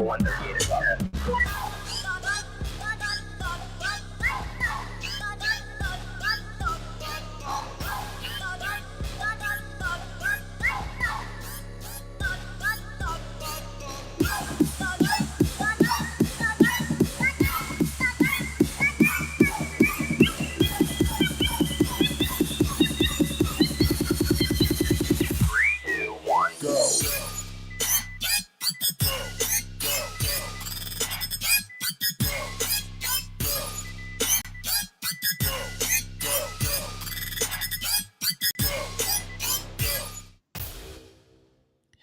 one they're gaining about it.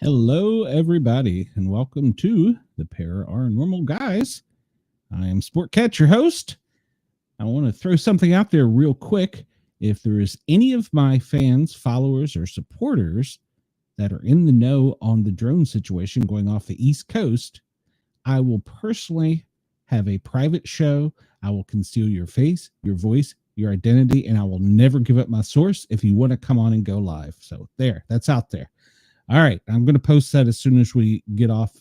Hello, everybody, and welcome to the Paranormal Guys. I am Sportcat, your host. I want to throw something out there real quick. If there is any of my fans, followers, or supporters that are in the know on the drone situation going off the East Coast, I will personally have a private show. I will conceal your face, your voice, your identity, and I will never give up my source if you want to come on and go live. So there, that's out there. All right, I'm going to post that as soon as we get off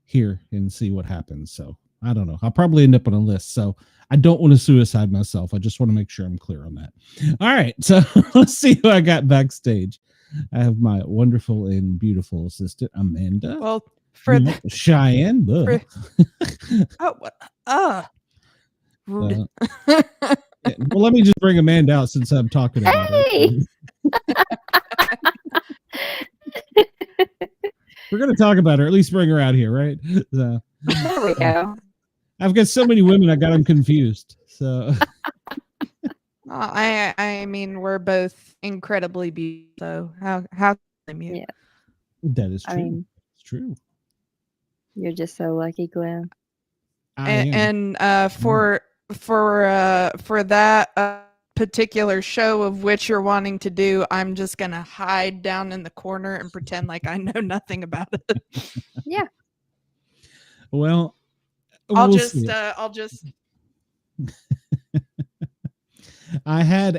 here and see what happens. So I don't know. I'll probably end up on a list. So I don't want to suicide myself. I just want to make sure I'm clear on that. All right, so let's see who I got backstage. I have my wonderful and beautiful assistant, Amanda. Well, for Cheyenne. rude. Well, let me just bring Amanda out since I'm talking about it. We're going to talk about her, at least bring her out here, right? So, there we go. I've got so many women, I got them confused. So, I mean, we're both incredibly beautiful. So how can you? Yeah. That is true. I mean, it's true. You're just so lucky, Glenn. And for that particular show of which you're wanting to do, I'm just gonna hide down in the corner and pretend like I know nothing about it. Yeah. Well, I'll we'll just see. I had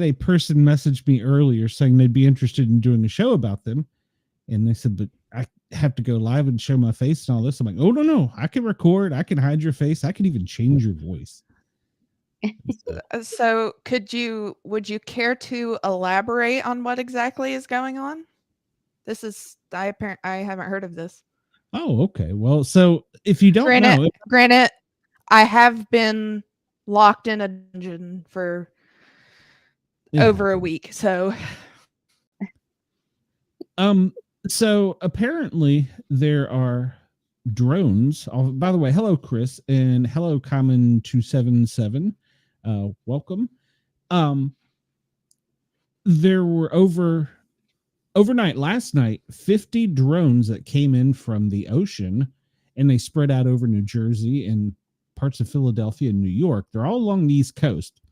a person message me earlier saying they'd be interested in doing a show about them, and they said, but I have to go live and show my face and all this. I'm like, oh no, I can record, I can hide your face, I can even change your voice. So would you care to elaborate on what exactly is going on? This is I haven't heard of this. Oh, okay. Well, so if you don't know, granted, I have been locked in a dungeon for over a week. So so apparently there are drones. Oh, by the way, hello Chris and hello Common 277. Welcome. There were overnight last night 50 drones that came in from the ocean, and they spread out over New Jersey and parts of Philadelphia and New York. They're all along the East Coast.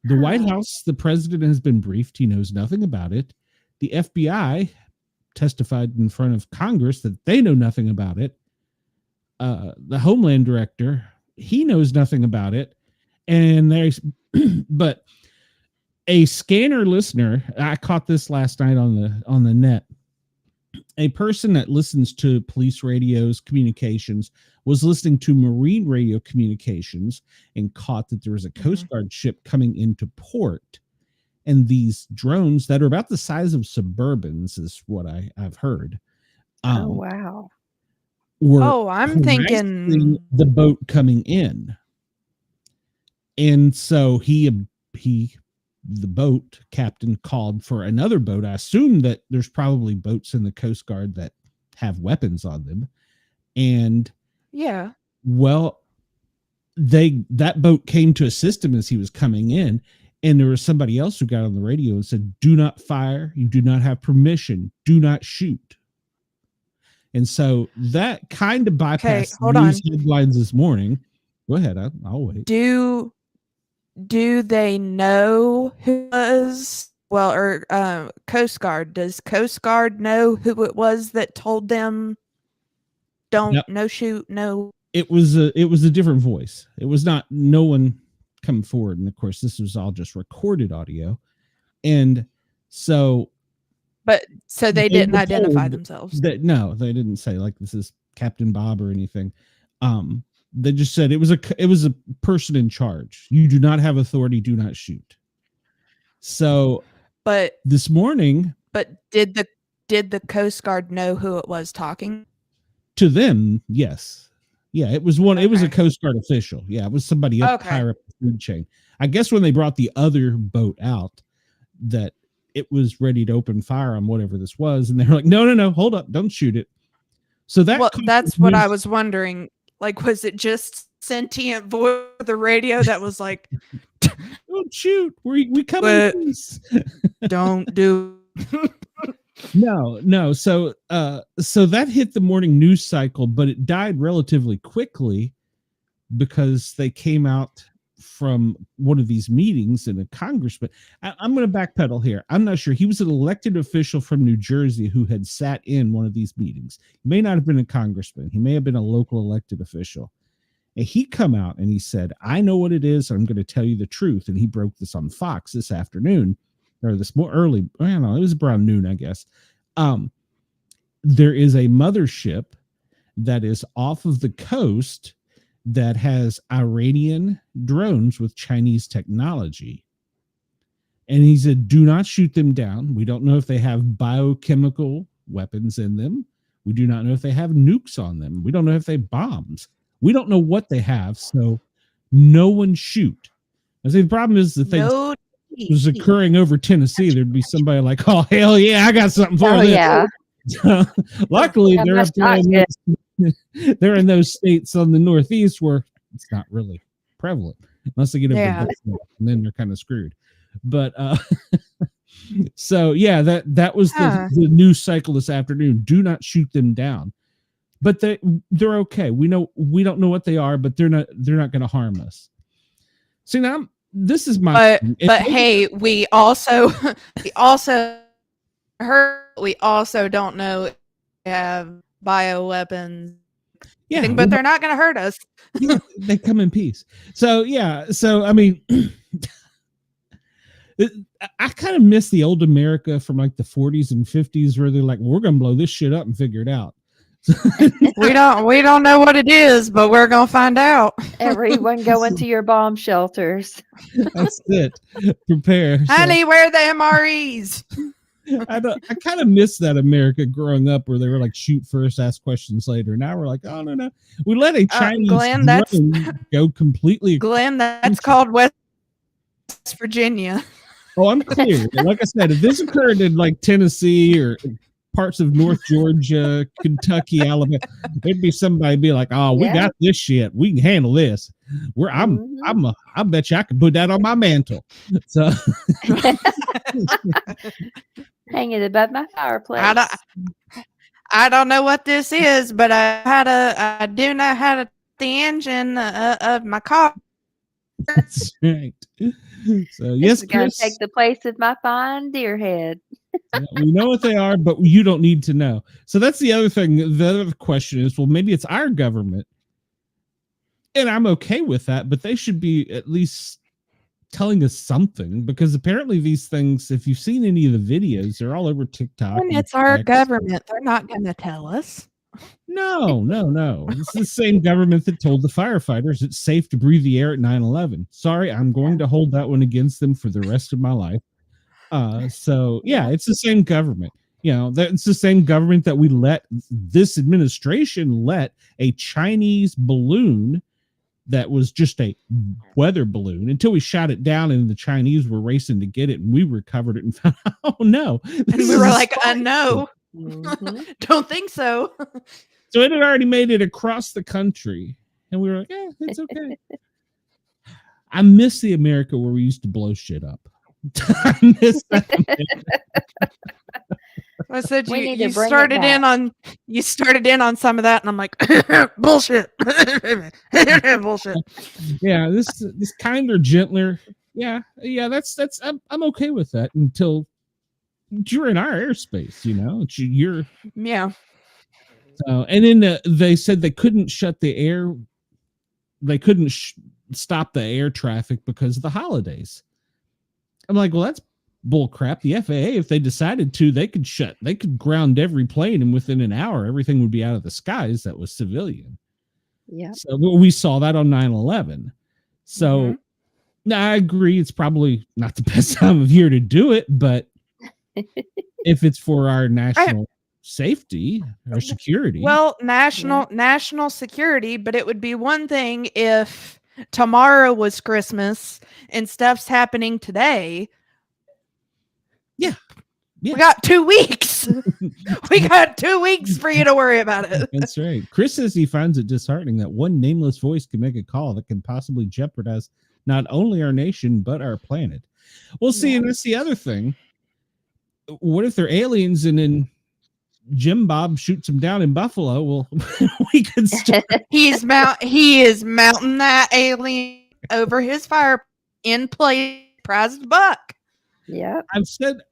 The White House, the president has been briefed. He knows nothing about it. The FBI testified in front of Congress that they know nothing about it. The Homeland Director, he knows nothing about it. And there's, but a scanner listener, I caught this last night on the net. A person that listens to police radios communications was listening to marine radio communications and caught that there was a Coast Guard ship coming into port. And these drones that are about the size of Suburbans is what I've heard. Oh, wow. I'm thinking the boat coming in. And so the boat captain called for another boat. I assume that there's probably boats in the Coast Guard that have weapons on them. And yeah, well, that boat came to assist him as he was coming in. And there was somebody else who got on the radio and said, do not fire. You do not have permission. Do not shoot. And so that kind of bypassed news headlines this morning. Go ahead. I'll wait. Do they know who it was? Well, or Coast Guard. Does Coast Guard know who it was that told them no shoot, no? It was a different voice. It was not no one come forward. And of course, this was all just recorded audio. And so But so they didn't were identify told themselves. that no, they didn't say like this is Captain Bob or anything. They just said it was a person in charge. You do not have authority. Do not shoot. So, But this morning, did the Coast Guard know who it was talking? to them, yes, yeah, it was one. It was a Okay. Coast Guard official. Yeah, it was somebody up higher up the food chain. I guess when they brought the other boat out, that it was ready to open fire on whatever this was, and they're like, no, hold up, don't shoot it. So that's what I was wondering. Like, was it just sentient voice of the radio that was like, don't shoot, we come in peace. Don't do. No. So that hit the morning news cycle, but it died relatively quickly because they came out from one of these meetings in a congressman. I'm going to backpedal here. I'm not sure. He was an elected official from New Jersey who had sat in one of these meetings. He may not have been a congressman. He may have been a local elected official. And he come out and he said, I know what it is. I'm going to tell you the truth. And he broke this on Fox this afternoon, or this more early. I don't know. It was around noon, I guess. There is a mothership that is off of the coast that has Iranian drones with Chinese technology. And he said, do not shoot them down. We don't know if they have biochemical weapons in them. We do not know if they have nukes on them. We don't know if they have bombs. We don't know what they have. So no one shoot. I say the problem is that it was occurring over Tennessee. There'd be somebody like, oh, hell yeah, I got something for this. Yeah. Luckily, they're in those states on the Northeast where it's not really prevalent, unless they get over and then they're kind of screwed. But so yeah, that was the news cycle this afternoon. Do not shoot them down, but they're okay. We don't know what they are, but they're not going to harm us. See, now this is my but hey, we also don't know if they have bioweapons. Yeah, but they're not going to hurt us. They come in peace. So yeah, I mean, I kind of miss the old America from like the 40s and 50s, where they're like, we're going to blow this shit up and figure it out. we don't know what it is, but we're going to find out. Everyone go into your bomb shelters. That's it. Prepare. Honey, where are the MREs? I kind of miss that America growing up, where they were like, shoot first, ask questions later. Now we're like, oh no, we let a Chinese drone go completely. Glenn, that's called West Virginia. Oh, I'm clear. Like I said, if this occurred in like Tennessee or parts of North Georgia, Kentucky, Alabama, there'd be somebody be like, oh, we got this shit, we can handle this. I bet you I can put that on my mantle. So hang it above my fireplace. I don't know what this is, but I do know how to the engine of my car. That's right. So yes, it's going to take the place of my fine deer head. We know what they are, but you don't need to know. So that's the other thing. The other question is, well, maybe it's our government, and I'm okay with that, but they should be at least telling us something, because apparently these things, if you've seen any of the videos, they're all over TikTok. And it's our government. They're not going to tell us. No. It's the same government that told the firefighters it's safe to breathe the air at 9/11. Sorry, I'm going to hold that one against them for the rest of my life. So yeah, it's the same government. You know, it's the same government that this administration let a Chinese balloon that was just a weather balloon until we shot it down, and the Chinese were racing to get it, and we recovered it and found, oh no. And we were like, no. Mm-hmm. Don't think so. So it had already made it across the country, and we were like, it's okay. I miss the America where we used to blow shit up. I miss that. I said you started in on some of that, and I'm like, bullshit. Bullshit. Yeah, this kinder, gentler. Yeah, that's I'm okay with that until you're in our airspace, you know. You're So, and then they said they couldn't shut the air. They couldn't stop the air traffic because of the holidays. I'm like, well, that's bull crap. The FAA, if they decided to, they could ground every plane, and within an hour, everything would be out of the skies that was civilian. Yeah. So we saw that on 9/11. So I agree, it's probably not the best time of year to do it, but if it's for our national safety or security. Well, national security, but it would be one thing if tomorrow was Christmas and stuff's happening today. Yeah. We got 2 weeks. We got 2 weeks for you to worry about it. That's right. Chris says he finds it disheartening that one nameless voice can make a call that can possibly jeopardize not only our nation, but our planet. Well, see, and that's the other thing. What if they're aliens and then Jim Bob shoots them down in Buffalo? Well, we could start. He is mounting that alien over his fire in place, prized buck. Yeah.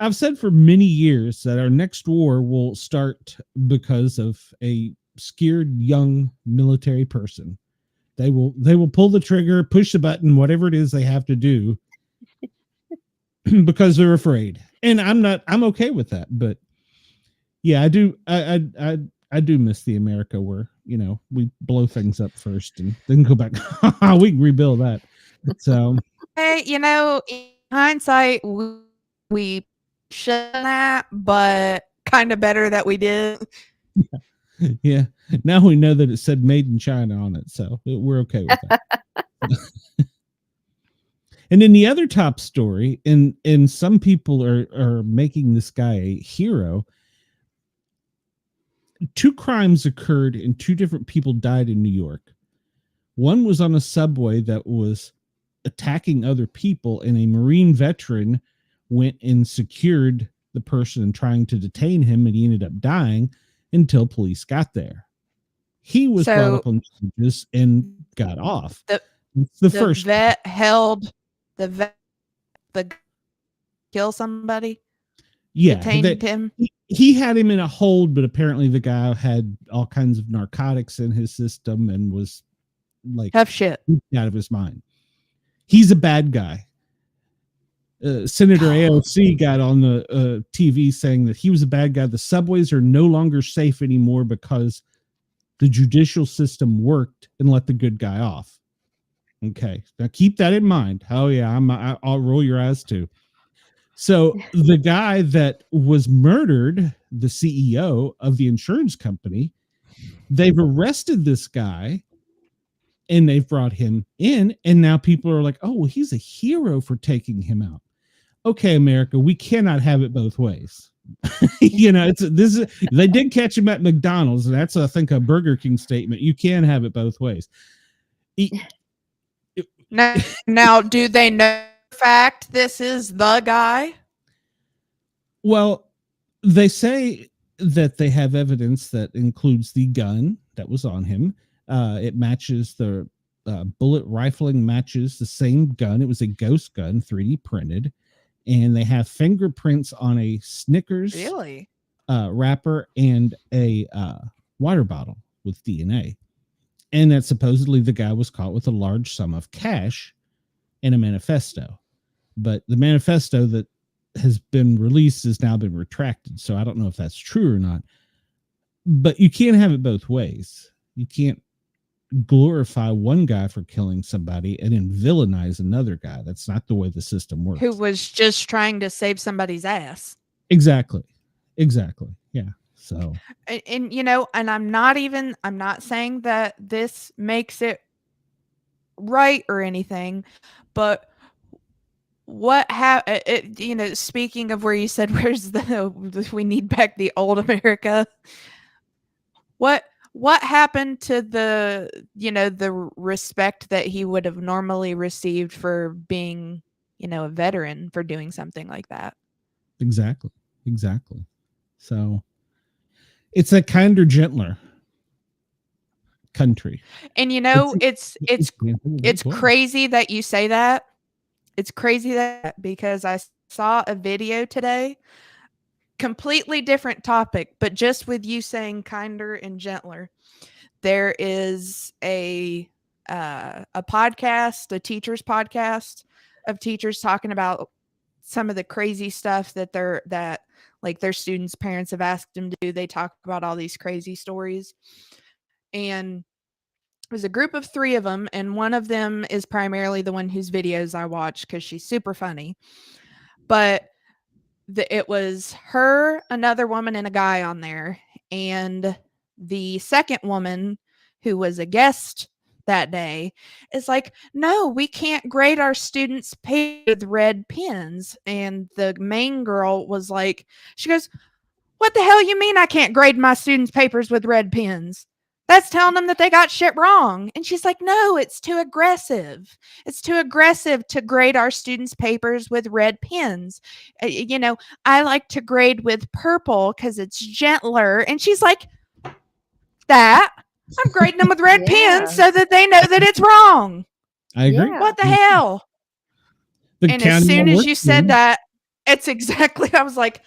I've said for many years that our next war will start because of a scared young military person. They will pull the trigger, push the button, whatever it is they have to do because they're afraid. And I'm okay with that. But yeah, I do miss the America where, we blow things up first and then go back. We can rebuild that. So hey, in hindsight, we should that, but kind of better that we did. Yeah. Now we know that it said made in China on it, so we're okay with that. And then the other top story, and some people are making this guy a hero. 2 crimes occurred and 2 different people died in New York. One was on a subway that was attacking other people, and a Marine veteran went and secured the person trying to detain him, and he ended up dying until police got there. He was brought up on charges and got off. The first vet held the kill somebody. Yeah, detained him. He had him in a hold, but apparently the guy had all kinds of narcotics in his system and was like tough shit out of his mind. He's a bad guy. Senator AOC got on the TV saying that he was a bad guy. The subways are no longer safe anymore because the judicial system worked and let the good guy off. Okay, now keep that in mind. Oh yeah, I'll roll your eyes too. So the guy that was murdered, the CEO of the insurance company, they've arrested this guy and they've brought him in, and now people are like, oh, well, he's a hero for taking him out. Okay, America, we cannot have it both ways. They did catch him at McDonald's, and that's, I think, a Burger King statement. You can have it both ways. Now, do they know the fact this is the guy? Well, they say that they have evidence that includes the gun that was on him. It matches the bullet rifling matches the same gun. It was a ghost gun, 3D printed. And they have fingerprints on a Snickers wrapper and a water bottle with DNA. And that supposedly the guy was caught with a large sum of cash and a manifesto. But the manifesto that has been released has now been retracted. So I don't know if that's true or not. But you can't have it both ways. You can't glorify one guy for killing somebody and then villainize another guy. That's not the way the system works. Who was just trying to save somebody's ass. Exactly. Yeah. So, and and I'm not saying that this makes it right or anything, but what speaking of where you said, we need back the old America. What happened to the respect that he would have normally received for being, a veteran for doing something like that? Exactly. So it's a kinder, gentler country. And it's crazy that you say that. It's crazy that because I saw a video today, completely different topic, but just with you saying kinder and gentler. There is a podcast, a teacher's podcast of teachers talking about some of the crazy stuff that like their students' parents have asked them to do. They talk about all these crazy stories. And it was a group of 3 of them, and one of them is primarily the one whose videos I watch because she's super funny. But it was her, another woman, and a guy on there. And the second woman, who was a guest that day, is like, no, we can't grade our students' papers with red pens. And the main girl was like, she goes, what the hell you mean I can't grade my students' papers with red pens? That's telling them that they got shit wrong. And she's like, no, it's too aggressive. It's too aggressive to grade our students' papers with red pens. I like to grade with purple because it's gentler. And she's like, I'm grading them with red pens so that they know that it's wrong. I agree. Yeah. What the hell? And as soon as you said that, it's exactly, I was like,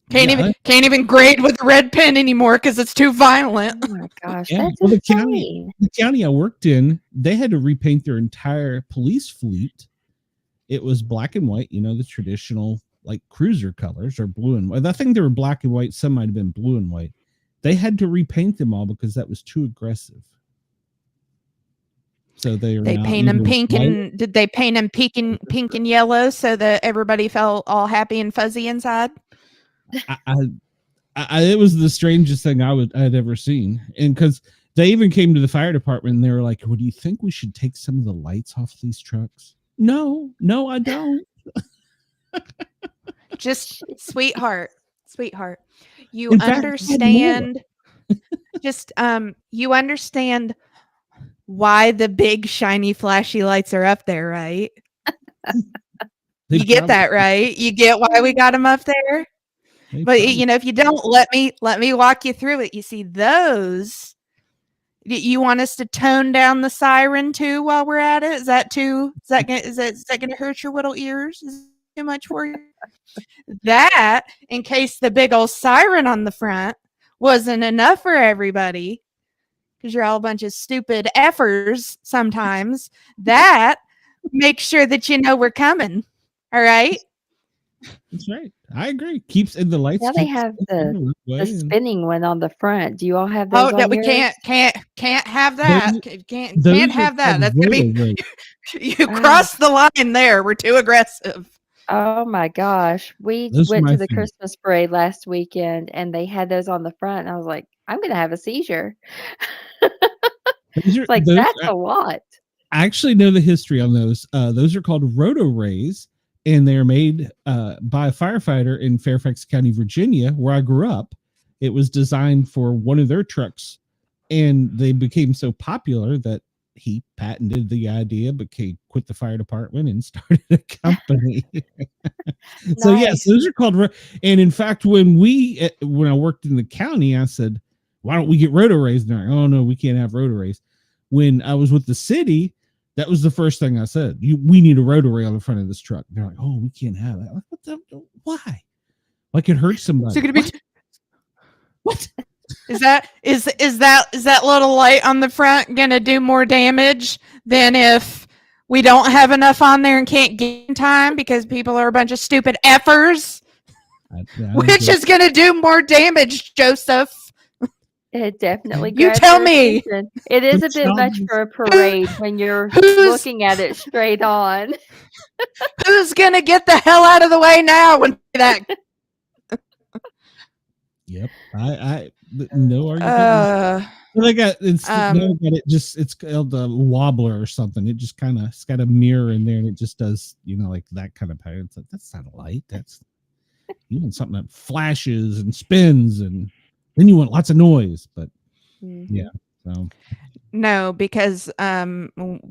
can't even grade with a red pen anymore because it's too violent. Oh my gosh, Yeah. that's Well, insane. the county I worked in, they had to repaint their entire police fleet. It was black and white, the traditional like cruiser colors, or blue and white. I think they were black and white. Some might have been blue and white. They had to repaint them all because that was too aggressive. So they paint them pink and did they paint them pink and yellow so that everybody felt all happy and fuzzy inside? It was the strangest thing I had ever seen. And because they even came to the fire department and they were like, well, do you think we should take some of the lights off these trucks? No, I don't. Just sweetheart. You understand you understand why the big shiny flashy lights are up there, right? You get that, right? You get why we got them up there? But if you don't, let me walk you through it. You see those, you want us to tone down the siren too while we're at it? Is that gonna hurt your little ears? Is it too much for you? That, in case the big old siren on the front wasn't enough for everybody, because you're all a bunch of stupid effers sometimes, that makes sure that we're coming. All right? That's right. I agree. Keeps in the lights. Now they have the spinning one on the front. Do you all have those? Oh, that we can't have that. Can't have that. That's gonna be you cross the line there. We're too aggressive. Oh my gosh. We went to the Christmas parade last weekend and they had those on the front. And I was like, I'm going to have a seizure. That's a lot. I actually know the history on those. Those are called roto rays, and they're made by a firefighter in Fairfax County, Virginia, where I grew up. It was designed for one of their trucks, and they became so popular that he patented the idea, but quit the fire department and started a company. So yes, those are called. And in fact, when I worked in the county, I said, "Why don't we get roto rays?" And they're like, "Oh no, we can't have roto rays." When I was with the city, that was the first thing I said. We need a roto ray on the front of this truck. They're like, "Oh, we can't have that." Like, what the? Why? Like it hurts somebody. So gonna be what? Is that little light on the front gonna do more damage than if we don't have enough on there and can't get in time because people are a bunch of stupid effers? Which is gonna do more damage, Joseph? It definitely. You tell me. It is a bit much for a parade when you're looking at it straight on. Who's gonna get the hell out of the way now when that? Yep, I no argument. They got it's called a wobbler or something. It just it's got a mirror in there and it just does like that kind of pattern. It's like, that's not a light. That's want something that flashes and spins, and then you want lots of noise. But yeah, so no, because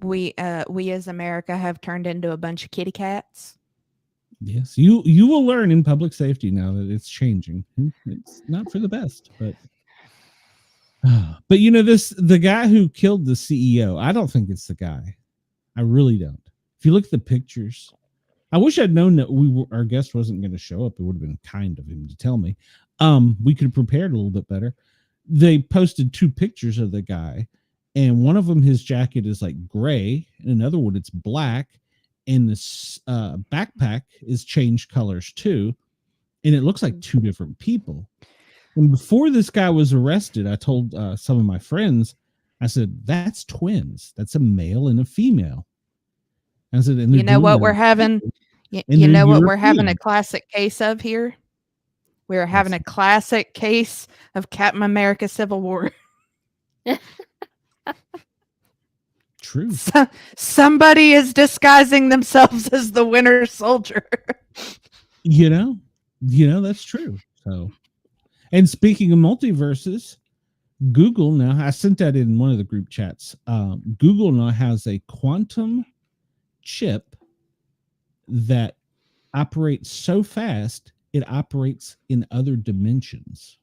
we as America have turned into a bunch of kitty cats. Yes, you will learn in public safety now that it's changing. It's not for the best, but the guy who killed the CEO, I don't think it's the guy. I really don't. If you look at the pictures, I wish I'd known that our guest wasn't going to show up. It would have been kind of him to tell me. We could have prepared a little bit better. They posted 2 pictures of the guy, and one of them, his jacket is like gray, and another one it's black. and this backpack is changed colors too, and it looks like two different people. And before this guy was arrested, I told some of my friends, I said, that's twins. That's a male and a female. I said, and you know what we're having? You know what we're having a classic case of here? We're having a classic case of Captain America Civil War. True. Somebody is disguising themselves as the Winter Soldier. You know, that's true. So, and speaking of multiverses, Google now, I sent that in one of the group chats. Google now has a quantum chip that operates so fast it operates in other dimensions.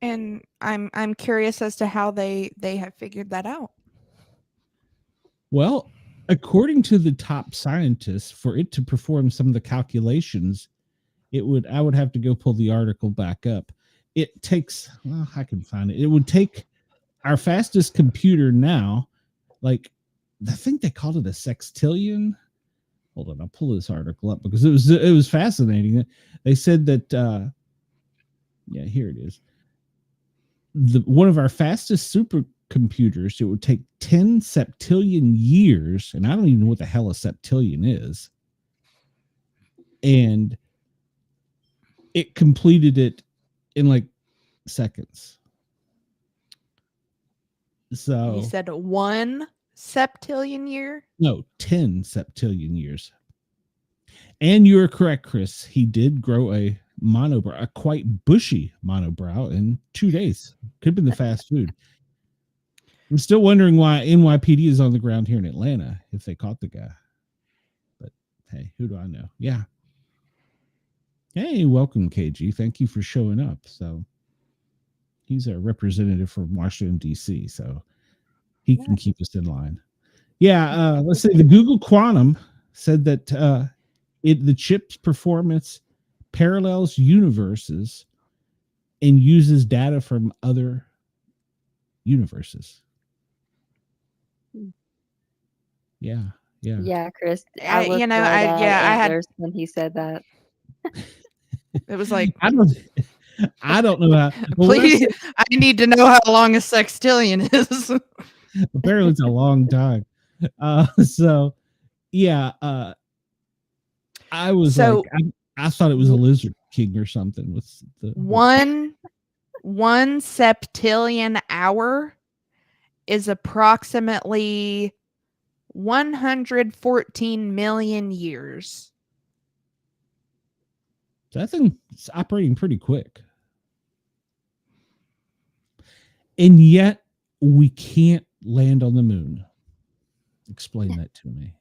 And I'm curious as to how they have figured that out. Well, according to the top scientists, for it to perform some of the calculations, I would have to go pull the article back up. It takes, well, I can find it. It would take our fastest computer now, like, I think they called it a sextillion. Hold on, I'll pull this article up because it was fascinating. They said that, yeah, here it is. One of our fastest supercomputers, it would take 10 septillion years, and I don't even know what the hell a septillion is. And it completed it in like seconds. So you said 1 septillion year? No, 10 septillion years. And you're correct, Chris. He did grow a monobrow, a quite bushy monobrow in 2 days. Could have been the fast food. I'm still wondering why NYPD is on the ground here in Atlanta if they caught the guy. But hey, who do I know? Yeah. Hey, welcome, KG. Thank you for showing up. So he's a representative from Washington, D.C., so he can keep us in line. Yeah, let's say the Google Quantum said that the chip's performance parallels universes and uses data from other universes. Yeah, Chris. I had when he said that. It was like I don't know how. Well, please, I need to know how long a sextillion is. Apparently, it's a long time. So yeah, I was like, I thought it was a lizard king or something with the one septillion hour is approximately 114 million years. That thing is operating pretty quick. And yet we can't land on the moon. Explain that to me.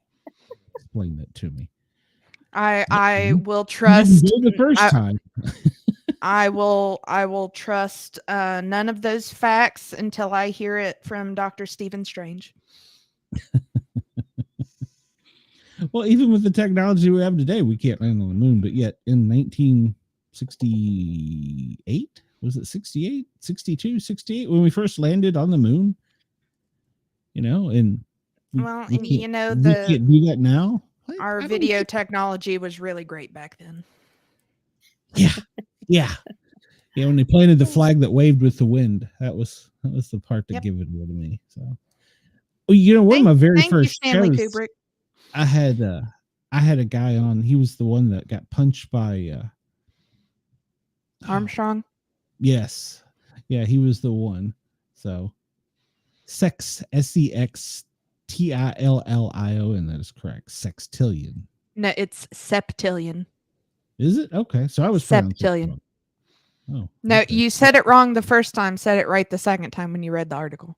I will trust the first time. I will trust none of those facts until I hear it from Dr. Stephen Strange. Well, even with the technology we have today, we can't land on the moon. But yet in 1968, was it 68, 62, 68, when we first landed on the moon, and we can't do that now. Our video technology was really great back then. Yeah. When they planted the flag that waved with the wind, that was the part that gave it away to me. So, one of my very first shows, Kubrick. I had a guy on. He was the one that got punched by Armstrong. Yes, yeah, he was the one. So, SEXTILLIO, and that is correct. Sextillion. No, it's septillion. Is it? Okay, so I was septillion. Oh no, okay. You said it wrong the first time. Said it right the second time when you read the article.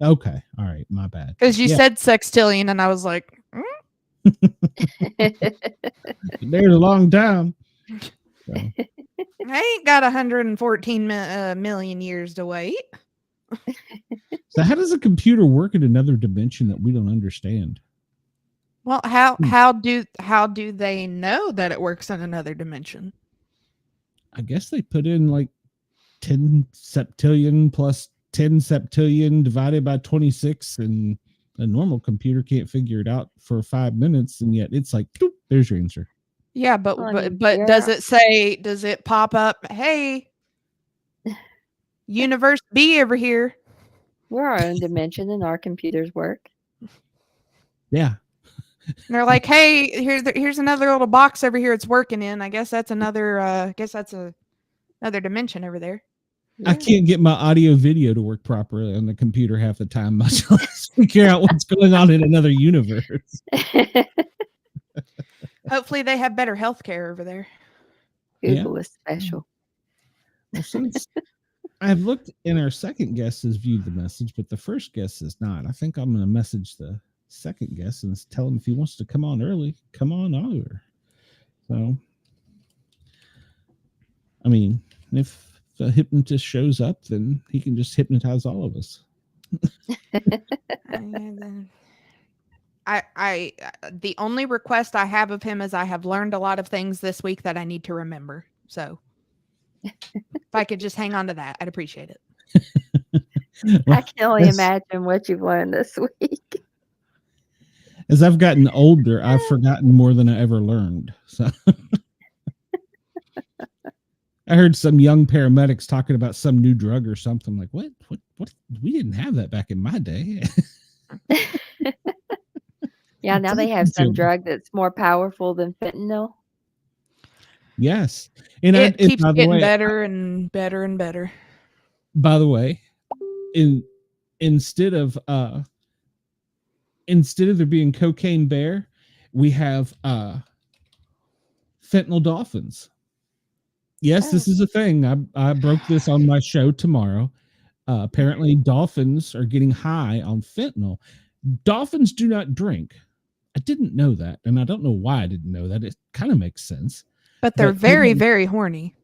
Okay, all right, my bad. Because you said sextillion, and I was like, There's a long time. So. I ain't got 114 million years to wait. So how does a computer work in another dimension that we don't understand? Well, how do they know that it works in another dimension? I guess they put in like 10 septillion plus 10 septillion divided by 26, and A normal computer can't figure it out for 5 minutes, and yet it's like, doop, there's your answer. Yeah, but Honey, but does it pop up, hey, universe B over here? We're our own dimension and our computers work. Yeah. And they're like, hey, here's another little box over here it's working in. I guess that's another another dimension over there. Yeah. I can't get my audio video to work properly on the computer half the time, much less figure out what's going on in another universe. Hopefully they have better healthcare over there. Google is special. Well, since I've looked, and our second guest has viewed the message, but the first guest has not. I think I'm going to message the second guest and tell him if he wants to come on early, come on over. So, I mean, if the hypnotist shows up, then he can just hypnotize all of us. I the only request I have of him is I have learned a lot of things this week that I need to remember. So if I could just hang on to that, I'd appreciate it. Well, I can only imagine what you've learned this week. As I've gotten older, I've forgotten more than I ever learned. So I heard some young paramedics talking about some new drug or something. Like, what? We didn't have that back in my day. Yeah, now they have some drug that's more powerful than fentanyl. Yes. And it keeps getting better and better and better. By the way, instead of there being cocaine bear, we have fentanyl dolphins. Yes, this is a thing. I broke this on my show tomorrow. Apparently dolphins are getting high on fentanyl. Dolphins do not drink. I didn't know that, and I don't know why I didn't know that. It kind of makes sense. But they're very, very horny.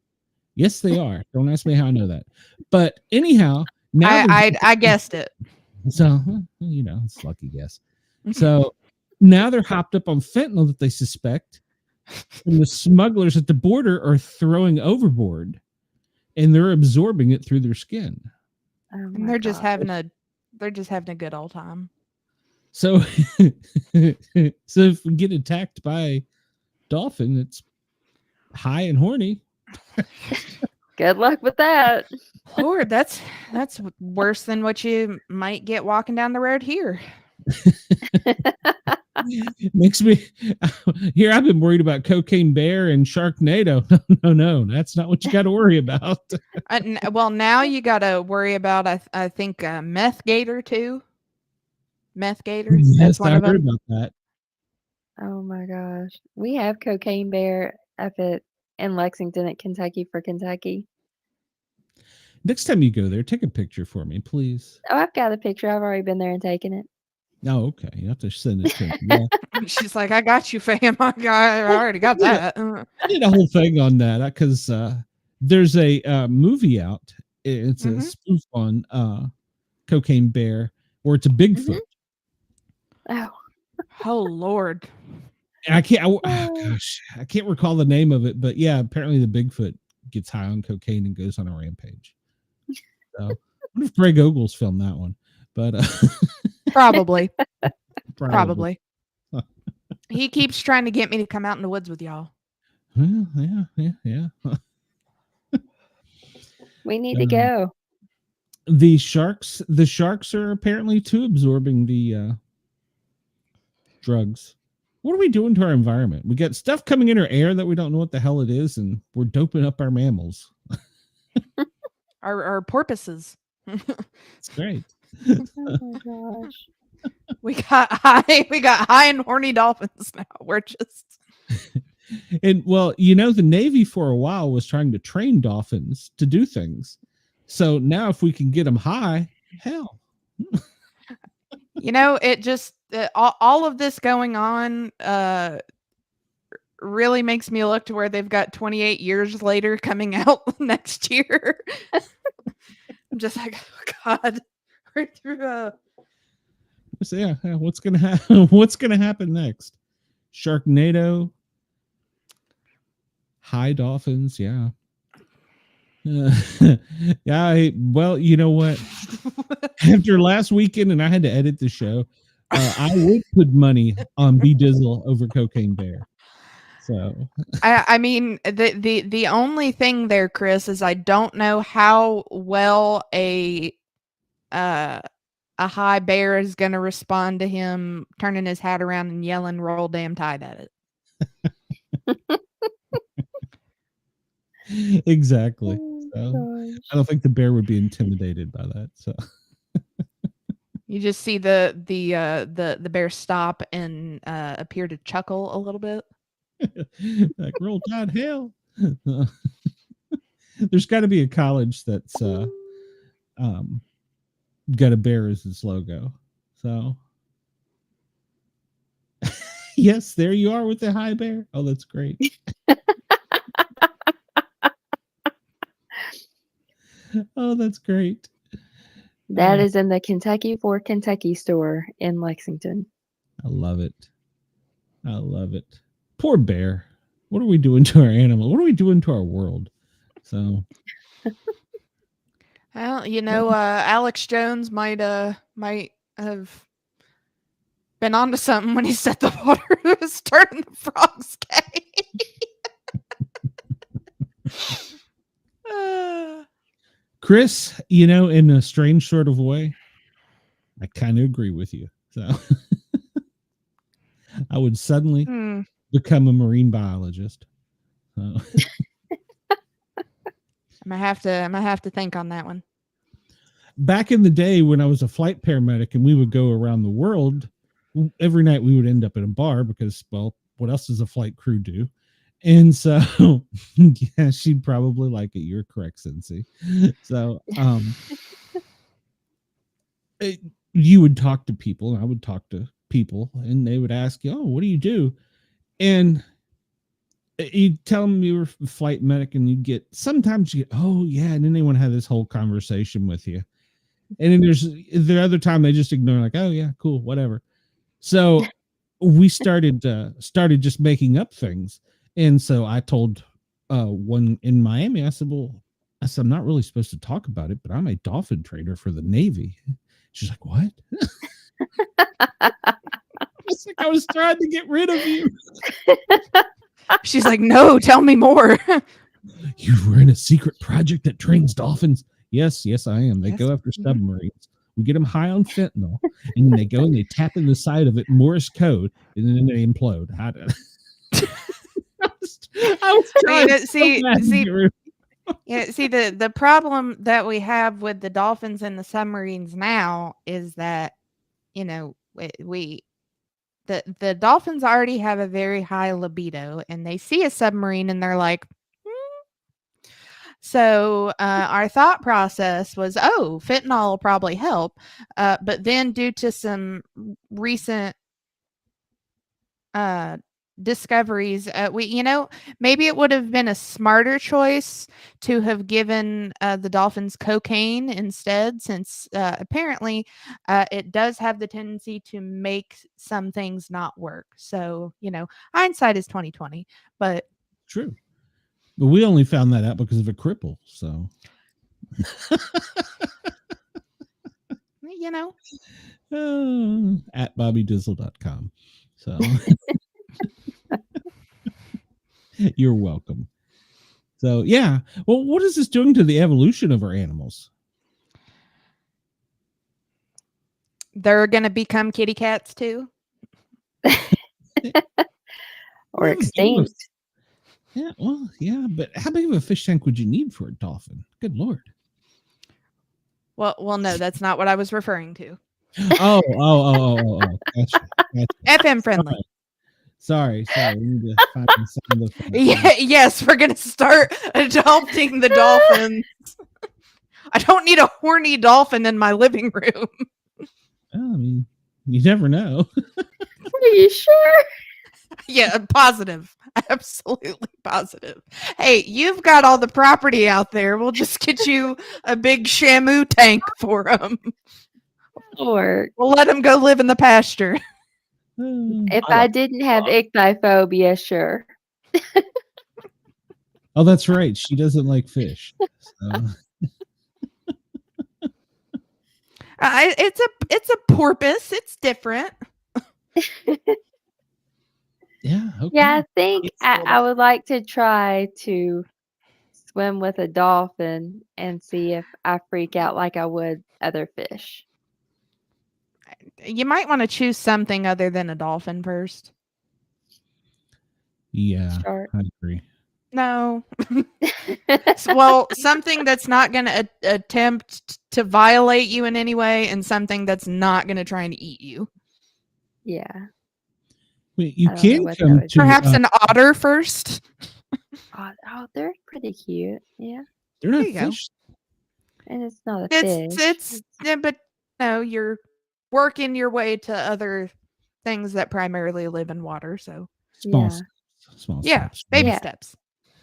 Yes, they are. Don't ask me how I know that. But anyhow, now I guessed it. So, it's a lucky guess. So now they're hopped up on fentanyl that they suspect, and the smugglers at the border are throwing overboard, and they're absorbing it through their skin. And they're just having a good old time. So if we get attacked by dolphin that's high and horny, good luck with that. Lord, that's worse than what you might get walking down the road here. Makes me here. I've been worried about cocaine bear and Sharknado. No, that's not what you got to worry about. Well, now you got to worry about I think meth gator too. Meth gator. Yes, I heard about that. Oh my gosh, we have cocaine bear up in Lexington at Kentucky for Kentucky. Next time you go there, take a picture for me, please. Oh, I've got a picture. I've already been there and taken it. Oh, okay. You have to send it to me. Yeah. She's like, I got you, fam. I already got that. I did a whole thing on that because there's a movie out. It's a spoof on Cocaine Bear, or it's a Bigfoot. Oh Lord. And I can't recall the name of it, but yeah, apparently the Bigfoot gets high on cocaine and goes on a rampage. So, I wonder if Greg Ogles filmed that one, but Probably. He keeps trying to get me to come out in the woods with y'all. Well, yeah. We need to go. The sharks are apparently too absorbing the drugs. What are we doing to our environment? We got stuff coming in our air that we don't know what the hell it is, and we're doping up our mammals. Our porpoises. It's great. Oh my gosh. We got high and horny dolphins now. We're just and well, the Navy for a while was trying to train dolphins to do things. So now if we can get them high, hell. It just all of this going on really makes me look to where they've got 28 years later coming out next year. I'm just like, oh God, we're through So yeah, what's gonna happen? What's gonna happen next? Sharknado, high dolphins, yeah. Well, you know what? After last weekend, and I had to edit the show, I would put money on B Dizzle over Cocaine Bear. So I mean, the only thing there, Chris, is I don't know how well a high bear is going to respond to him turning his hat around and yelling "Roll damn tide" at it. Exactly. Oh, So I don't think the bear would be intimidated by that. So you just see the bear stop and appear to chuckle a little bit. like roll tide hell. There's got to be a college that's got a bear as its logo. So yes, there you are with the high bear. Oh, that's great. Oh, that's great. That is in the Kentucky for Kentucky store in Lexington. I love it. I love it. Poor bear. What are we doing to our animal? What are we doing to our world? So, well, Alex Jones might have been onto something when he said the water was turning the frogs gay. Chris, in a strange sort of way, I kind of agree with you. So I would suddenly become a marine biologist. So. I might have to think on that one. Back in the day when I was a flight paramedic and we would go around the world, every night we would end up in a bar because, well, what else does a flight crew do? And so, yeah, she'd probably like it. You're correct, Cincy. So, you would talk to people, and I would talk to people, and they would ask you, "Oh, what do you do?" And you'd tell them you were a flight medic, and sometimes you get, "Oh, yeah," and then they want to have this whole conversation with you. And then there's the other time they just ignore, like, "Oh, yeah, cool, whatever." So we started just making up things. And so I told one in Miami, I said, I'm not really supposed to talk about it, but I'm a dolphin trainer for the Navy. She's like, what? It's like, I was trying to get rid of you. She's like, no, tell me more. You were in a secret project that trains dolphins. Yes, I am. They go after submarines. We get them high on fentanyl, and then they go and they tap in the side of it, Morse code, and then they implode. I was trying the problem that we have with the dolphins and the submarines now is that, the dolphins already have a very high libido, and they see a submarine and they're like, So our thought process was, fentanyl will probably help. But then due to some recent discoveries, maybe it would have been a smarter choice to have given the dolphins cocaine instead, since apparently it does have the tendency to make some things not work. So, hindsight is 20/20, but true. But we only found that out because of a cripple. So, at bobbydizzle.com. So, you're welcome. So, yeah. Well, what is this doing to the evolution of our animals? They're going to become kitty cats too. Or extinct. Yeah, well, yeah, but how big of a fish tank would you need for a dolphin? Good Lord. Well, no, that's not what I was referring to. Oh. Gotcha. FM friendly. Sorry. We need to find some of the yes, we're going to start adopting the dolphins. I don't need a horny dolphin in my living room. I mean, you never know. Are you sure? Yeah, positive. Absolutely positive. Hey, you've got all the property out there. We'll just get you a big Shamu tank for them. Or we'll let them go live in the pasture. If I didn't have ichthyophobia, sure. Oh, that's right. She doesn't like fish. So. It's a porpoise. It's different. Yeah. Okay. Yeah, I think It's I, still I would like to try to swim with a dolphin and see if I freak out like I would other fish. You might want to choose something other than a dolphin first. Yeah, Shark. I agree. No. Well, something that's not going to attempt to violate you in any way, and something that's not going to try and eat you. Yeah. Wait, you I don't know can what that come would to. Perhaps an otter first. Oh, they're pretty cute. Yeah. They're not There you go. fish. And it's not a fish. It's yeah, but no, you're working your way to other things that primarily live in water. So Small, Yeah. steps, small yeah, steps. baby Yeah. steps.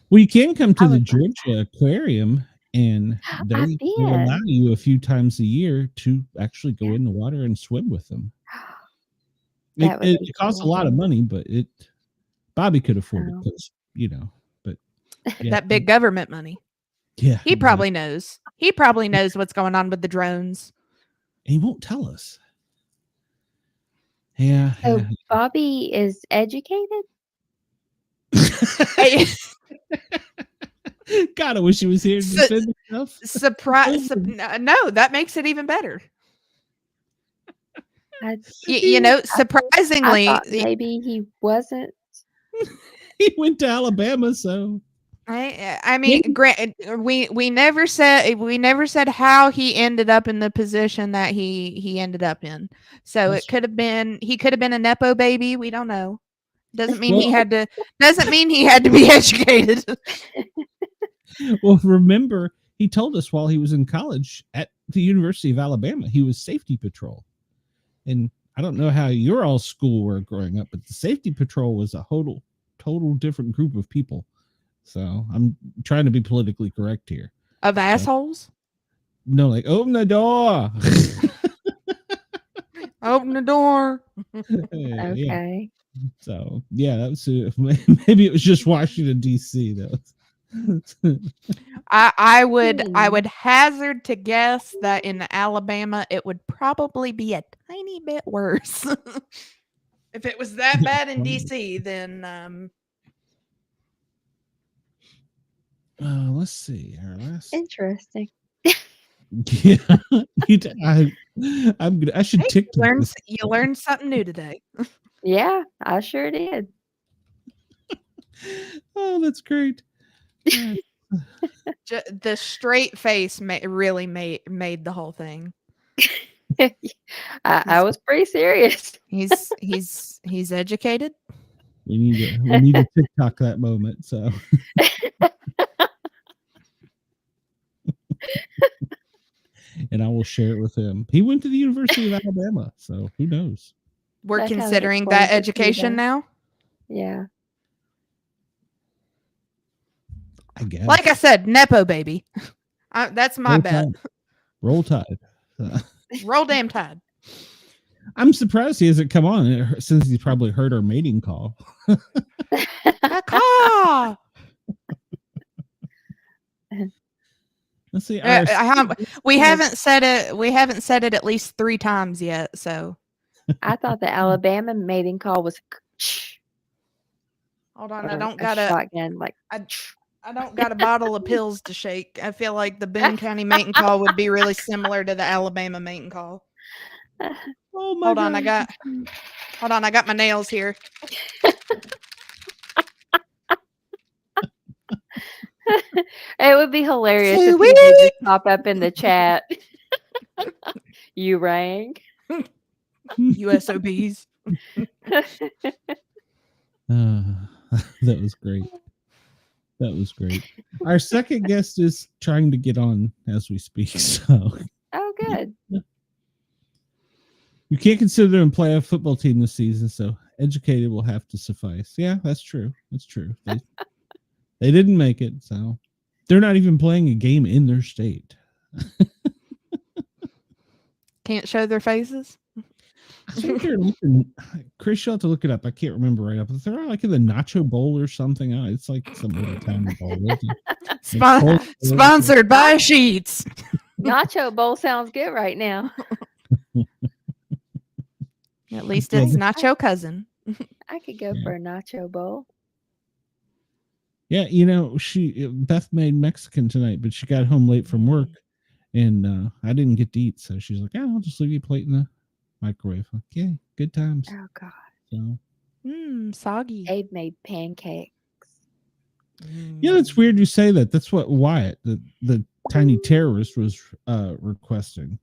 Well, you can come to I the would love Georgia Aquarium, and they will allow been. you a few times a year to actually go Yeah. in the water and swim with them. That would It be costs a cool. lot of money, but Bobby could afford it Oh. because But yeah, That big government money. yeah, He probably knows. He probably knows what's going on with the drones. And he won't tell us. Yeah. So yeah. Bobby is educated? Hey, God, I wish he was here to Su- defend himself. surprise! No, that makes it even better. I Surprisingly, thought maybe he wasn't. He went to Alabama, so I mean, granted, we never said how he ended up in the position that he ended up in. So That's it could have been he could have been a nepo baby. We don't know. Doesn't mean he Well- had to. Doesn't mean he had to be educated. well, remember, he told us while he was in college at the University of Alabama, he was safety patrol. And I don't know how your all school were growing up, but the safety patrol was a total different group of people. So I'm trying to be politically correct here. Of assholes. No, like, open the door. Open the door. Yeah. Okay. So yeah, that was maybe it was just Washington D.C. though. I would hazard to guess that in Alabama it would probably be a tiny bit worse. If it was that bad in DC, then Let's see. Our last. Interesting. Yeah, I should hey, TikTok. you learned something new today. Yeah, I sure did. Oh, that's great. The straight face really made the whole thing. I was pretty serious. He's educated. We need to TikTok that moment. So. And I will share it with him. He went to the University of Alabama, so who knows? We're That kinda considering explains that it, education too, now. Yeah. I guess. Like I said, nepo baby. That's my Roll bet. Tide. Roll Tide. Roll damn tide. I'm surprised he hasn't come on since he's probably heard our mating call. Caw. Let's see. We haven't said it. We haven't said it at least 3 times yet. So I thought the Alabama mating call was hold on. or I don't a got a. shotgun like I don't got a bottle of pills to shake. I feel like the Boone County mating call would be really similar to the Alabama mating call. Oh my Hold God. on. I got my nails here. it would be hilarious if he did just pop up in the chat. You rang. USOBs. That was great. That was great. Our second guest is trying to get on as we speak. So, Oh, good. you can't consider them play a football team this season, so educated will have to suffice. Yeah, that's true. That's true. They didn't make it, so they're not even playing a game in their state. Can't show their faces. I think they're looking. Chris, you'll have to look it up. I can't remember right up, but they're like in the Nacho Bowl or something. It's like some little town bowl. Sponsored by Sheets. Nacho Bowl sounds good right now. At least it's nacho cousin. I could go for a nacho bowl. Yeah, you know, Beth made Mexican tonight, but she got home late from work, and I didn't get to eat, so she's like, "Oh, I'll just leave you a plate in the microwave." Like, yeah, good times. Oh God. So, Soggy. Abe made pancakes. yeah, it's weird you say that. That's what Wyatt, the tiny terrorist, was requesting.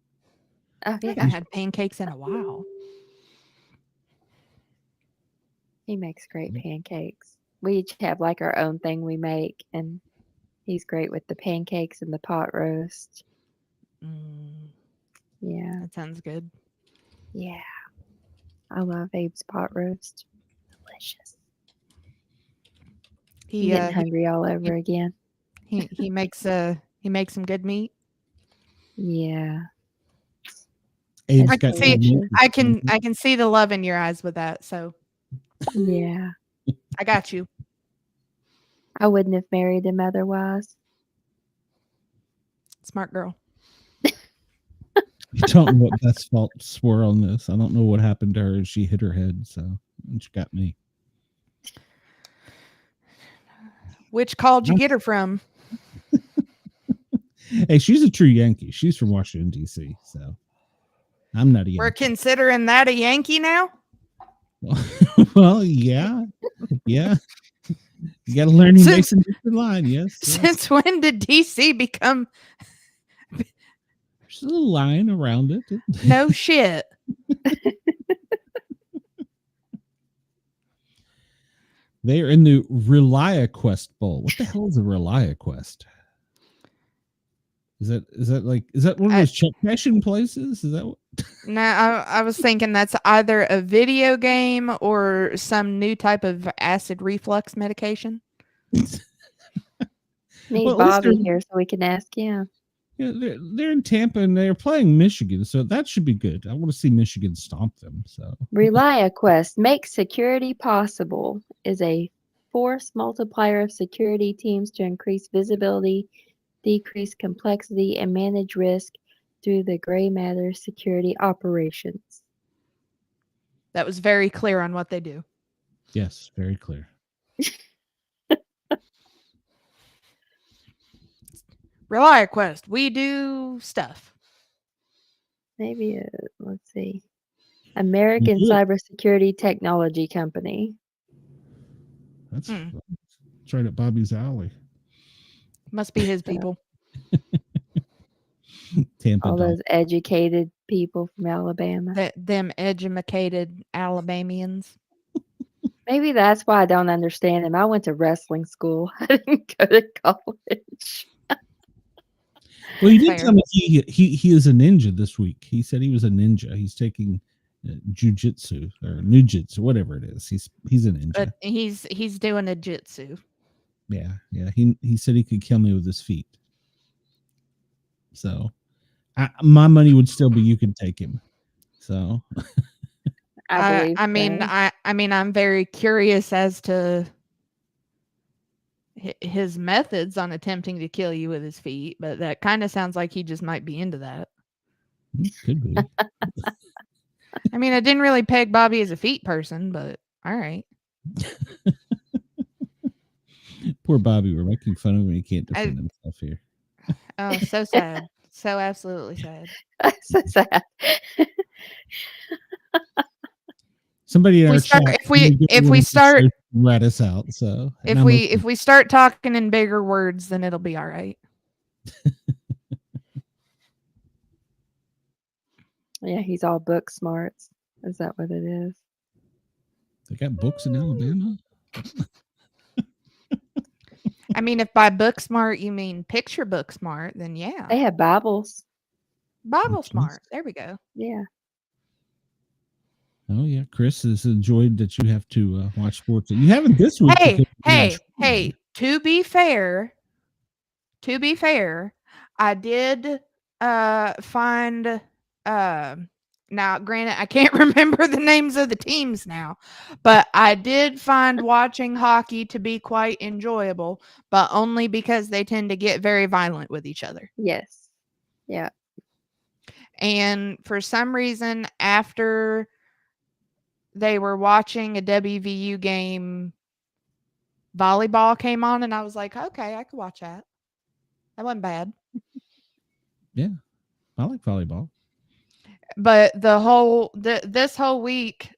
Oh I yeah. haven't had pancakes in a while. He makes great pancakes. We each have like our own thing we make, and he's great with the pancakes and the pot roast. Yeah. That sounds good. Yeah. I love Abe's pot roast. Delicious. I'm getting hungry all over again. He makes some good meat. Yeah. Abe's I can see the love in your eyes with that. So yeah. I got you. I wouldn't have married him otherwise. Smart girl. I don't know what Beth's faults were on this. I don't know what happened to her. She hit her head, so she got me. Which call'd you get her from? Hey, she's a true Yankee. She's from Washington, D.C., so I'm not a Yankee. We're considering that a Yankee now? Well, yeah. You got to learn to make some different line, yes. Since when did DC become... There's a little line around it. No shit. They are in the ReliaQuest Bowl. What the hell is a ReliaQuest? Is that one of those check cashing places? Is that what? No, I was thinking that's either a video game or some new type of acid reflux medication. Need Bobby here so we can ask him. Yeah, they're in Tampa and they're playing Michigan, so that should be good. I want to see Michigan stomp them. So ReliaQuest, make security possible, is a force multiplier of security teams to increase visibility, decrease complexity, and manage risk through the gray matter security operations. That was very clear on what they do. Yes, very clear. ReliaQuest, we do stuff. Maybe, let's see. American Cybersecurity Technology Company. That's right up Bobby's alley. Must be his people. Tampa. All those educated people from Alabama. Them educated Alabamians. Maybe that's why I don't understand him. I went to wrestling school. I didn't go to college. Well, he did tell me he is a ninja this week. He said he was a ninja. He's taking jujitsu or nujitsu, whatever it is. He's a ninja. But he's doing a jitsu. Yeah. He said he could kill me with his feet. So, my money would still be you could take him. So, I mean, I'm very curious as to his methods on attempting to kill you with his feet, but that kind of sounds like he just might be into that. Could be. I mean, I didn't really peg Bobby as a feet person, but all right. Poor Bobby. We're making fun of him. He can't defend himself here. Oh, so sad. So absolutely sad. So sad. Somebody in our chat, if we start rat us out. So if we start talking in bigger words, then it'll be all right. Yeah, he's all book smarts. Is that what it is? They got books in Alabama. I mean, if by book smart you mean picture book smart, then yeah. They have Bibles. Bible smart. There we go. Yeah. Oh yeah, Chris has enjoyed that you have to watch sports. You haven't this week. Hey. To be fair, I did find. Now, granted, I can't remember the names of the teams now, but I did find watching hockey to be quite enjoyable, but only because they tend to get very violent with each other. Yes. Yeah. And for some reason, after they were watching a WVU game. Volleyball came on, and I was like, okay, I could watch that. That wasn't bad. Yeah, I like volleyball. But this whole week,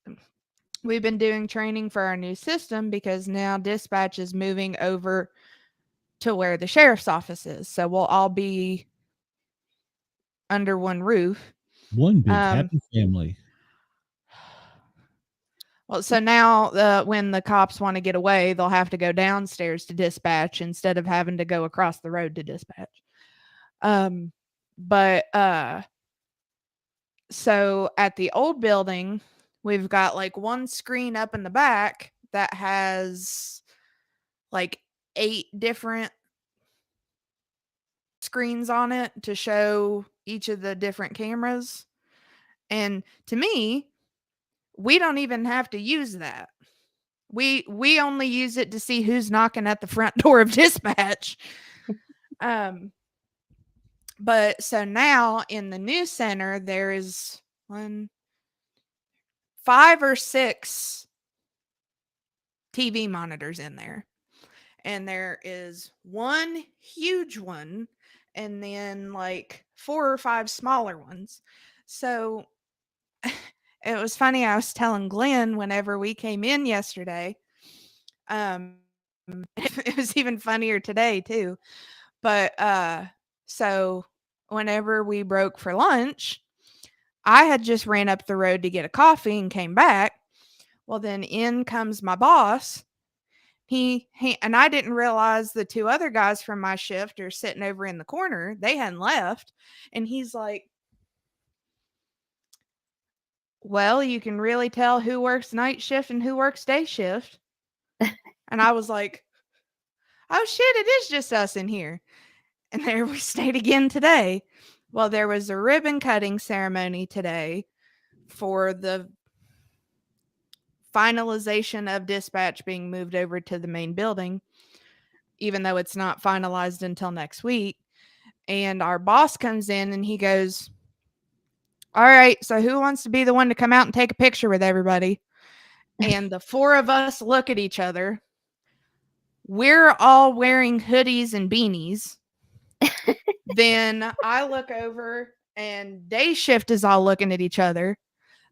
we've been doing training for our new system because now dispatch is moving over to where the sheriff's office is. So we'll all be under one roof. One big happy family. Well, so now when the cops want to get away, they'll have to go downstairs to dispatch instead of having to go across the road to dispatch. So at the old building, we've got like one screen up in the back that has like 8 different screens on it to show each of the different cameras. And to me, we don't even have to use that. We only use it to see who's knocking at the front door of dispatch. But so now in the news center, there is 5 or 6 TV monitors in there. And there is one huge one and then like 4 or 5 smaller ones. So it was funny. I was telling Glenn whenever we came in yesterday. It was even funnier today too. But so whenever we broke for lunch, I had just ran up the road to get a coffee and came back. Well, then in comes my boss. He and I didn't realize the 2 other guys from my shift are sitting over in the corner. They hadn't left. And he's like, well, you can really tell who works night shift and who works day shift. And I was like, oh shit, it is just us in here. And there we stayed again today. Well, there was a ribbon cutting ceremony today for the finalization of dispatch being moved over to the main building, even though it's not finalized until next week. And our boss comes in and he goes, all right, so who wants to be the one to come out and take a picture with everybody? And the 4 of us look at each other. We're all wearing hoodies and beanies. Then I look over and day shift is all looking at each other.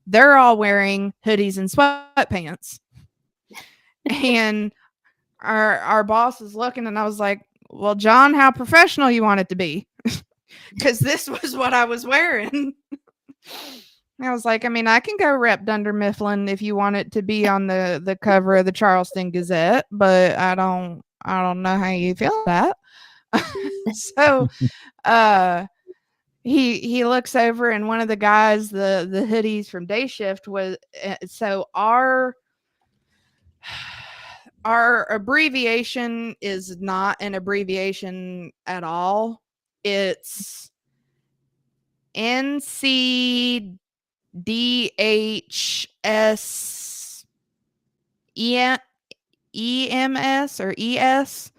They're all wearing hoodies and sweatpants. And our boss is looking and I was like, well, John, how professional you want it to be? Because this was what I was wearing. I was like, I mean, I can go rep Dunder Mifflin if you want it to be on the cover of the Charleston Gazette, but I don't know how you feel that. So he looks over and one of the guys, the hoodies from day shift was so our abbreviation is not an abbreviation at all. It's NCDHS EMS or ES,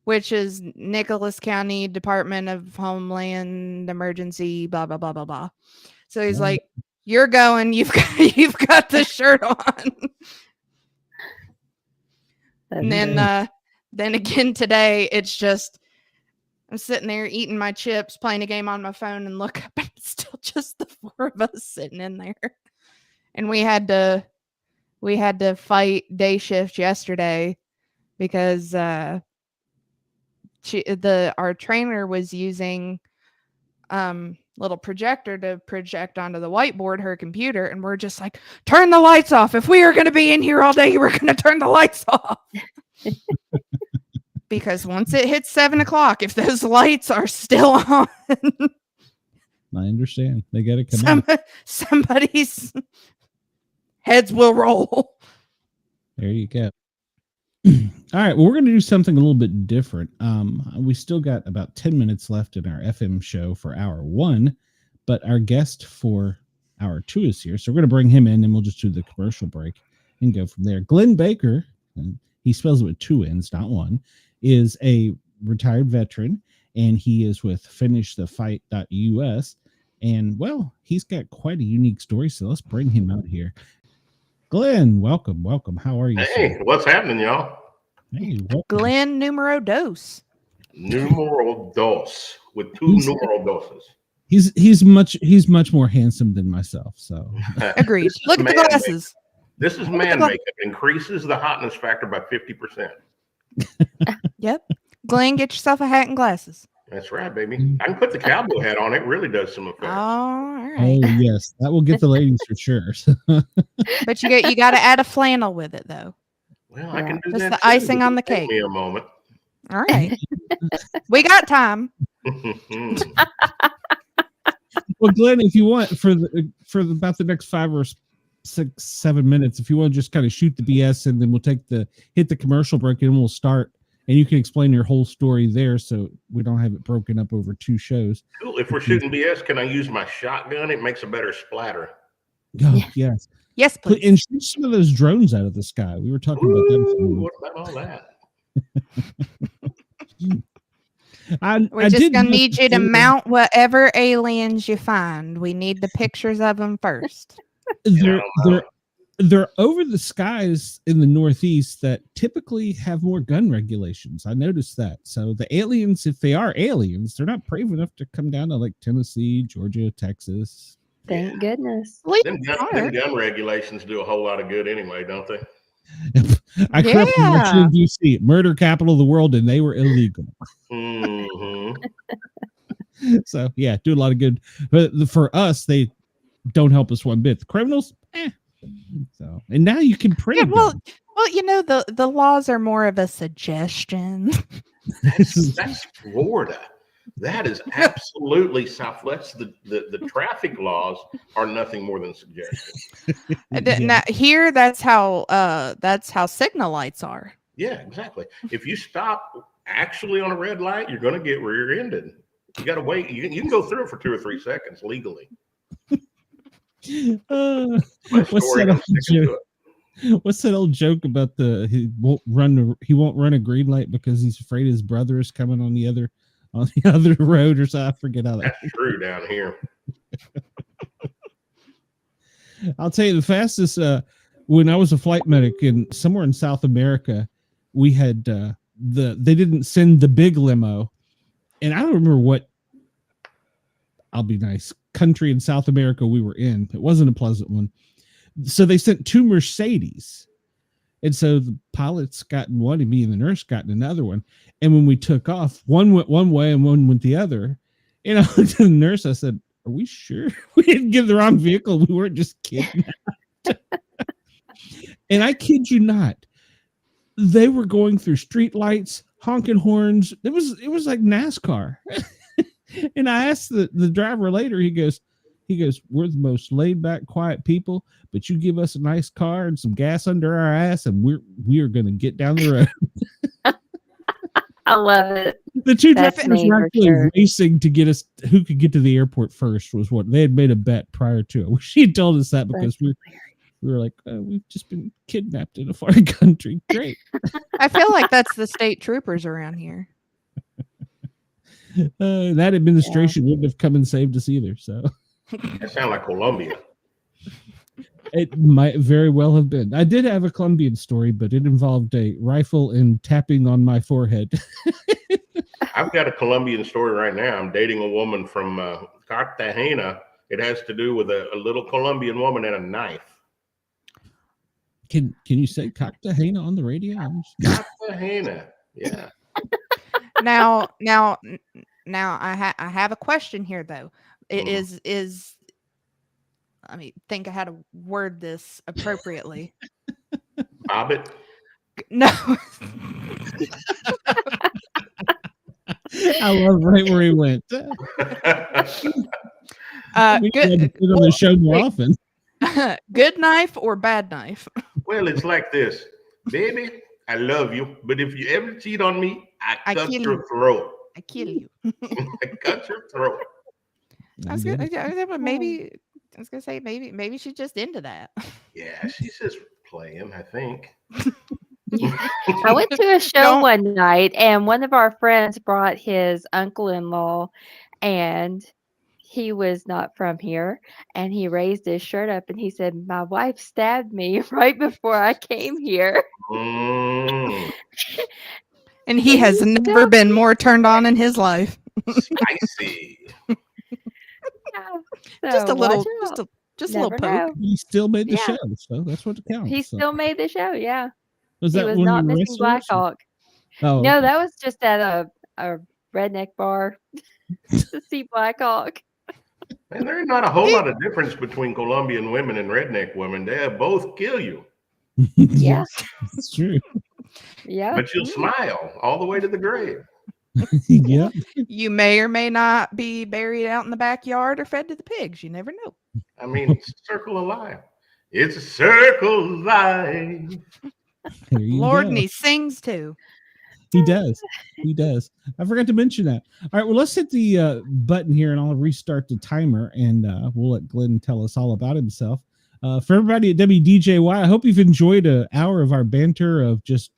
which is Nicholas County Department of Homeland Emergency, blah, blah, blah, blah, blah. So he's like, you're going, you've got the shirt on. And then again today, it's just, I'm sitting there eating my chips, playing a game on my phone, and look up, and it's still just the 4 of us sitting in there. And we had to fight day shift yesterday because our trainer was using little projector to project onto the whiteboard her computer, and we're just like, turn the lights off. If we are going to be in here all day, we're going to turn the lights off. Because once it hits 7:00, if those lights are still on, I understand. They got to come out. Somebody's heads will roll. There you go. All right. Well, we're going to do something a little bit different. We still got about 10 minutes left in our FM show for hour 1, but our guest for hour 2 is here. So we're going to bring him in and we'll just do the commercial break and go from there. Glenn Baker, and he spells it with 2 N's, not 1, is a retired veteran, and he is with finishthefight.us. And well, he's got quite a unique story. So let's bring him out here. Glenn, welcome. How are you? Hey, sir? what's happening, y'all? Hey, welcome. Glenn numero dos. Numeral dos with two numeral doses. He's much more handsome than myself. So Agreed. Look at the glasses. This is man makeup. Increases the hotness factor by 50%. Yep. Glenn, get yourself a hat and glasses. That's right, baby. I can put the cowboy hat on. It really does some effect. All right. oh yes, that will get the ladies for sure. But you got to add a flannel with it, though. Well, I can do Just that. the too. icing on the Take cake. me a moment. All right. We got time. Well, Glenn, if you want for about the next 5 or 6, 7 minutes, if you want to just kind of shoot the BS, and then we'll hit the commercial break, and we'll start, and you can explain your whole story there, so we don't have it broken up over 2 shows. Cool. If we're shooting BS, can I use my shotgun? It makes a better splatter. Oh, yes. Yes, please. And shoot some of those drones out of the sky. We were talking about that. What about all that? We're just going to need you to mount whatever aliens you find. We need the pictures of them first. They're over the skies in the Northeast that typically have more gun regulations. I noticed that. So the aliens, if they are aliens, they're not brave enough to come down to like Tennessee, Georgia, Texas. Thank goodness. Them gun regulations do a whole lot of good anyway, don't they? I grew up in Washington, D.C., murder capital of the world, and they were illegal. Mm-hmm. So, yeah, do a lot of good. But for us, they don't help us one bit. The criminals, So, and now you can print. Yeah, well, you know, the laws are more of a suggestion. That's Florida. That is absolutely Southwest. The traffic laws are nothing more than suggestions. Now, here, that's how signal lights are. Yeah, exactly. If you stop actually on a red light, you're going to get rear-ended. You got to wait. You can go through it for 2 or 3 seconds legally. What's that old joke about he won't run a green light because he's afraid his brother is coming on the other road or so? I forget how that's true down here. I'll tell you the fastest. When I was a flight medic in somewhere in South America, we had they didn't send the big limo, and I don't remember what. I'll be nice. Country in South America we were in. It wasn't a pleasant one. So they sent 2 Mercedes. And so the pilots got in one and me and the nurse got in another one. And when we took off, one went one way and one went the other. And I looked at the nurse, I said, "Are we sure we didn't give the wrong vehicle? We weren't just kidding." And I kid you not, they were going through street lights, honking horns. It was like NASCAR. And I asked the driver later, he goes, "We're the most laid back, quiet people, but you give us a nice car and some gas under our ass, and we are going to get down the road." I love it. The 2 drivers were actually racing to get us who could get to the airport first. Was what they had made a bet prior to it. She had told us that because we were like, we've just been kidnapped in a foreign country. Great. I feel like that's the state troopers around here. That administration wouldn't have come and saved us either. So that sounds like Colombia. It might very well have been. I did have a Colombian story, but it involved a rifle and tapping on my forehead. I've got a Colombian story right now. I'm dating a woman from Cartagena. It has to do with a little Colombian woman and a knife. Can you say Cartagena on the radio? Cartagena, yeah. Now, I have a question here though. It is. I mean, think of how to word this appropriately. Bobbit? No. I love right where he went. We good. Put on the show more often. Good knife or bad knife? Well, it's like this, baby. I love you, but if you ever cheat on me, I cut your throat. I kill you. I cut your throat. I was gonna say maybe she's just into that. Yeah, she's just playing, I think. I went to a show one night, and one of our friends brought his uncle-in-law, and he was not from here, and he raised his shirt up and he said, "My wife stabbed me right before I came here." Mm, And he has never been more turned on in his life. spicy. Yeah. Just a So little, watch out. just a little Never poke. know. He still made the Yeah. show, so that's what counts. He So. still made the show. Yeah. Was He that was one not of the missing wrestlers? Blackhawk. Oh, No, okay. that was just at a redneck bar to see Blackhawk. And there's not a whole lot of difference between Colombian women and redneck women. They both kill you, Yeah. It's true. Yeah. but you'll smile all the way to the grave. Yeah. You may or may not be buried out in the backyard or fed to the pigs. You never know. I mean, it's a circle of life. It's a circle of life. There you Lord, go. and he sings too. He does. He does. I forgot to mention that. All right. Well, let's hit the button here and I'll restart the timer and we'll let Glenn tell us all about himself. For everybody at WDJY, I hope you've enjoyed an hour of our banter of just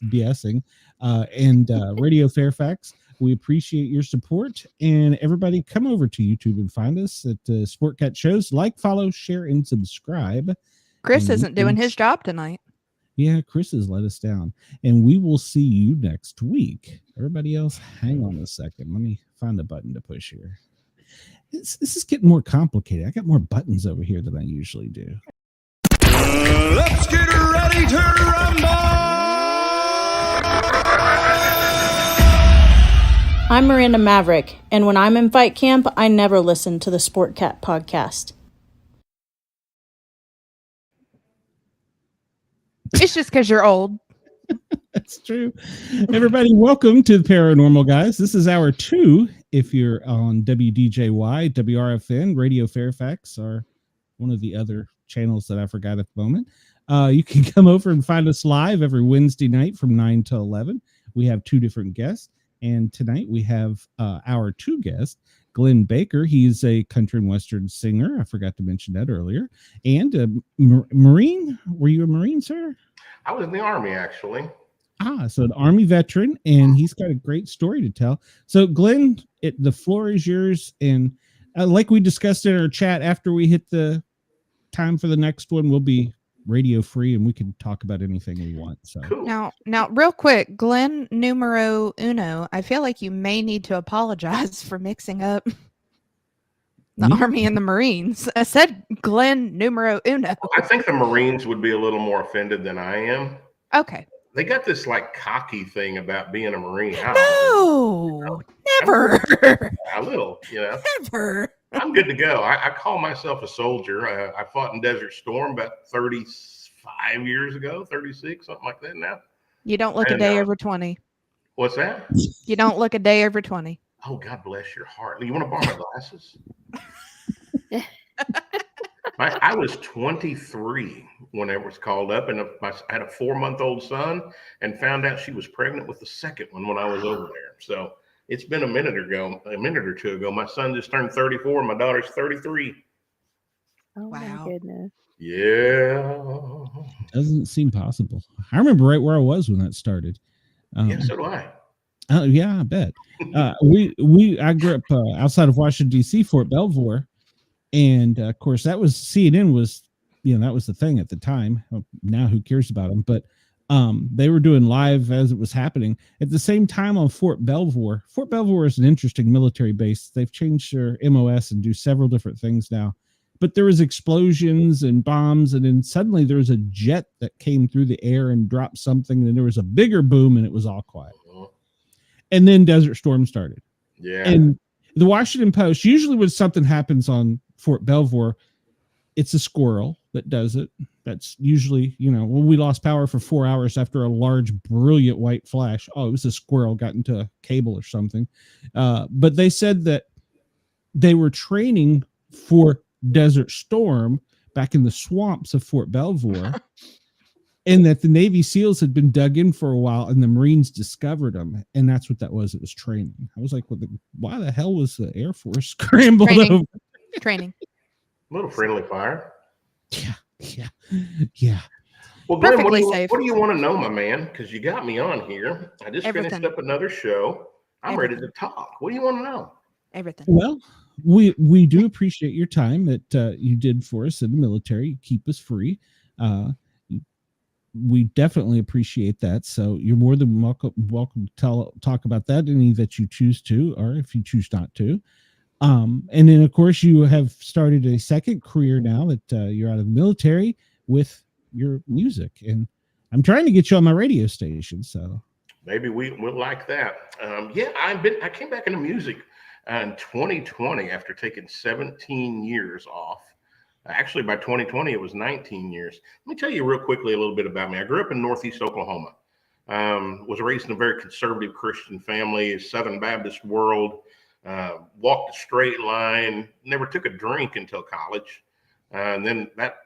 BSing and Radio Fairfax. We appreciate your support. And everybody come over to YouTube and find us at Sportcat Shows. Like, follow, share, and subscribe. Chris And isn't doing his job tonight. Yeah, Chris has let us down. And we will see you next week. Everybody else, hang on a second. Let me find a button to push here. This is getting more complicated. I got more buttons over here than I usually do. Let's get ready to rumble! I'm Miranda Maverick, and when I'm in fight camp, I never listen to the Sportcat podcast. It's just because you're old. That's true. Everybody, welcome to the Paranormal Guys. This is hour 2. If you're on WDJY, WRFN, Radio Fairfax, or one of the other channels that I forgot at the moment, you can come over and find us live every Wednesday night from 9 to 11. We have 2 different guests, and tonight we have our 2 guests. Glenn Baker, he's a country and western singer. I forgot to mention that earlier. And Marine, were you a Marine, sir? I was in the Army, actually. So an Army veteran, and he's got a great story to tell. So Glenn, the floor is yours. And like we discussed in our chat, after we hit the time for the next one, we'll be radio free and we can talk about anything we want. So Cool. Now, real quick, Glenn numero uno, I feel like you may need to apologize for mixing up the Army and the Marines. I said Glenn numero uno. I think the Marines would be a little more offended than I am. Okay. They got this like cocky thing about being a Marine. No, never. A little, you know. Never. I'm good to go. I call myself a soldier. I fought in Desert Storm about 35 years ago, 36, something like that now. You don't look a And, day over 20. What's that? You don't look a day over 20. Oh, God bless your heart. You want to borrow my glasses? I was 23 when it was called up, and I had a 4-month-old son and found out she was pregnant with the second one when I was over there. So it's been a minute or two ago. My son just turned 34. My daughter's 33. Oh Wow. my goodness. Yeah. doesn't seem possible. I remember right where I was when that started. Yeah, so do I. Oh yeah, I bet. I grew up outside of Washington D.C., Fort Belvoir, and of course that was CNN was, that was the thing at the time. Now who cares about them? But they were doing live as it was happening at the same time on Fort Belvoir. Fort Belvoir is an interesting military base. They've changed their MOS and do several different things now. But there was explosions and bombs, and then suddenly there was a jet that came through the air and dropped something, and then there was a bigger boom, and it was all quiet. And then Desert Storm started. Yeah. And the Washington Post, usually when something happens on Fort Belvoir, it's a squirrel that does it. That's usually, when we lost power for 4 hours after a large, brilliant white flash. Oh, it was a squirrel got into a cable or something. But they said that they were training for Desert Storm back in the swamps of Fort Belvoir. And that the Navy SEALs had been dug in for a while and the Marines discovered them. And that's what that was. It was training. I was like, why the hell was the Air Force scrambled over? Training. A little friendly fire. Yeah. Well, Glenn, Perfectly what safe. do you want to know, my man? Because you got me on here. I just Everything. finished up another show. I'm ready to talk. What do you want to know? Everything. Well, we do appreciate your time that you did for us in the military. You keep us free. We definitely appreciate that. So you're more than welcome to talk about that any that you choose to, or if you choose not to. And then of course you have started a second career now that you're out of the military with your music, and I'm trying to get you on my radio station. So maybe we'll like that. Yeah, I came back into music in 2020 after taking 17 years off. Actually, by 2020, it was 19 years. Let me tell you real quickly a little bit about me. I grew up in Northeast Oklahoma. Was raised in a very conservative Christian family, Southern Baptist world. Walked a straight line. Never took a drink until college, and then that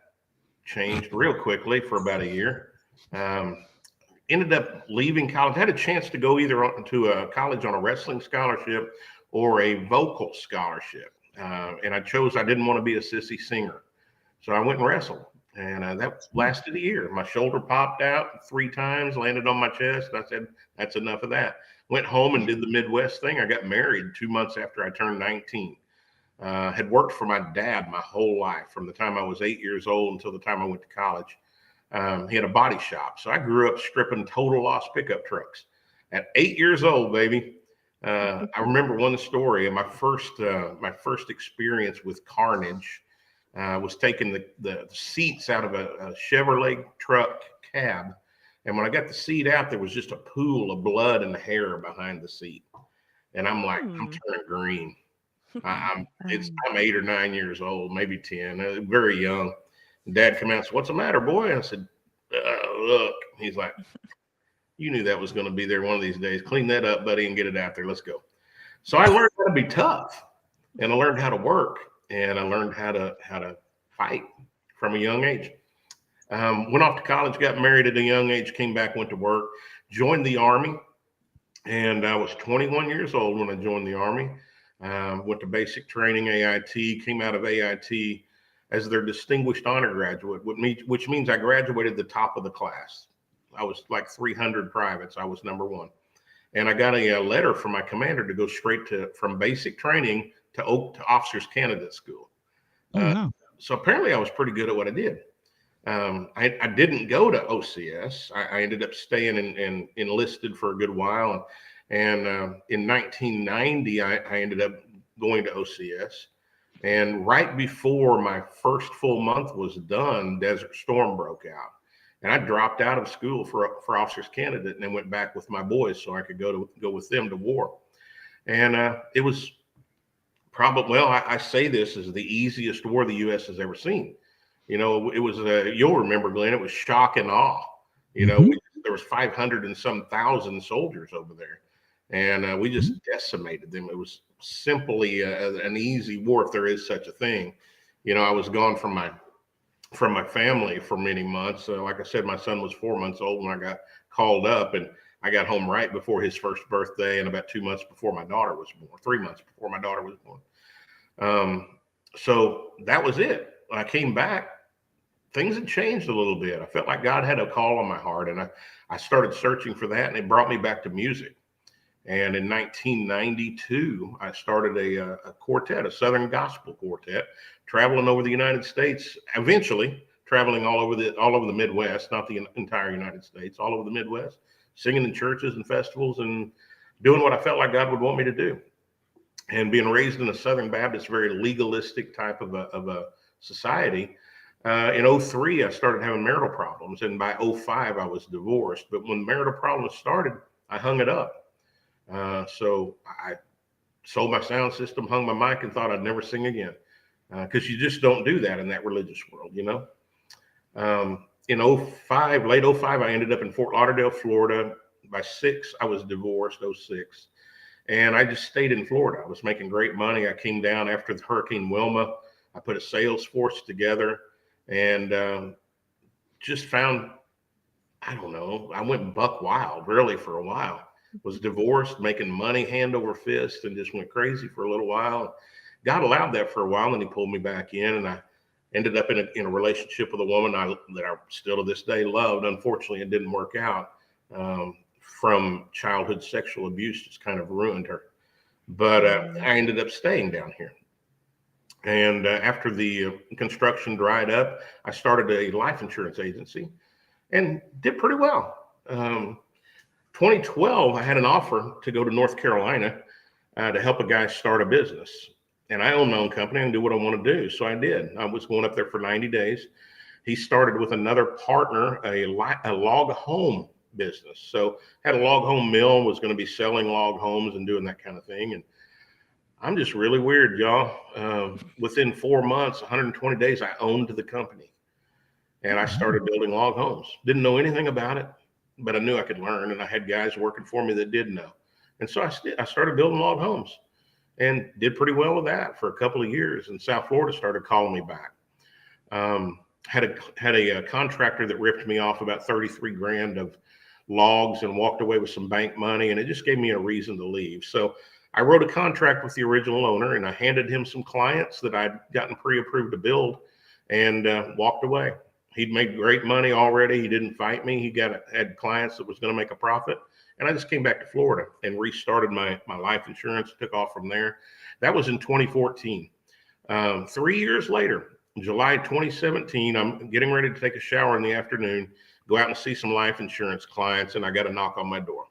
changed real quickly for about a year. Ended up leaving college. Had a chance to go either to a college on a wrestling scholarship or a vocal scholarship, and I chose. I didn't want to be a sissy singer. So I went and wrestled, and that lasted a year. My shoulder popped out 3 times, landed on my chest. I said, that's enough of that. Went home and did the Midwest thing. I got married 2 months after I turned 19. Had worked for my dad my whole life, from the time I was 8 years old until the time I went to college. He had a body shop. So I grew up stripping total loss pickup trucks. At 8 years old, baby, I remember one story of my first experience with carnage. Was taking the seats out of a Chevrolet truck cab. And when I got the seat out, there was just a pool of blood and hair behind the seat. And I'm like, I'm turning green. I'm 8 or 9 years old, maybe 10, very young. And Dad came out and said, what's the matter, boy? And I said, look. He's like, you knew that was going to be there one of these days. Clean that up, buddy, and get it out there. Let's go. So I learned how to be tough, and I learned how to work. And I learned how to fight from a young age. Went off to college, got married at a young age, came back, went to work, joined the Army. And I was 21 years old when I joined the Army. Went to basic training, AIT, came out of AIT as their distinguished honor graduate, which means I graduated the top of the class. I was like 300 privates. I was number 1. And I got a letter from my commander to go straight from basic training to officers candidate school. wow. So apparently I was pretty good at what I did. I didn't go to OCS. I ended up staying and enlisted for a good while. And in 1990, I ended up going to OCS. And right before my first full month was done, Desert Storm broke out. And I dropped out of school for officers candidate and then went back with my boys so I could go with them to war. And it was probably, well, I say this is the easiest war the U.S. has ever seen. You know, it was, you'll remember, Glenn, it was shock and awe. You know, there was 500 and some thousand soldiers over there. And we just decimated them. It was simply an easy war, if there is such a thing. You know, I was gone from my family for many months. Like I said, my son was 4 months old when I got called up, and I got home right before his first birthday and about 2 months before my daughter was born, 3 months before my daughter was born. So that was it. When I came back, things had changed a little bit. I felt like God had a call on my heart, and I started searching for that, and it brought me back to music. And in 1992, I started a quartet, a Southern gospel quartet, traveling over the United States, eventually traveling all over the Midwest, not the entire United States, all over the Midwest, singing in churches and festivals and doing what I felt like God would want me to do. And being raised in a Southern Baptist, very legalistic type of a society, in 2003, I started having marital problems. And by 2005, I was divorced. But when marital problems started, I hung it up. So I sold my sound system, hung my mic, and thought I'd never sing again. Because you just don't do that in that religious world, you know. In 2005, late 2005, I ended up in Fort Lauderdale, Florida. By 2006, I was divorced, 2006. And I just stayed in Florida. I was making great money. I came down after the Hurricane Wilma. I put a sales force together and just found, I don't know, I went buck wild really for a while. Was divorced, making money hand over fist, and just went crazy for a little while. God allowed that for a while, and he pulled me back in, and I ended up in a relationship with a woman that I still to this day loved. Unfortunately, it didn't work out. From childhood sexual abuse just kind of ruined her. But I ended up staying down here. And after the construction dried up, I started a life insurance agency and did pretty well. 2012, I had an offer to go to North Carolina to help a guy start a business. And I own my own company and do what I want to do. So I did. I was going up there for 90 days. He started with another partner, a log home business. So had a log home mill, was going to be selling log homes and doing that kind of thing. And I'm just really weird, y'all. Within 4 months, 120 days, I owned the company. And I started building log homes. Didn't know anything about it, but I knew I could learn. And I had guys working for me that did know. And so I started building log homes and did pretty well with that for a couple of years. And South Florida started calling me back. Had a contractor that ripped me off about 33 grand of logs and walked away with some bank money. And it just gave me a reason to leave. So I wrote a contract with the original owner and I handed him some clients that I'd gotten pre-approved to build and walked away. He'd made great money already. He didn't fight me. He had clients that was going to make a profit. And I just came back to Florida and restarted my life insurance, took off from there. That was in 2014. 3 years later, July 2017, I'm getting ready to take a shower in the afternoon, go out and see some life insurance clients, and I got a knock on my door.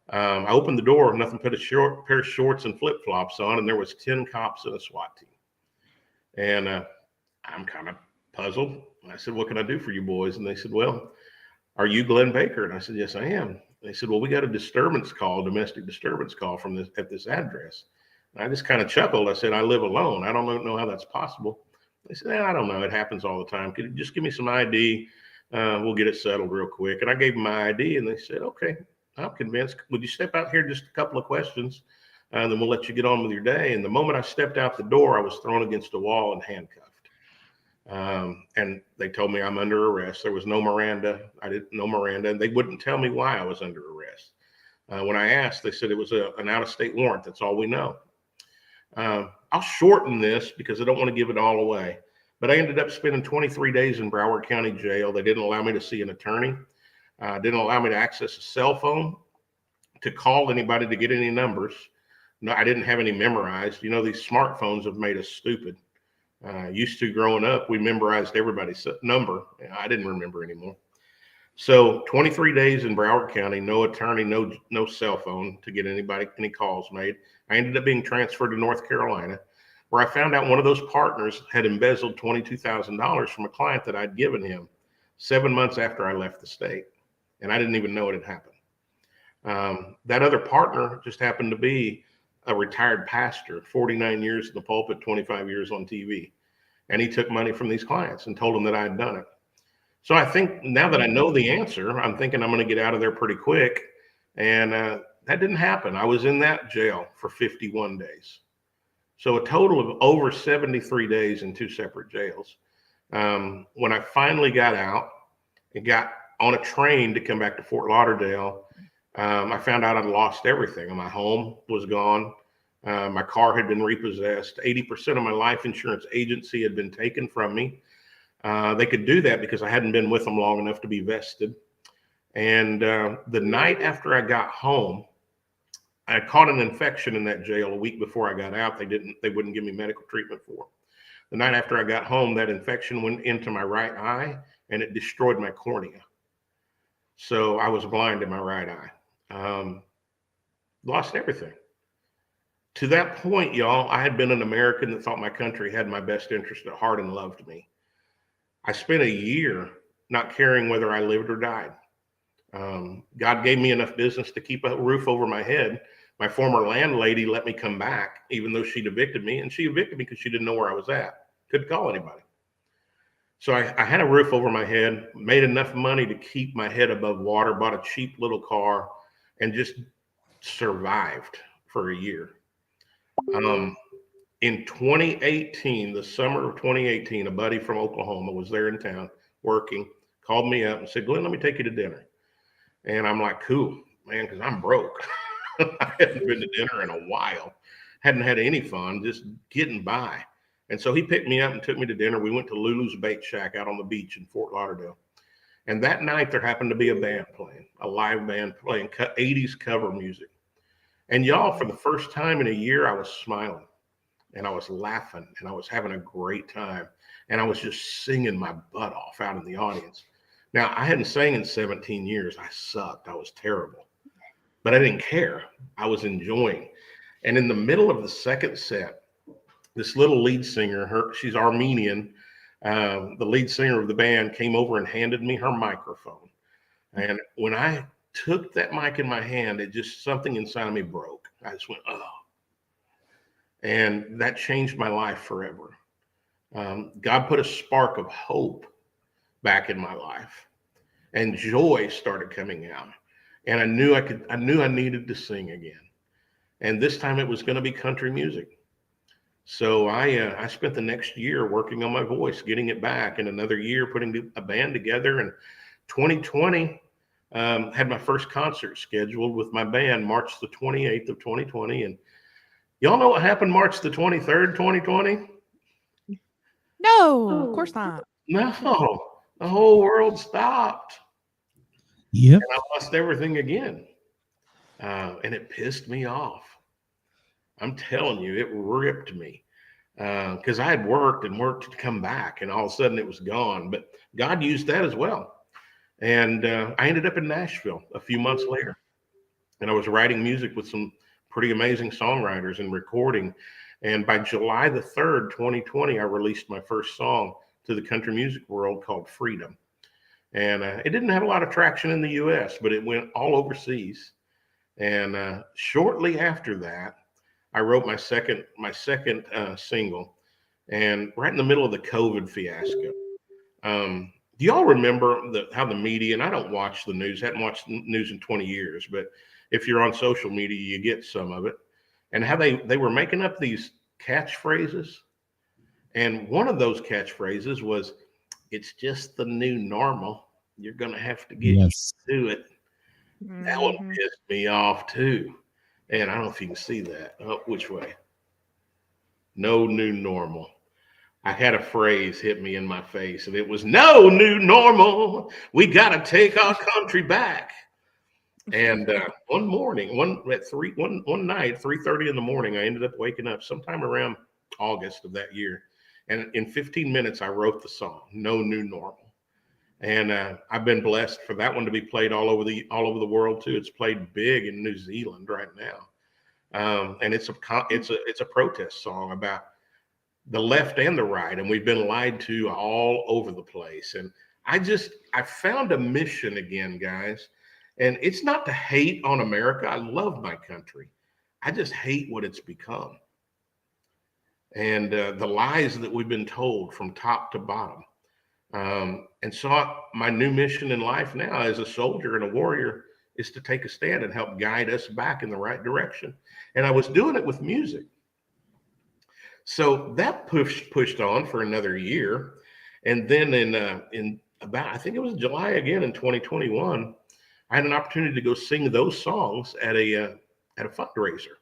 I opened the door, nothing but a pair of shorts and flip-flops on, and there was 10 cops and a SWAT team. And I'm kind of puzzled. I said, what can I do for you boys? And they said, well, are you Glenn Baker? And I said, yes, I am. They said, well, we got a domestic disturbance call at this address. And I just kind of chuckled. I said, I live alone. I don't know how that's possible. They said, I don't know. It happens all the time. Could you just give me some ID? We'll get it settled real quick. And I gave them my ID and they said, okay, I'm convinced. Would you step out here just a couple of questions? And then we'll let you get on with your day. And the moment I stepped out the door, I was thrown against a wall and handcuffed. And they told me I'm under arrest. There was no Miranda. I didn't know Miranda. And they wouldn't tell me why I was under arrest. When I asked, they said it was an out-of-state warrant. That's all we know. I'll shorten this because I don't want to give it all away. But I ended up spending 23 days in Broward County Jail. They didn't allow me to see an attorney. Didn't allow me to access a cell phone to call anybody to get any numbers. No, I didn't have any memorized. You know, these smartphones have made us stupid. Used to growing up, we memorized everybody's number. I didn't remember anymore. So 23 days in Broward County, no attorney, no cell phone to get any calls made. I ended up being transferred to North Carolina, where I found out one of those partners had embezzled $22,000 from a client that I'd given him 7 months after I left the state. And I didn't even know it had happened. That other partner just happened to be a retired pastor, 49 years in the pulpit, 25 years on TV. And he took money from these clients and told them that I had done it. So I think now that I know the answer, I'm thinking I'm going to get out of there pretty quick. And that didn't happen. I was in that jail for 51 days. So a total of over 73 days in two separate jails. When I finally got out and got on a train to come back to Fort Lauderdale, I found out I'd lost everything. My home was gone. My car had been repossessed. 80% of my life insurance agency had been taken from me. They could do that because I hadn't been with them long enough to be vested. And the night after I got home, I caught an infection in that jail a week before I got out. They wouldn't give me medical treatment for. The night after I got home, that infection went into my right eye and it destroyed my cornea. So I was blind in my right eye. Lost everything. To that point, y'all, I had been an American that thought my country had my best interest at heart and loved me. I spent a year not caring whether I lived or died. God gave me enough business to keep a roof over my head. My former landlady let me come back, even though she'd evicted me. And she evicted me because she didn't know where I was at. Couldn't call anybody. So I had a roof over my head, made enough money to keep my head above water, bought a cheap little car, and just survived for a year. In 2018, the summer of 2018, a buddy from Oklahoma was there in town working, called me up and said, Glenn, let me take you to dinner. And I'm like, cool, man, because I'm broke. I hadn't been to dinner in a while, hadn't had any fun, just getting by. And so he picked me up and took me to dinner. We went to Lulu's Bait Shack out on the beach in Fort Lauderdale. And that night there happened to be a band playing, a live band playing 80s cover music. And y'all, for the first time in a year, I was smiling. and I was laughing and I was having a great time. And I was just singing my butt off out in the audience. Now, I hadn't sang in 17 years. I sucked. I was terrible. But I didn't care. I was enjoying. And in the middle of the second set, this little lead singer, she's Armenian, the lead singer of the band came over and handed me her microphone. And when I took that mic in my hand, it just, something inside of me broke. I just went, oh. And that changed my life forever. God put a spark of hope back in my life, and joy started coming out. And I knew I needed to sing again. And this time it was going to be country music. So I spent the next year working on my voice, getting it back, and another year putting a band together. And 2020, had my first concert scheduled with my band March the 28th of 2020. And y'all know what happened March the 23rd, 2020? No, of course not. No, the whole world stopped. Yep. And I lost everything again. And it pissed me off. I'm telling you, it ripped me. Because I had worked to come back, and all of a sudden it was gone. But God used that as well. And I ended up in Nashville a few months later. And I was writing music with some pretty amazing songwriters and recording. And by July the 3rd, 2020, I released my first song to the country music world called Freedom. And it didn't have a lot of traction in the US, but it went all overseas. And shortly after that, I wrote my second single, and right in the middle of the COVID fiasco. Do y'all remember how the media, and I don't watch the news, hadn't watched the news in 20 years, but if you're on social media, you get some of it, and how they were making up these catchphrases. And one of those catchphrases was, "It's just the new normal. You're going to have to get used to it." That one pissed me off too. And I don't know if you can see that. Oh, which way? No new normal. I had a phrase hit me in my face, and it was, "No new normal. We got to take our country back." And one night, 3:30 in the morning, I ended up waking up sometime around August of that year. And in 15 minutes, I wrote the song, "No New Normal." And I've been blessed for that one to be played all over the world too. It's played big in New Zealand right now. And it's a protest song about the left and the right. And we've been lied to all over the place. And I found a mission again, guys. And it's not to hate on America. I love my country. I just hate what it's become. And the lies that we've been told from top to bottom. And so my new mission in life now as a soldier and a warrior is to take a stand and help guide us back in the right direction. And I was doing it with music. So that pushed on for another year. And then in about, I think it was July again in 2021, I had an opportunity to go sing those songs at a fundraiser.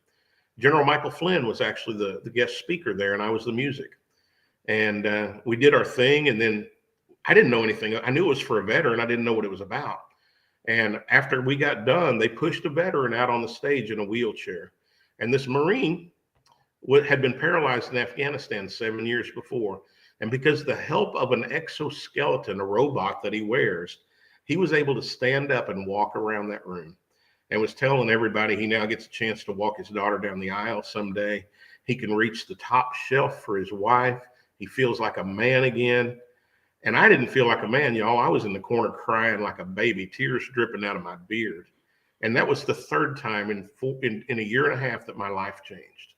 General Michael Flynn was actually the guest speaker there, and I was the music. And we did our thing, and then I didn't know anything. I knew it was for a veteran. I didn't know what it was about. And after we got done, they pushed a veteran out on the stage in a wheelchair. And this Marine had been paralyzed in Afghanistan 7 years before. And because of the help of an exoskeleton, a robot that he wears, he was able to stand up and walk around that room, and was telling everybody he now gets a chance to walk his daughter down the aisle someday. He can reach the top shelf for his wife. He feels like a man again. And I didn't feel like a man, y'all. I was in the corner crying like a baby, tears dripping out of my beard. And that was the third time in a year and a half that my life changed.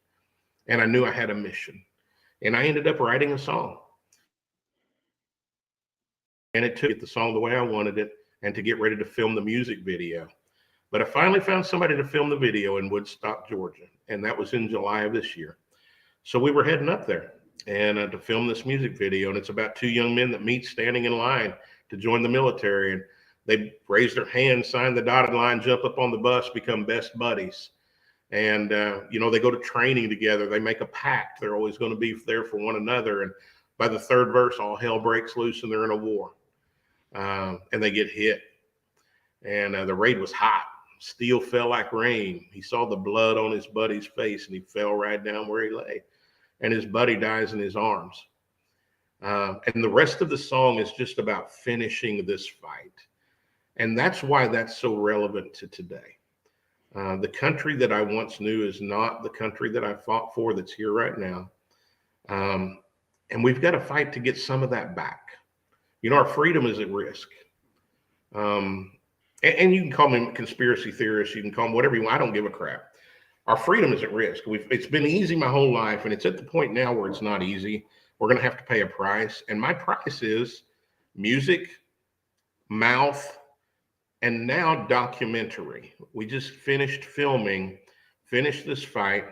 And I knew I had a mission. And I ended up writing a song. And it took to get the song the way I wanted it and to get ready to film the music video. But I finally found somebody to film the video in Woodstock, Georgia. And that was in July of this year. So we were heading up there and to film this music video. And it's about two young men that meet standing in line to join the military. And they raise their hand, sign the dotted line, jump up on the bus, become best buddies. And, they go to training together. They make a pact. They're always going to be there for one another. And by the third verse, all hell breaks loose and they're in a war. And they get hit. And the raid was hot. Steel fell like rain. He saw the blood on his buddy's face and he fell right down where he lay. and his buddy dies in his arms. And the rest of the song is just about finishing this fight. And that's why that's so relevant to today. The country that I once knew is not the country that I fought for that's here right now. And we've got to fight to get some of that back. You know, our freedom is at risk. And you can call me a conspiracy theorist. You can call me whatever you want. I don't give a crap. Our freedom is at risk. It's been easy my whole life, and it's at the point now where it's not easy. We're going to have to pay a price. And my price is music, mouth, and now documentary. We just finished this fight,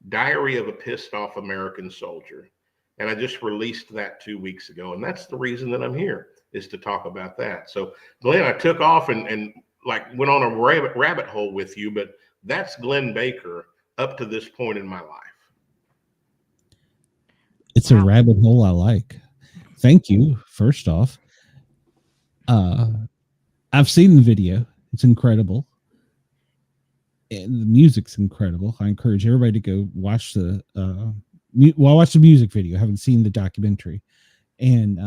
Diary of a Pissed Off American Soldier. And I just released that 2 weeks ago. And that's the reason that I'm here, is to talk about that. So Glenn, I took off and like went on a rabbit hole with you, but that's Glenn Baker up to this point in my life. It's a rabbit hole I like. Thank you. First off, I've seen the video. It's incredible. And the music's incredible. I encourage everybody to go watch watch the music video. I haven't seen the documentary. And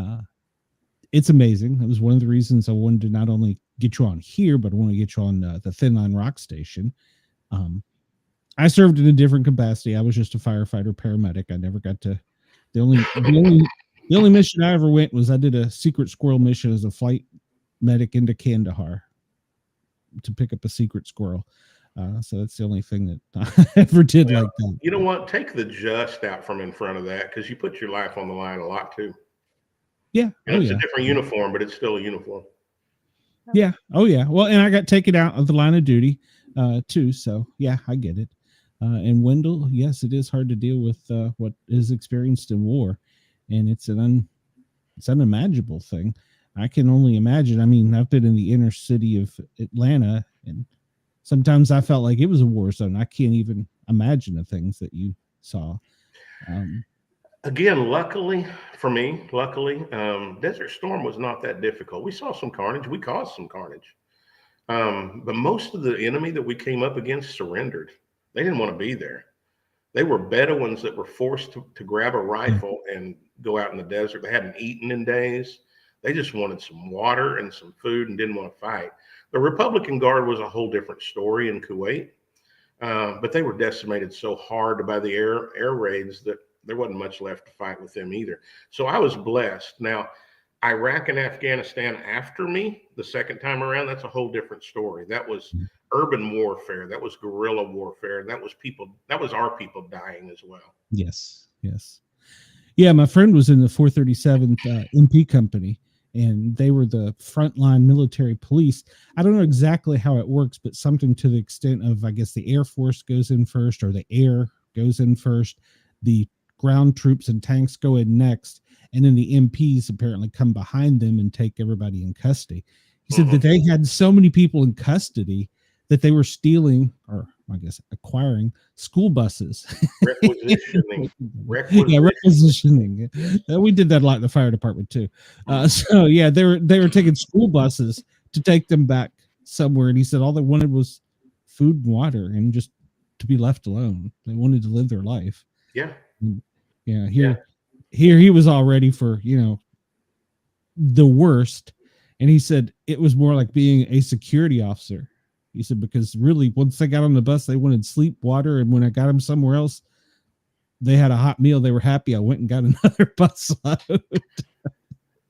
it's amazing. It was one of the reasons I wanted to not only get you on here, but I want to get you on the Thin Line Rock Station. I served in a different capacity. I was just a firefighter paramedic. I never got to the only mission I ever went was I did a secret squirrel mission as a flight medic into Kandahar to pick up a secret squirrel. So that's the only thing that I ever did like that. You know what? Take the just out from in front of that, because you put your life on the line a lot too. Yeah. It's a different uniform, but it's still a uniform. Yeah. Oh yeah. Well, and I got taken out of the line of duty too. So yeah, I get it. And Wendell, yes, it is hard to deal with what is experienced in war, and it's an unimaginable thing. I can only imagine. I mean, I've been in the inner city of Atlanta, and sometimes I felt like it was a war zone. I can't even imagine the things that you saw. Again, luckily for me, Desert Storm was not that difficult. We saw some carnage. We caused some carnage. But most of the enemy that we came up against surrendered. They didn't want to be there. They were Bedouins that were forced to grab a rifle and go out in the desert. They hadn't eaten in days. They just wanted some water and some food and didn't want to fight. The Republican Guard was a whole different story in Kuwait, but they were decimated so hard by the air raids that there wasn't much left to fight with them either. So I was blessed. Now, Iraq and Afghanistan after me, the second time around, that's a whole different story. That was urban warfare. That was guerrilla warfare. That was our people dying as well. Yes. Yeah, my friend was in the 437th MP company, and they were the frontline military police. I don't know exactly how it works, but something to the extent of, I guess, the Air Force goes in first, or the air goes in first. The ground troops and tanks go in next, and then the MPs apparently come behind them and take everybody in custody. He said that they had so many people in custody that they were stealing, or I guess acquiring, school buses. Requisitioning. Yeah, requisitioning. We did that a lot in the fire department too. So yeah, they were taking school buses to take them back somewhere, and he said all they wanted was food and water and just to be left alone. They wanted to live their life. Yeah. Yeah. Here he was all ready for, the worst. And he said it was more like being a security officer. He said, because really, once they got on the bus, they wanted sleep, water. And when I got them somewhere else, they had a hot meal. They were happy. I went and got another bus load.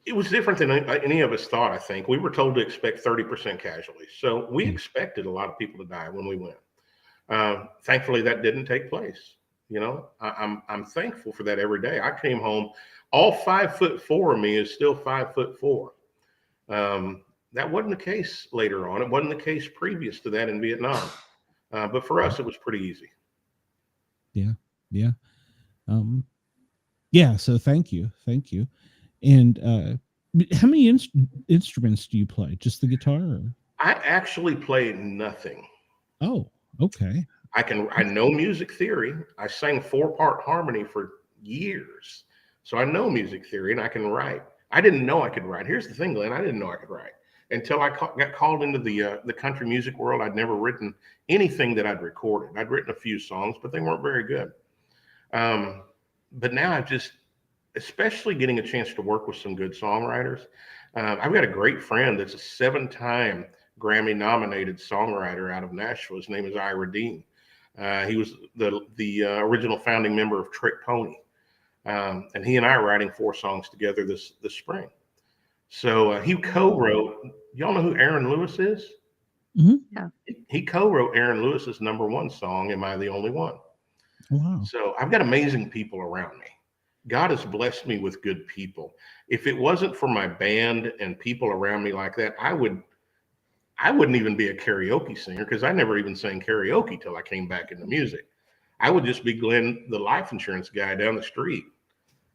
It was different than any of us thought, I think. We were told to expect 30% casualties. So we expected a lot of people to die when we went. Thankfully, that didn't take place. I'm thankful for that every day. I came home, all 5'4" of me is still 5'4". That wasn't the case later on. It wasn't the case previous to that in Vietnam. But for us, it was pretty easy. Yeah. Yeah. So thank you. And how many instruments do you play? Just the guitar? Or? I actually play nothing. Oh, okay. I know music theory. I sang 4-part harmony for years. So I know music theory and I can write. I didn't know I could write. Here's the thing, Glenn. I didn't know I could write until I got called into the country music world. I'd never written anything that I'd recorded. I'd written a few songs, but they weren't very good. But now I've just, especially getting a chance to work with some good songwriters. I've got a great friend that's a 7-time Grammy nominated songwriter out of Nashville. His name is Ira Dean. He was the original founding member of Trick Pony. And he and I are writing 4 songs together this spring. So he co-wrote, y'all know who Aaron Lewis is? Mm-hmm. Yeah. He co-wrote Aaron Lewis's #1 song, Am I the Only One? Wow. So I've got amazing people around me. God has blessed me with good people. If it wasn't for my band and people around me like that, I wouldn't even be a karaoke singer, because I never even sang karaoke till I came back into music. I would just be Glenn, the life insurance guy down the street.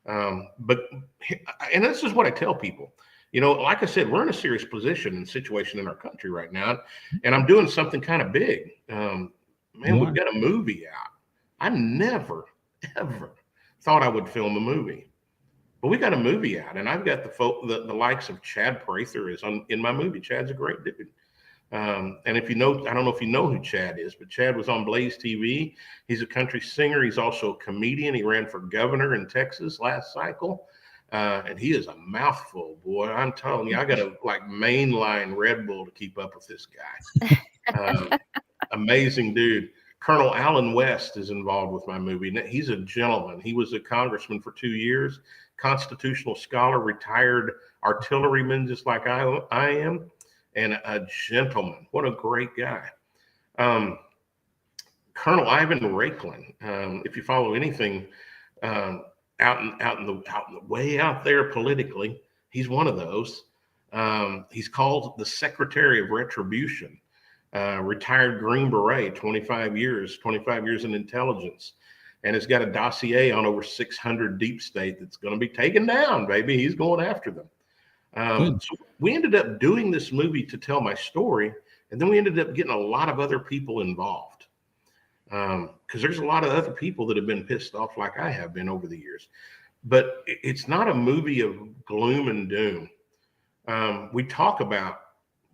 And this is what I tell people. You know, like I said, we're in a serious position and situation in our country right now, and I'm doing something kind of big. We've got a movie out. I never, ever thought I would film a movie, but we got a movie out, and I've got the likes of Chad Prather is in my movie. Chad's a great dude. And if you know, I don't know if you know who Chad is, but Chad was on Blaze TV. He's a country singer. He's also a comedian. He ran for governor in Texas last cycle. And he is a mouthful, boy. I'm telling you, I got to mainline Red Bull to keep up with this guy. Amazing dude. Colonel Allen West is involved with my movie. He's a gentleman. He was a congressman for 2 years, constitutional scholar, retired artilleryman, just like I am, and a gentleman. What a great guy. Colonel Ivan Rakelin. If you follow anything out in the way out there politically, he's one of those. He's called the Secretary of Retribution. Retired Green Beret, 25 years in intelligence, and has got a dossier on over 600 deep state that's going to be taken down, baby. He's going after them. So we ended up doing this movie to tell my story, and then we ended up getting a lot of other people involved, because there's a lot of other people that have been pissed off like I have been over the years. But it's not a movie of gloom and doom. We talk about,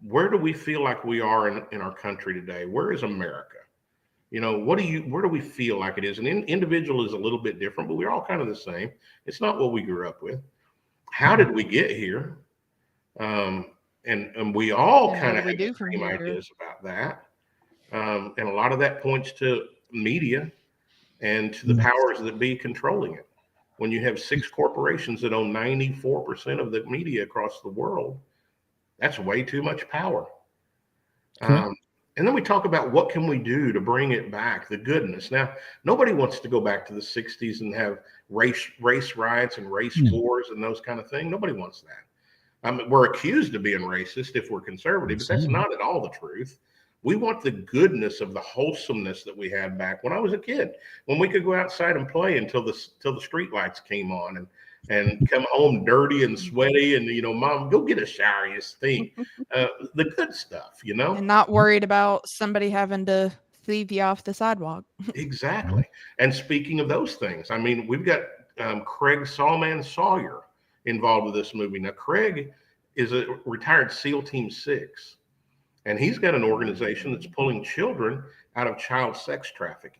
where do we feel like we are in our country today? Where is America? You know, where do we feel like it is? An individual is a little bit different, but we're all kind of the same. It's not what we grew up with. How did we get here? And we all kind of have the same ideas about that. And a lot of that points to media and to the powers that be controlling it. When you have 6 corporations that own 94% of the media across the world, that's way too much power. And then we talk about what can we do to bring it back, the goodness. Now, nobody wants to go back to the 60s and have race riots and race wars and those kind of things. Nobody wants that. We're accused of being racist if we're conservative, but that's not at all the truth. We want the goodness of the wholesomeness that we had back when I was a kid, when we could go outside and play until the street lights came on, and come home dirty and sweaty, and, you know, Mom, go get a shower, you stink. The good stuff, you know? And not worried about somebody having to thieve you off the sidewalk. Exactly. And speaking of those things, I mean, we've got Craig Sawman Sawyer involved with this movie. Now, Craig is a retired SEAL Team 6, and he's got an organization that's pulling children out of child sex trafficking.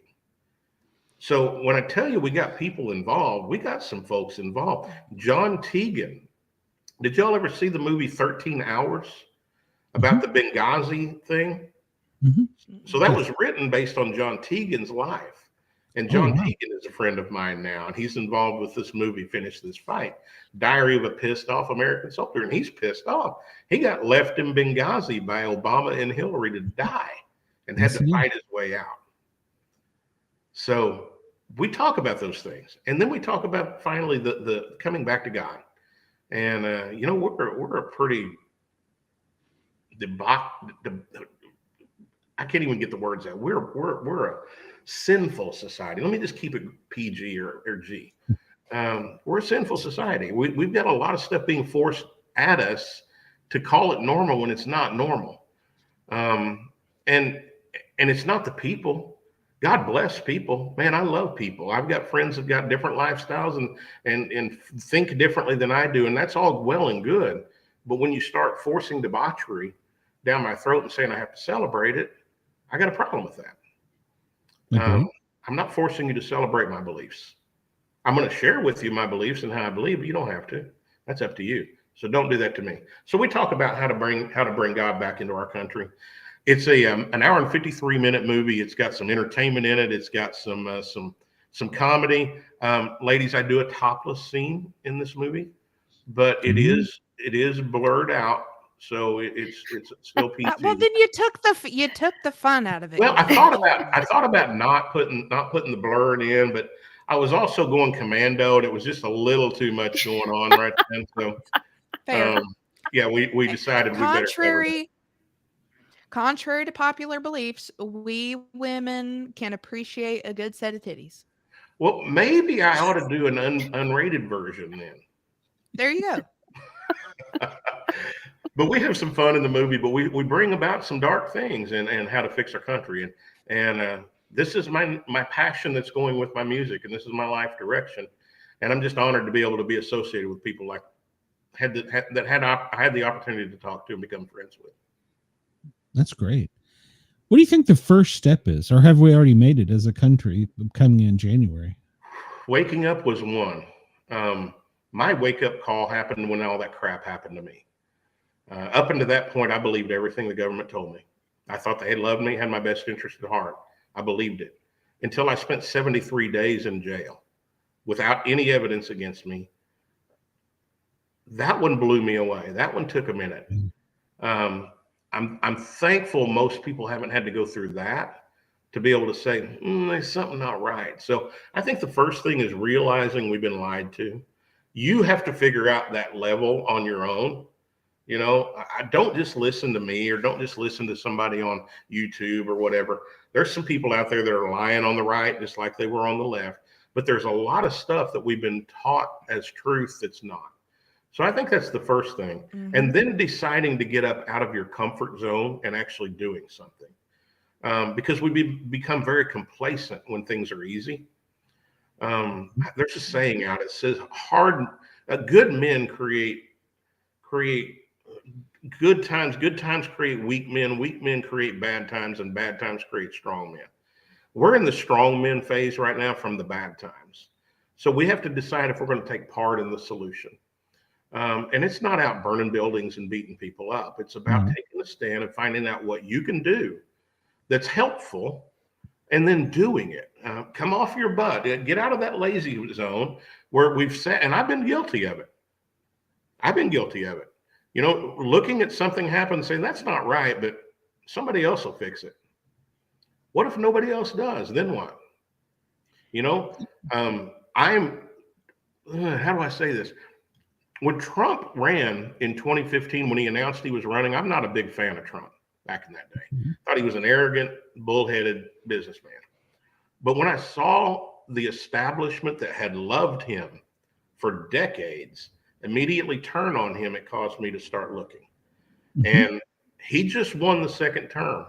So when I tell you we got people involved, we got some folks involved. John Teagan. Did y'all ever see the movie 13 Hours about the Benghazi thing? So that was written based on John Teagan's life. And John Teagan is a friend of mine now, and he's involved with this movie, Finish This Fight, Diary of a Pissed Off American Soldier. And he's pissed off. He got left in Benghazi by Obama and Hillary to die, and had to fight his way out. So we talk about those things, and then we talk about finally the coming back to God. And you know, we're a pretty I can't even get the words out. We're a sinful society. Let me just keep it PG or G. We're a sinful society. We've got a lot of stuff being forced at us to call it normal when it's not normal. And it's not the people. God bless people. Man, I love people. I've got friends that got different lifestyles and think differently than I do. And that's all well and good. But when you start forcing debauchery down my throat and saying I have to celebrate it, I got a problem with that. I'm not forcing you to celebrate my beliefs. I'm going to share with you my beliefs and how I believe, but you don't have to. That's up to you. So don't do that to me. So we talk about how to bring God back into our country. It's an hour and 53-minute movie. It's got some entertainment in it. It's got some comedy. Ladies, I do a topless scene in this movie, but it is blurred out, so it's still PG. Well, then you took the fun out of it. Well, I thought about not putting the blur in, but I was also going commando, and it was just a little too much going on right then. So, yeah, we decided Contrary to popular beliefs, we women can appreciate a good set of titties. Well, maybe I ought to do an unrated version then. There you go. But we have some fun in the movie, but we bring about some dark things and how to fix our country. And this is my passion that's going with my music, and this is my life direction. And I'm just honored to be able to be associated with people like I had the opportunity to talk to and become friends with. That's great. What do you think the first step is, or have we already made it as a country coming in January? Waking up was one. My wake-up call happened when all that crap happened to me. Up until that point, I believed everything the government told me. I thought they had loved me, had my best interest at heart. I believed it until I spent 73 days in jail without any evidence against me. That one blew me away. That one took a minute. I'm thankful most people haven't had to go through that to be able to say, there's something not right. So I think the first thing is realizing we've been lied to. You have to figure out that level on your own. You know, I don't just listen to me or don't just listen to somebody on YouTube or whatever. There's some people out there that are lying on the right, just like they were on the left. But there's a lot of stuff that we've been taught as truth that's not. So I think that's the first thing. Mm-hmm. And then deciding to get up out of your comfort zone and actually doing something. Because we become very complacent when things are easy. There's a saying out, it says good men create good times create weak men create bad times, and bad times create strong men. We're in the strong men phase right now from the bad times. So we have to decide if we're going to take part in the solution. And it's not out burning buildings and beating people up. It's about taking a stand and finding out what you can do that's helpful and then doing it. Come off your butt. Get out of that lazy zone where we've sat, and I've been guilty of it. You know, looking at something happen, saying that's not right, but somebody else will fix it. What if nobody else does? Then what? You know, how do I say this? When Trump ran in 2015, when he announced he was running, I'm not a big fan of Trump back in that day. Thought he was an arrogant, bullheaded businessman. But when I saw the establishment that had loved him for decades immediately turn on him, it caused me to start looking. And he just won the second term.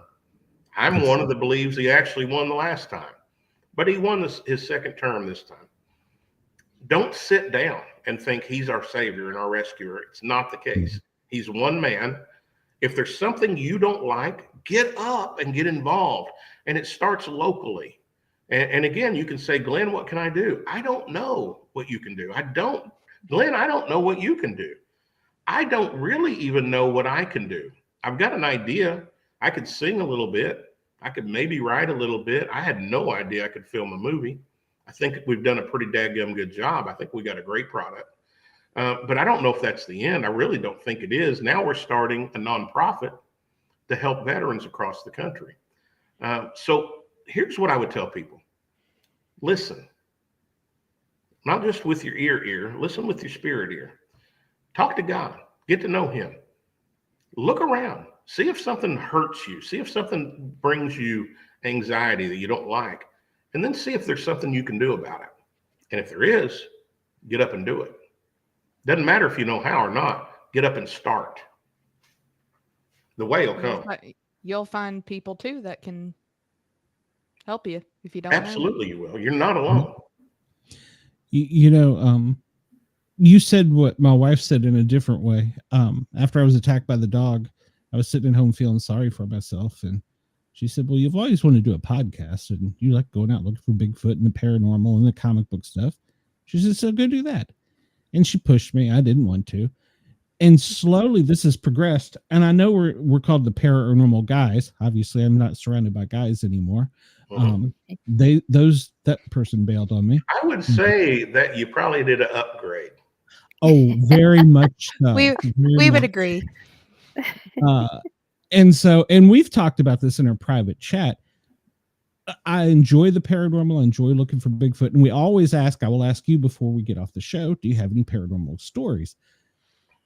I'm one of the believes he actually won the last time, but he won his second term this time. Don't sit down and think he's our savior and our rescuer. It's not the case. He's one man. If there's something you don't like, get up and get involved. And it starts locally. And again, you can say, Glenn, what can I do? I don't know what you can do. Glenn, I don't know what you can do. I don't really even know what I can do. I've got an idea. I could sing a little bit. I could maybe write a little bit. I had no idea I could film a movie. I think we've done a pretty daggum good job. I think we got a great product. But I don't know if that's the end. I really don't think it is. Now we're starting a nonprofit to help veterans across the country. So here's what I would tell people. Listen, not just with your ear, listen with your spirit ear. Talk to God, get to know him. Look around, see if something hurts you, see if something brings you anxiety that you don't like, and then see if there's something you can do about it. And if there is, get up and do it. Doesn't matter if you know how or not, get up and start. The way will come. You'll find people too that can help you if you don't. Absolutely, you will. You're not alone. You said what my wife said in a different way. After I was attacked by the dog, I was sitting at home feeling sorry for myself. And she said, well, you've always wanted to do a podcast and you like going out looking for Bigfoot and the paranormal and the comic book stuff. She said, so go do that. And she pushed me. I didn't want to. And slowly this has progressed. And I know we're called the paranormal guys. Obviously, I'm not surrounded by guys anymore. That person bailed on me. I would say that you probably did an upgrade. Oh, very much so. We would agree. And we've talked about this in our private chat. I enjoy the paranormal. I enjoy looking for Bigfoot. And we always ask, I will ask you before we get off the show, do you have any paranormal stories?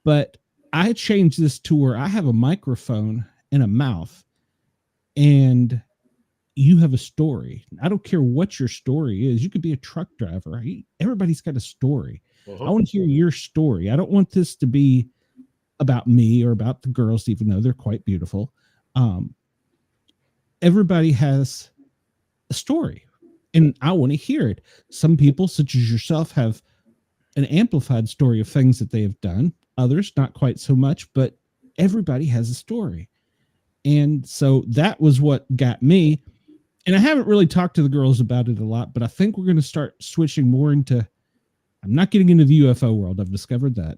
But I changed this to where I have a microphone and a mouth, and you have a story. I don't care what your story is. You could be a truck driver. Everybody's got a story. I want to hear your story. I don't want this to be about me or about the girls, even though they're quite beautiful. Everybody has a story, and I want to hear it. Some people, such as yourself, have an amplified story of things that they have done. Others, not quite so much, but everybody has a story. And so that was what got me. And I haven't really talked to the girls about it a lot, but I think we're going to start switching more into, I'm not getting into the UFO world. I've discovered that.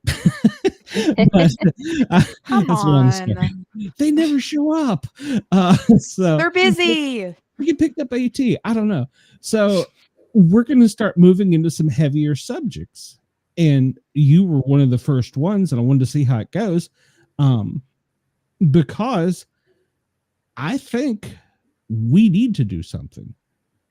Come on. They never show up. So They're busy. We get picked up AT. I don't know. So we're going to start moving into some heavier subjects. And you were one of the first ones, and I wanted to see how it goes. Because I think we need to do something.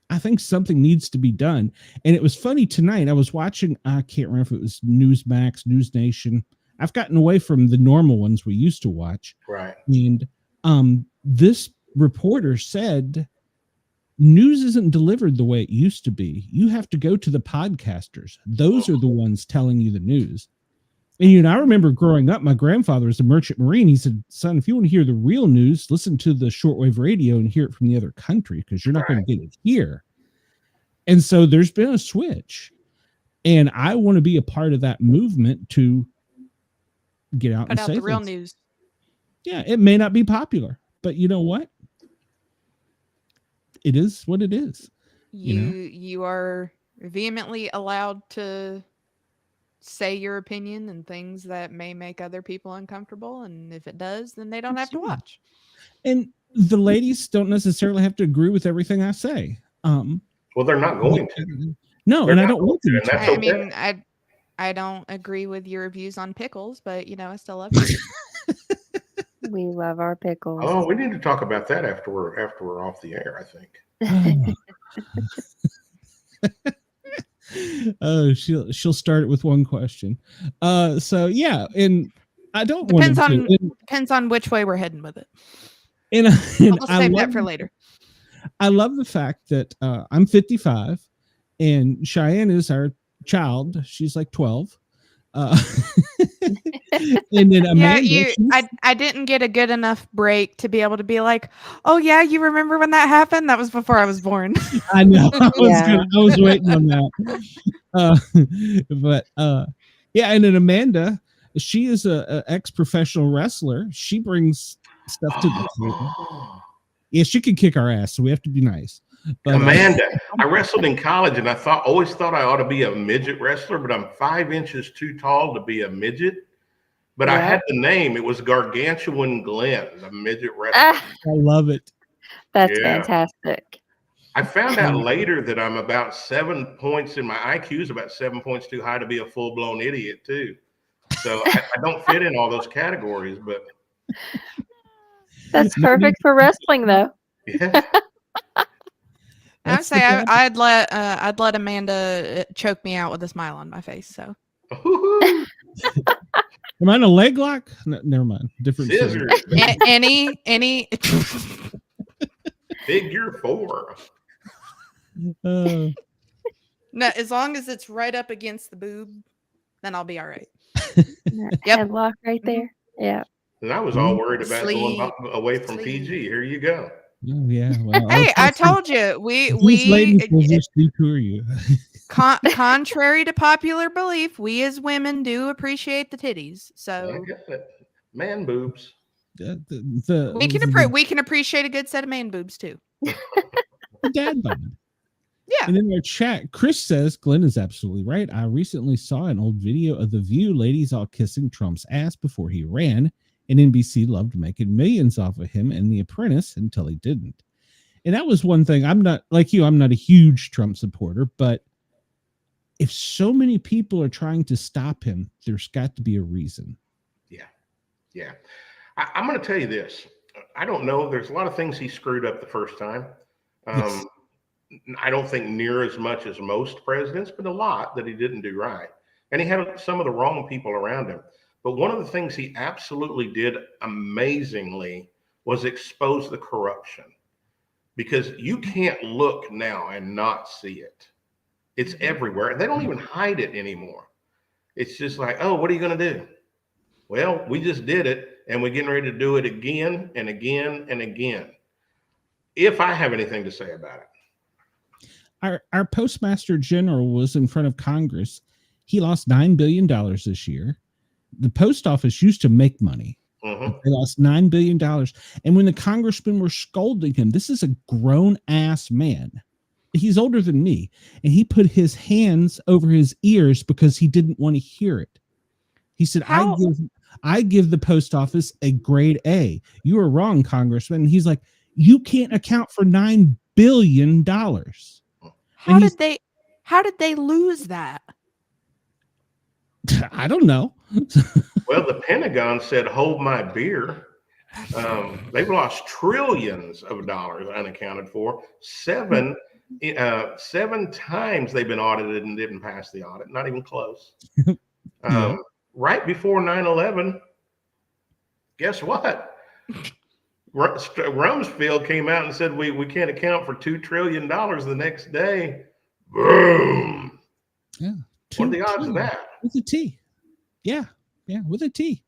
I think something needs to be done. And it was funny tonight. I was watching, I can't remember if it was Newsmax, News Nation. I've gotten away from the normal ones we used to watch. Right. And this reporter said, news isn't delivered the way it used to be. You have to go to the podcasters. Those are the ones telling you the news. And, I remember growing up, my grandfather was a merchant marine. He said, son, if you want to hear the real news, listen to the shortwave radio and hear it from the other country, because you're not going to get it here. And so there's been a switch. And I want to be a part of that movement to get out and say the real things. news. Yeah, it may not be popular, but you know what? It is what it is. You are vehemently allowed to say your opinion and things that may make other people uncomfortable, and if it does, then they don't have to watch. And the ladies don't necessarily have to agree with everything I say. Well, they're not going to. No, They're and I not don't want them going to, to. and that's I okay. mean, I don't agree with your views on pickles, but I still love you. We love our pickles. Oh, we need to talk about that after we're off the air, I think. Oh, she'll start it with one question. So yeah, and I don't want Depends on which way we're heading with it. And I'll save that for later. I love the fact that I'm 55 and Cheyenne is our child. She's like 12. And then Amanda, I didn't get a good enough break to be able to be like, oh yeah, you remember when that happened? That was before I was born. I know. I was waiting on that. But yeah, and then Amanda, she is a ex-professional wrestler. She brings stuff to the table. Yeah, she can kick our ass, so we have to be nice. But, Amanda, I wrestled in college, and I always thought I ought to be a midget wrestler, but I'm 5 inches too tall to be a midget. But I had the name. It was Gargantuan Glenn, the midget wrestler. I love it. That's fantastic. I found out later that I'm about 7 points in my IQ is about 7 points too high to be a full-blown idiot, too. So I don't fit in all those categories, but that's perfect for wrestling, though. Yeah. I'd say I'd let Amanda choke me out with a smile on my face. So, am I in a leg lock? No, never mind. Different scissors. any figure four. No, as long as it's right up against the boob, then I'll be all right. Headlock right there. Yeah. And I was all worried about going away from PG. Here you go. Oh, yeah. Well, hey, I told you we detour you. Contrary to popular belief, we as women do appreciate the titties. So man boobs. We can appreciate a good set of man boobs too. Dad bod. Yeah. And in our chat, Chris says, Glenn is absolutely right. I recently saw an old video of The View ladies all kissing Trump's ass before he ran, and NBC loved making millions off of him and The Apprentice until he didn't. And that was one thing. I'm not like you, I'm not a huge Trump supporter, but if so many people are trying to stop him, there's got to be a reason. Yeah. I'm going to tell you this. I don't know. There's a lot of things he screwed up the first time. Yes. I don't think near as much as most presidents, but a lot that he didn't do right. And he had some of the wrong people around him. But one of the things he absolutely did amazingly was expose the corruption, because you can't look now and not see it. It's everywhere. They don't even hide it anymore. It's just like, oh, what are you going to do? Well, we just did it, and we're getting ready to do it again and again and again. If I have anything to say about it. Our Postmaster General was in front of Congress. He lost $9 billion this year. The post office used to make money. They lost $9 billion. And when the congressmen were scolding him, this is a grown-ass man. He's older than me. And he put his hands over his ears because he didn't want to hear it. He said, I give the post office a grade A. You are wrong, Congressman. And he's like, you can't account for $9 billion. How did they lose that? I don't know. Well, the Pentagon said, hold my beer. They've lost trillions of dollars unaccounted for. Seven times they've been audited and didn't pass the audit. Not even close. Right before 9/11, guess what? Rumsfeld came out and said we can't account for $2 trillion the next day. Boom. Yeah. What are the odds of that? With a T. Yeah, with a T.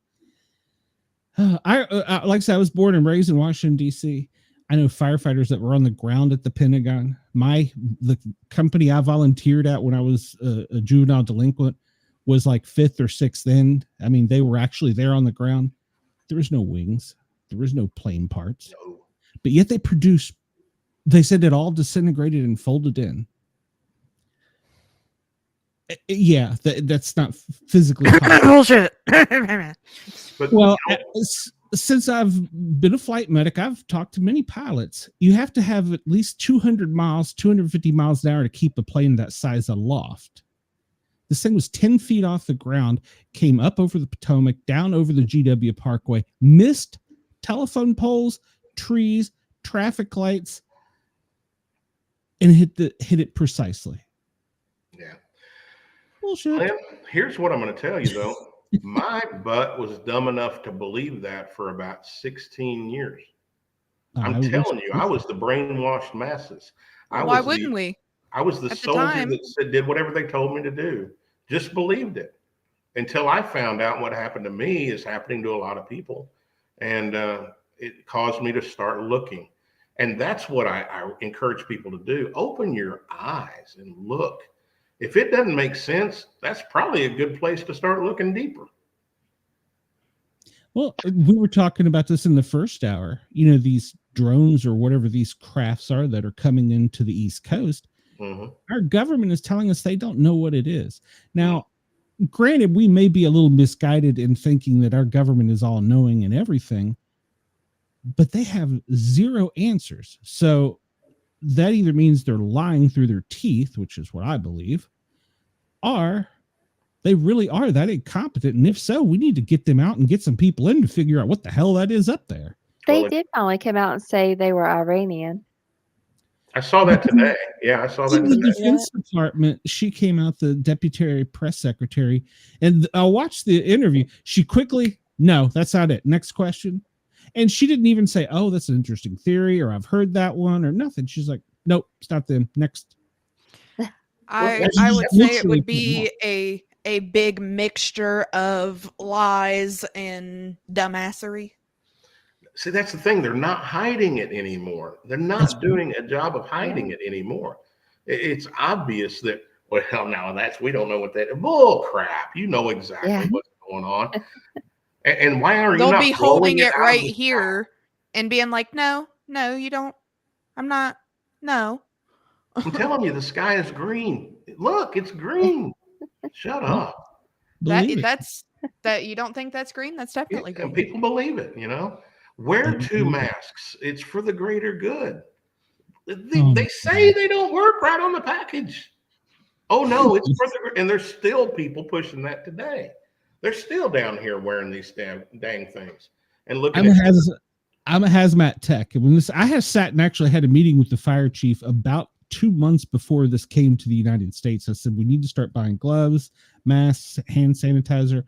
Like I said, I was born and raised in Washington, D.C. I know firefighters that were on the ground at the Pentagon. The company I volunteered at when I was a juvenile delinquent was like 5th or 6th end. I mean, they were actually there on the ground. There was no wings. There was no plane parts. No. But yet they said it all disintegrated and folded in. Yeah, that's not physically bullshit. But, well, since I've been a flight medic, I've talked to many pilots. You have to have at least 200 miles, 250 miles an hour to keep a plane that size aloft. This thing was 10 feet off the ground, came up over the Potomac, down over the GW Parkway, missed telephone poles, trees, traffic lights, and hit it precisely. Yeah. Bullshit. Well, here's what I'm going to tell you, though. My butt was dumb enough to believe that for about 16 years. I'm telling you, I was the brainwashed masses. Why wouldn't we? I was the soldier that did whatever they told me to do. Just believed it until I found out what happened to me is happening to a lot of people. And it caused me to start looking. And that's what I encourage people to do. Open your eyes and look. If it doesn't make sense, that's probably a good place to start looking deeper. Well, we were talking about this in the first hour. You know, these drones or whatever these crafts are that are coming into the East Coast. Our government is telling us they don't know what it is. Now, granted, we may be a little misguided in thinking that our government is all knowing and everything, but they have zero answers. So that either means they're lying through their teeth, which is what I believe, or they really are that incompetent. And if so, we need to get them out and get some people in to figure out what the hell that is up there. They did finally come out and say they were Iranian. I saw that today. Yeah, I saw that today. The Defense Department, she came out, the Deputy Press Secretary, and I watched the interview. She quickly, no, that's not it. Next question. And she didn't even say, oh, that's an interesting theory, or I've heard that one, or nothing. She's like, nope, it's not them. Next. I would say it would be a big mixture of lies and dumbassery. See, that's the thing. They're not hiding it anymore. They're not doing a job of hiding it anymore. It's obvious that, well, now we don't know what that, bull crap. You know exactly what's going on. And why are you not? They'll be holding it right here and being like, no, you don't. I'm not. No. I'm telling you, the sky is green. Look, it's green. Shut up. Believe it. That you don't think that's green? That's definitely And green. people believe it, you know. Wear 2 masks. It's for the greater good. They say they don't work right on the package. Oh no, it's for the, and there's still people pushing that today. They're still down here wearing these dang things and looking I'm a hazmat tech. And when I have sat and actually had a meeting with the fire chief about 2 months before this came to the United States. I said, we need to start buying gloves, masks, hand sanitizer.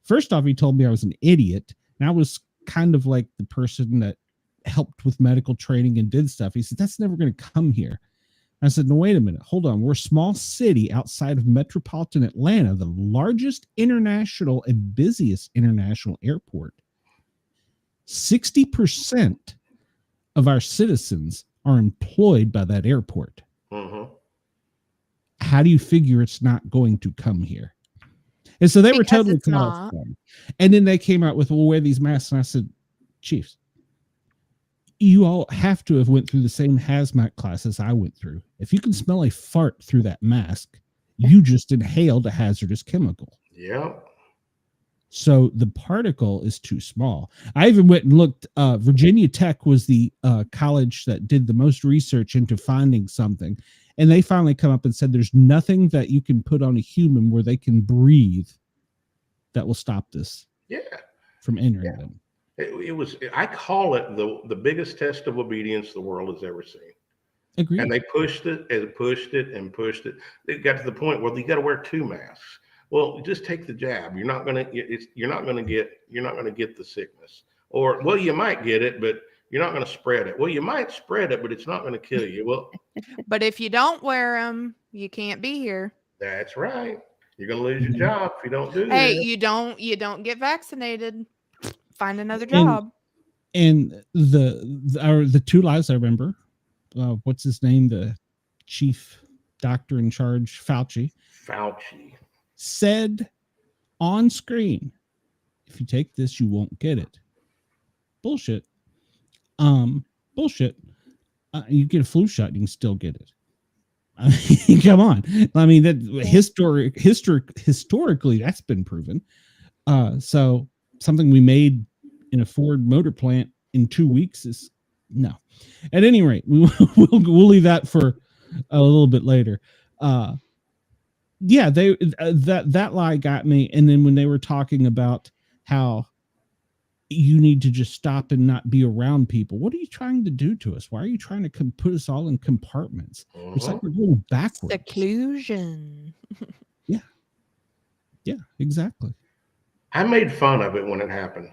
First off, he told me I was an idiot. And I was kind of like the person that helped with medical training and did stuff. He said, that's never going to come here. I said, no, wait a minute. Hold on. We're a small city outside of metropolitan Atlanta, the largest international and busiest international airport. 60% of our citizens are employed by that airport. Mm-hmm. How do you figure it's not going to come here? And so they were totally not. And then they came out with, we'll wear these masks. And I said, Chiefs, you all have to have went through the same hazmat classes I went through. If you can smell a fart through that mask, you just inhaled a hazardous chemical. Yep. So the particle is too small. I even went and looked. Virginia Tech was the college that did the most research into finding something. And they finally come up and said there's nothing that you can put on a human where they can breathe that will stop this from entering them. It was, I call it the biggest test of obedience the world has ever seen. Agreed. And they pushed it and pushed it and pushed it. It got to the point where you got to wear 2 masks. Well, just take the jab. You're not going to get the sickness. Or, well, you might get it, but you're not going to spread it. Well, you might spread it, but it's not going to kill you. Well, but if you don't wear them, you can't be here. That's right. You're going to lose your job if you don't do that. Hey, you don't get vaccinated. Find another job. And the 2 lives I remember, what's his name? The chief doctor in charge, Fauci said on screen, if you take this, you won't get it. Bullshit. Bullshit. You get a flu shot, you can still get it. I mean, come on. I mean, that historically that's been proven. So something we made in a Ford motor plant in 2 weeks is no. At any rate, we'll leave that for a little bit later. That lie got me. And then when they were talking about how you need to just stop and not be around people, what are you trying to do to us? Why are you trying to put us all in compartments? It's like we're going backwards. Seclusion. Yeah, exactly. I made fun of it when it happened.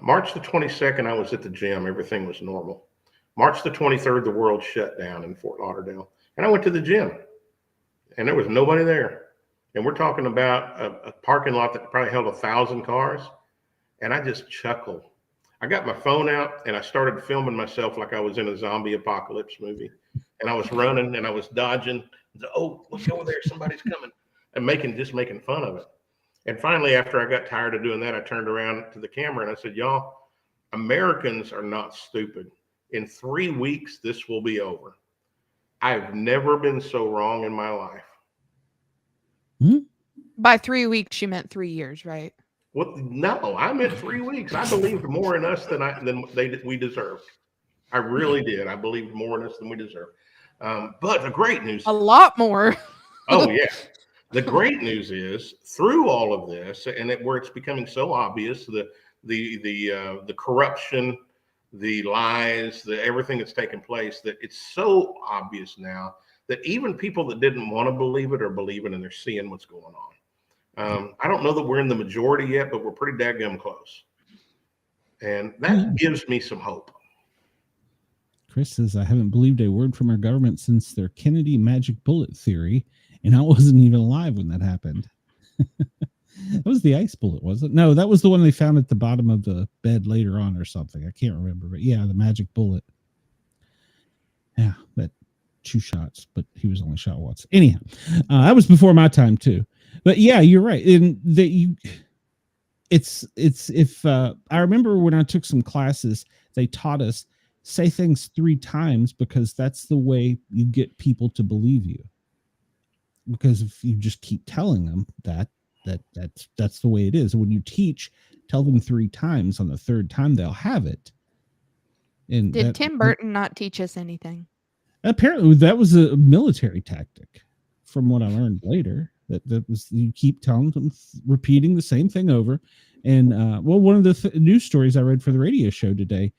March the 22nd, I was at the gym. Everything was normal. March the 23rd, the world shut down in Fort Lauderdale. And I went to the gym. And there was nobody there. And we're talking about a parking lot that probably held 1,000 cars. And I just chuckled. I got my phone out and I started filming myself like I was in a zombie apocalypse movie. And I was running and I was dodging. Oh, look over there. Somebody's coming. And making fun of it. And finally, after I got tired of doing that, I turned around to the camera and I said, y'all, Americans are not stupid. In 3 weeks, this will be over. I've never been so wrong in my life. By 3 weeks, you meant 3 years, right? Well, no, I meant 3 weeks. I believed more in us than we deserved. I really did. I believed more in us than we deserved. But the great news, a lot more. Oh yeah, the great news is through all of this, and where it's becoming so obvious, the corruption, the lies, everything that's taken place, that it's so obvious now that even people that didn't want to believe it are believing, and they're seeing what's going on. I don't know that we're in the majority yet, but we're pretty daggum close. And that gives me some hope. Chris says, I haven't believed a word from our government since their Kennedy magic bullet theory, and I wasn't even alive when that happened. That was the ice bullet, was it? No, that was the one they found at the bottom of the bed later on or something. I can't remember, but yeah, the magic bullet. Yeah, but 2 shots, but he was only shot once. Anyhow, that was before my time too. But yeah, you're right. And I remember when I took some classes, they taught us say things 3 times because that's the way you get people to believe you. Because if you just keep telling them that's the way it is. When you teach, tell them 3 times. On the 3rd time, they'll have it. And Did Tim Burton not teach us anything? Apparently, that was a military tactic, from what I learned later. That was, you keep telling them, repeating the same thing over. And well, one of the news stories I read for the radio show today,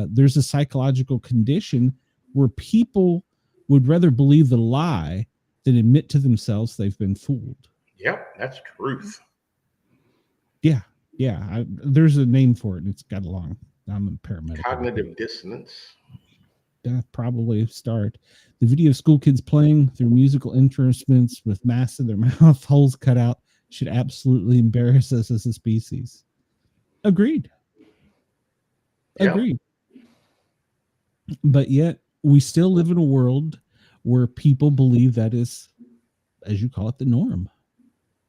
there's a psychological condition where people would rather believe the lie than admit to themselves they've been fooled. Yep, that's truth. Yeah. There's a name for it, and it's got a long. I'm a paramedic. Cognitive dissonance. Probably a start. The video of school kids playing through musical instruments with masks in their mouth, holes cut out, should absolutely embarrass us as a species. Agreed. Yep. Agreed. But yet, we still live in a world where people believe that is, as you call it, the norm.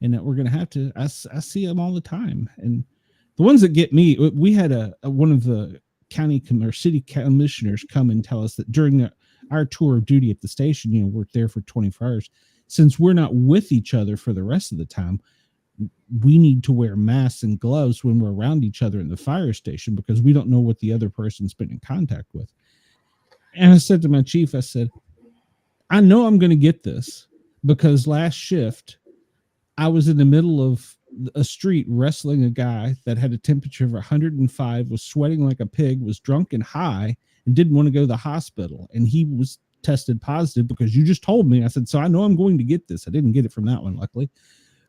And that we're going to have to, I see them all the time. And the ones that get me, we had one of the county or city commissioners come and tell us that during our tour of duty at the station, we're there for 24 hours. Since we're not with each other for the rest of the time, we need to wear masks and gloves when we're around each other in the fire station because we don't know what the other person's been in contact with. And I said to my chief, I said, I know I'm going to get this because last shift, I was in the middle of a street wrestling a guy that had a temperature of 105, was sweating like a pig, was drunk and high, and didn't want to go to the hospital. And he was tested positive because you just told me. I said, so I know I'm going to get this. I didn't get it from that one, luckily.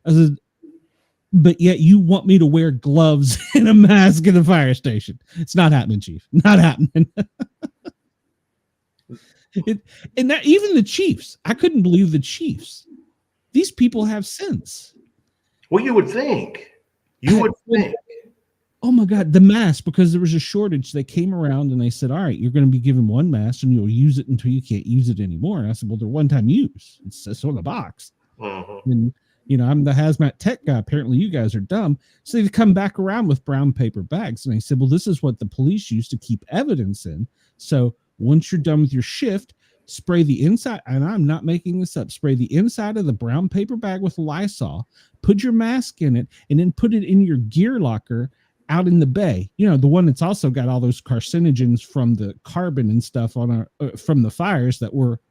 I said, but yet you want me to wear gloves and a mask in the fire station. It's not happening, Chief. Not happening. And that even the Chiefs, I couldn't believe the Chiefs. These people have sense. Well, you would think. You would think. Oh my God, the mask, because there was a shortage. They came around and they said, all right, you're going to be given one mask and you'll use it until you can't use it anymore. And I said, well, they're one-time use. It's on the box. Mm-hmm. And, I'm the hazmat tech guy. Apparently you guys are dumb. So they come back around with brown paper bags. And I said, well, this is what the police use to keep evidence in. So once you're done with your shift, spray the inside, and I'm not making this up, spray the inside of the brown paper bag with Lysol, put your mask in it, and then put it in your gear locker out in the bay. The one that's also got all those carcinogens from the carbon and stuff on from the fires that were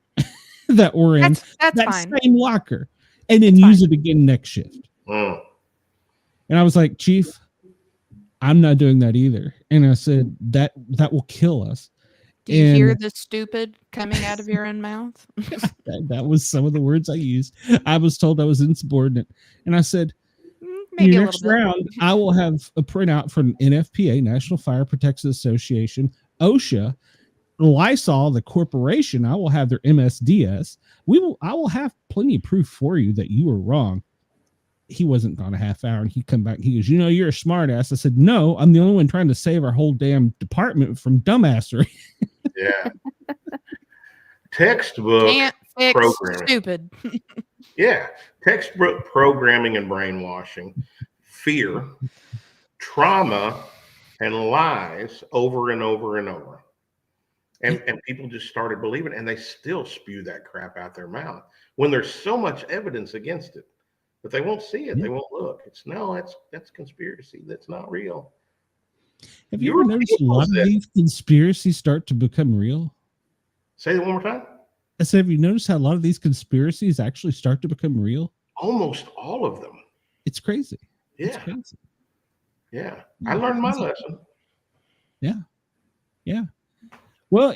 in That's that fine. same locker, and then That's use fine. it again next shift. Mm. And I was like, Chief, I'm not doing that either. And I said, that will kill us. Do you hear the stupid coming out of your own mouth? That was some of the words I used. I was told I was insubordinate. And I said, Maybe your a next little bit. round, I will have a printout from NFPA, National Fire Protection Association, OSHA, Lysol, the corporation. I will have their MSDS. I will have plenty of proof for you that you were wrong. He wasn't gone a half hour, and he come back. He goes, you're a smart ass. I said, no, I'm the only one trying to save our whole damn department from dumbassery. Yeah. Textbook Can't fix programming. stupid. Yeah. Textbook programming and brainwashing, fear, trauma, and lies over and over and over. And people just started believing it, and they still spew that crap out their mouth when there's so much evidence against it. But they won't see it. They won't look. That's conspiracy. That's not real. Have you ever noticed a lot of these conspiracies start to become real? Say that one more time. I said, have you noticed how a lot of these conspiracies actually start to become real? Almost all of them. It's crazy. Yeah. It's crazy. Yeah. I learned my lesson. Yeah. Well,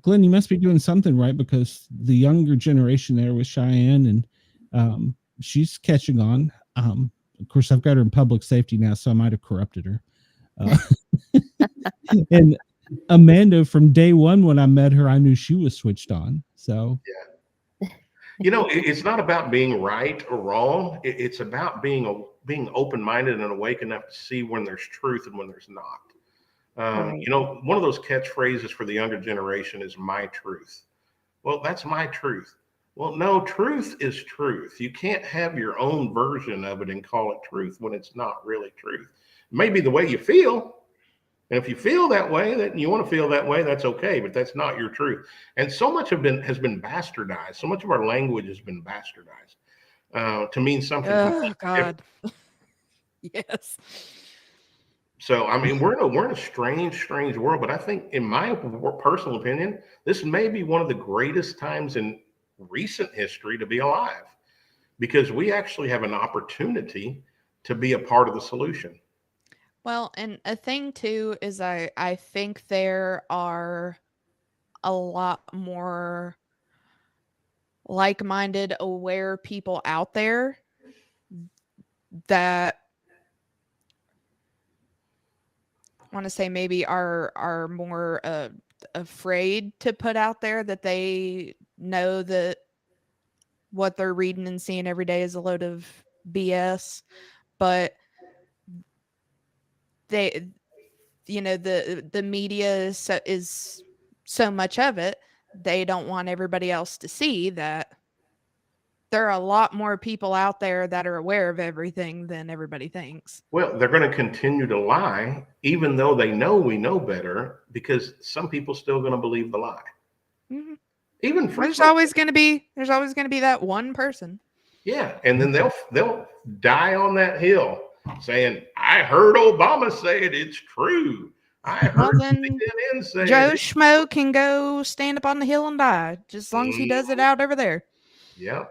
Glenn, you must be doing something right because the younger generation there with Cheyenne and she's catching on. Of course, I've got her in public safety now, so I might have corrupted her. And Amanda, from day one when I met her, I knew she was switched on. So yeah, it's not about being right or wrong. It's about being open-minded and awake enough to see when there's truth and when there's not. Right. One of those catchphrases for the younger generation is "my truth." Well, that's my truth. Well, no, truth is truth. You can't have your own version of it and call it truth when it's not really truth. It may be the way you feel, And if you feel that way, that you want to feel that way, that's okay, but that's not your truth. And so much has been bastardized. So much of our language has been bastardized to mean something. Oh God. Yes. So I mean, we're in a strange world. But I think, in my personal opinion, this may be one of the greatest times in recent history to be alive, because we actually have an opportunity to be a part of the solution. Well, and a thing too is I think there are a lot more like-minded, aware people out there that I want to say maybe are more afraid to put out there that they know that what they're reading and seeing every day is a load of BS, but they, the media is so much of it, they don't want everybody else to see that there are a lot more people out there that are aware of everything than everybody thinks. Well, they're going to continue to lie, even though they know we know better, because some people still going to believe the lie. Mm-hmm. Even there's always going to be that one person. Yeah, and then they'll die on that hill saying, "I heard Obama say it. It's true. I heard CNN say Joe it." Schmo can go stand up on the hill and die, just as long as he does it out over there. Yeah.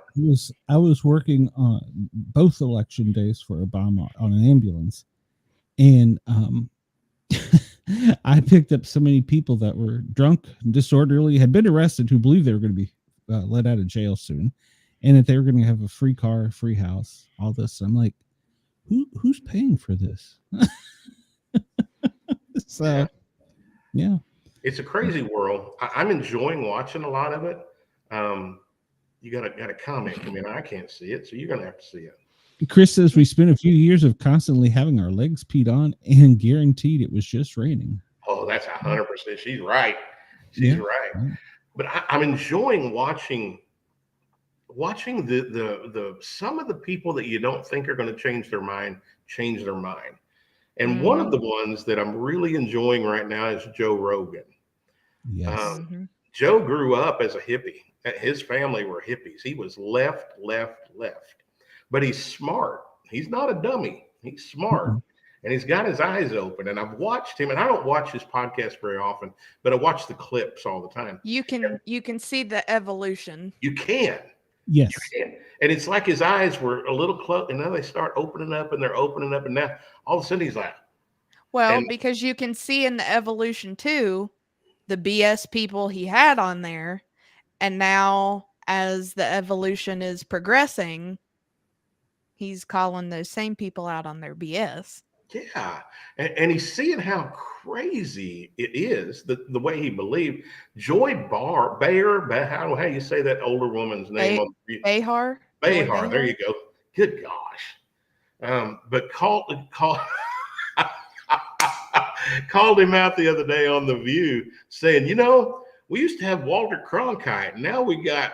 I was working on both election days for Obama on an ambulance, and I picked up so many people that were drunk and disorderly, had been arrested, who believed they were going to be let out of jail soon, and that they were going to have a free car, free house, all this. I'm like, who's paying for this? So, yeah. It's a crazy world. I'm enjoying watching a lot of it. You got a comment come in. I can't see it, so you're going to have to see it. Chris says we spent a few years of constantly having our legs peed on and guaranteed it was just raining. Oh, that's 100%. She's right. She's right. But I'm enjoying watching the some of the people that you don't think are going to change their mind. And one of the ones that I'm really enjoying right now is Joe Rogan. Yes. Joe grew up as a hippie. His family were hippies. He was left. But he's smart. He's not a dummy. He's smart. And he's got his eyes open. And I've watched him, and I don't watch his podcast very often, but I watch the clips all the time. You can see the evolution. You can. Yes. You can. And it's like his eyes were a little closed, and now they start opening up, and they're opening up, and now all of a sudden he's like, well, because you can see in the evolution too, the BS people he had on there, and now as the evolution is progressing, he's calling those same people out on their BS. Yeah. And he's seeing how crazy it is, the way he believed. Joy Behar, how you say that older woman's name? Behar. Behar, there you go. Good gosh. But called him out the other day on The View, saying, we used to have Walter Cronkite. Now we got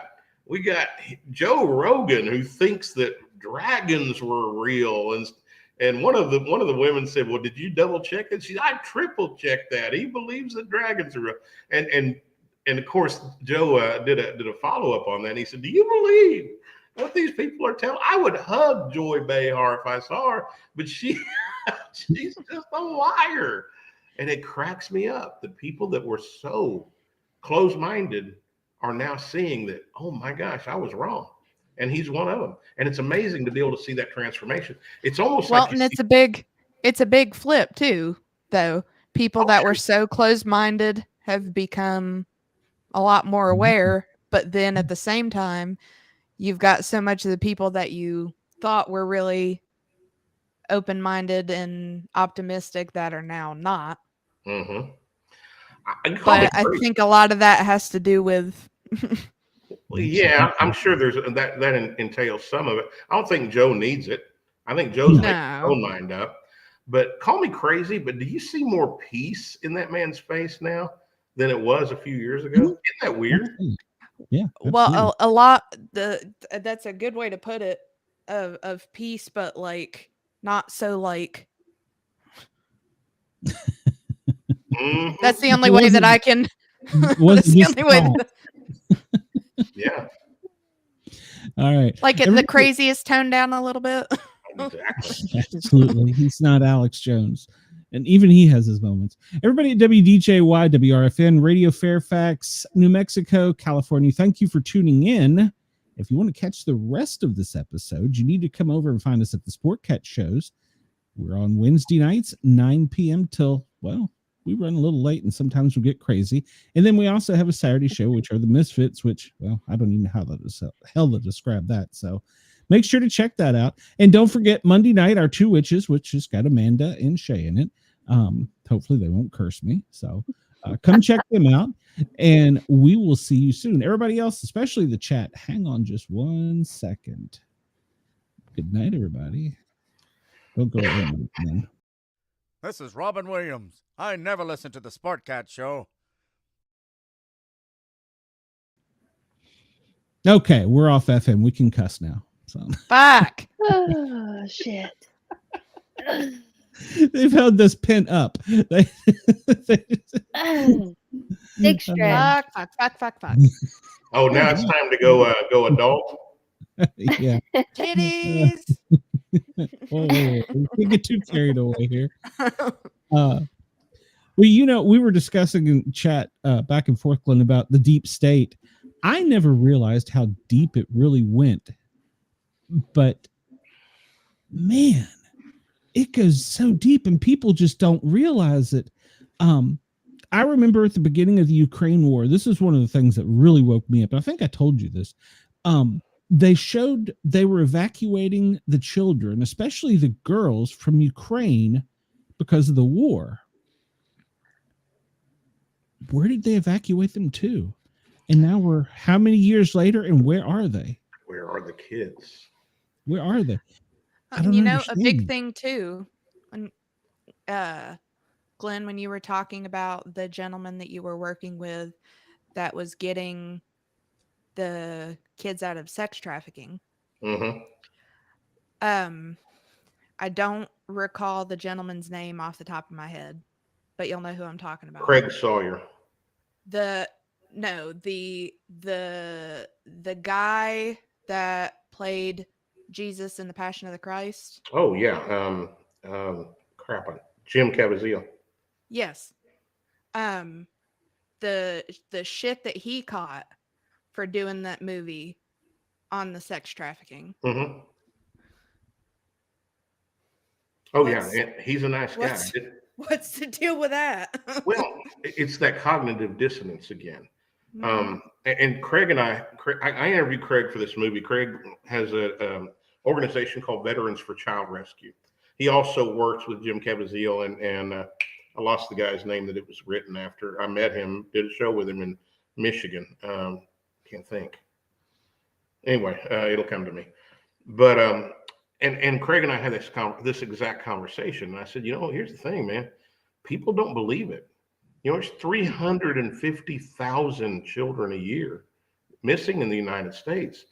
Joe Rogan, who thinks that dragons were real. And one of the women said, "Well, did you double check it?" I triple checked that. He believes that dragons are real. And of course, Joe did a follow up on that. And he said, "Do you believe what these people are telling?" I would hug Joy Behar if I saw her, but she's just a liar. And it cracks me up. The people that were so closed-minded are now seeing that, oh my gosh, I was wrong. And he's one of them. And it's amazing to be able to see that transformation. It's almost and it's a big flip too, though. People that were so closed-minded have become a lot more aware, but then at the same time, you've got so much of the people that you thought were really open-minded and optimistic that are now not. Mm-hmm. But I think a lot of that has to do with yeah, I'm sure there's that entails some of it. I don't think Joe needs it. I think Joe's making his own mind up. But call me crazy, but do you see more peace in that man's face now than it was a few years ago? Isn't that weird? Yeah. Well, a lot. That's a good way to put it. Of peace, but like not so like Mhm. That's the only way that I can. wasn't That's the just only way. small. Yeah, All right. Like it, the Everybody- craziest tone down a little bit. exactly. Absolutely. He's not Alex Jones. And even he has his moments. Everybody at WDJY, WRFN, Radio Fairfax, New Mexico, California, thank you for tuning in. If you want to catch the rest of this episode, you need to come over and find us at the Sportcat shows. We're on Wednesday nights, 9 p.m. till, well, we run a little late and sometimes we get crazy. And then we also have a Saturday show, which are the Misfits, which, well, I don't even know how the hell to describe that. So make sure to check that out. And don't forget Monday night, our Two Witches, which has got Amanda and Shay in it. Hopefully they won't curse me. So come check them out and we will see you soon. Everybody else, especially the chat, hang on just 1 second. Good night, everybody. Don't go ahead, man. This is Robin Williams. I never listen to the Sportcat show. Okay, we're off FM. We can cuss now. So Fuck. Oh, shit. they've held this pent up. They Big stretch. Fuck. Oh, now it's time to go adult. yeah. Titties. We get too carried away here. Well, you know, we were discussing in chat back and forth, Glenn, about the deep state. I never realized how deep it really went. But man, it goes so deep and people just don't realize it. I remember at the beginning of the Ukraine war, this is one of the things that really woke me up. I think I told you this. They showed they were evacuating the children, especially the girls, from Ukraine because of the war. Where did they evacuate them to? And now we're how many years later, and where are they? Where are the kids? Where are they? You know, a big understand. thing too, when Glenn, when you were talking about the gentleman that you were working with that was getting the kids out of sex trafficking. Mm-hmm. I don't recall the gentleman's name off the top of my head, but you'll know who I'm talking about. Craig Sawyer. The guy that played Jesus in the Passion of the Christ. Oh yeah. Jim Caviezel. Yes. The shit that he caught for doing that movie on the sex trafficking. Mm-hmm. Oh yeah, and he's a nice guy. What's the deal with that? Well, it's that cognitive dissonance again. And Craig and I interviewed Craig for this movie. Craig has a organization called Veterans for Child Rescue. He also works with Jim Caviezel, and I lost the guy's name that it was written after. I met him, did a show with him in Michigan. Can't think. Anyway, it'll come to me. But and Craig and I had this exact conversation. And I said, you know, here's the thing, man. People don't believe it. You know, there's 350,000 children a year missing in the United States.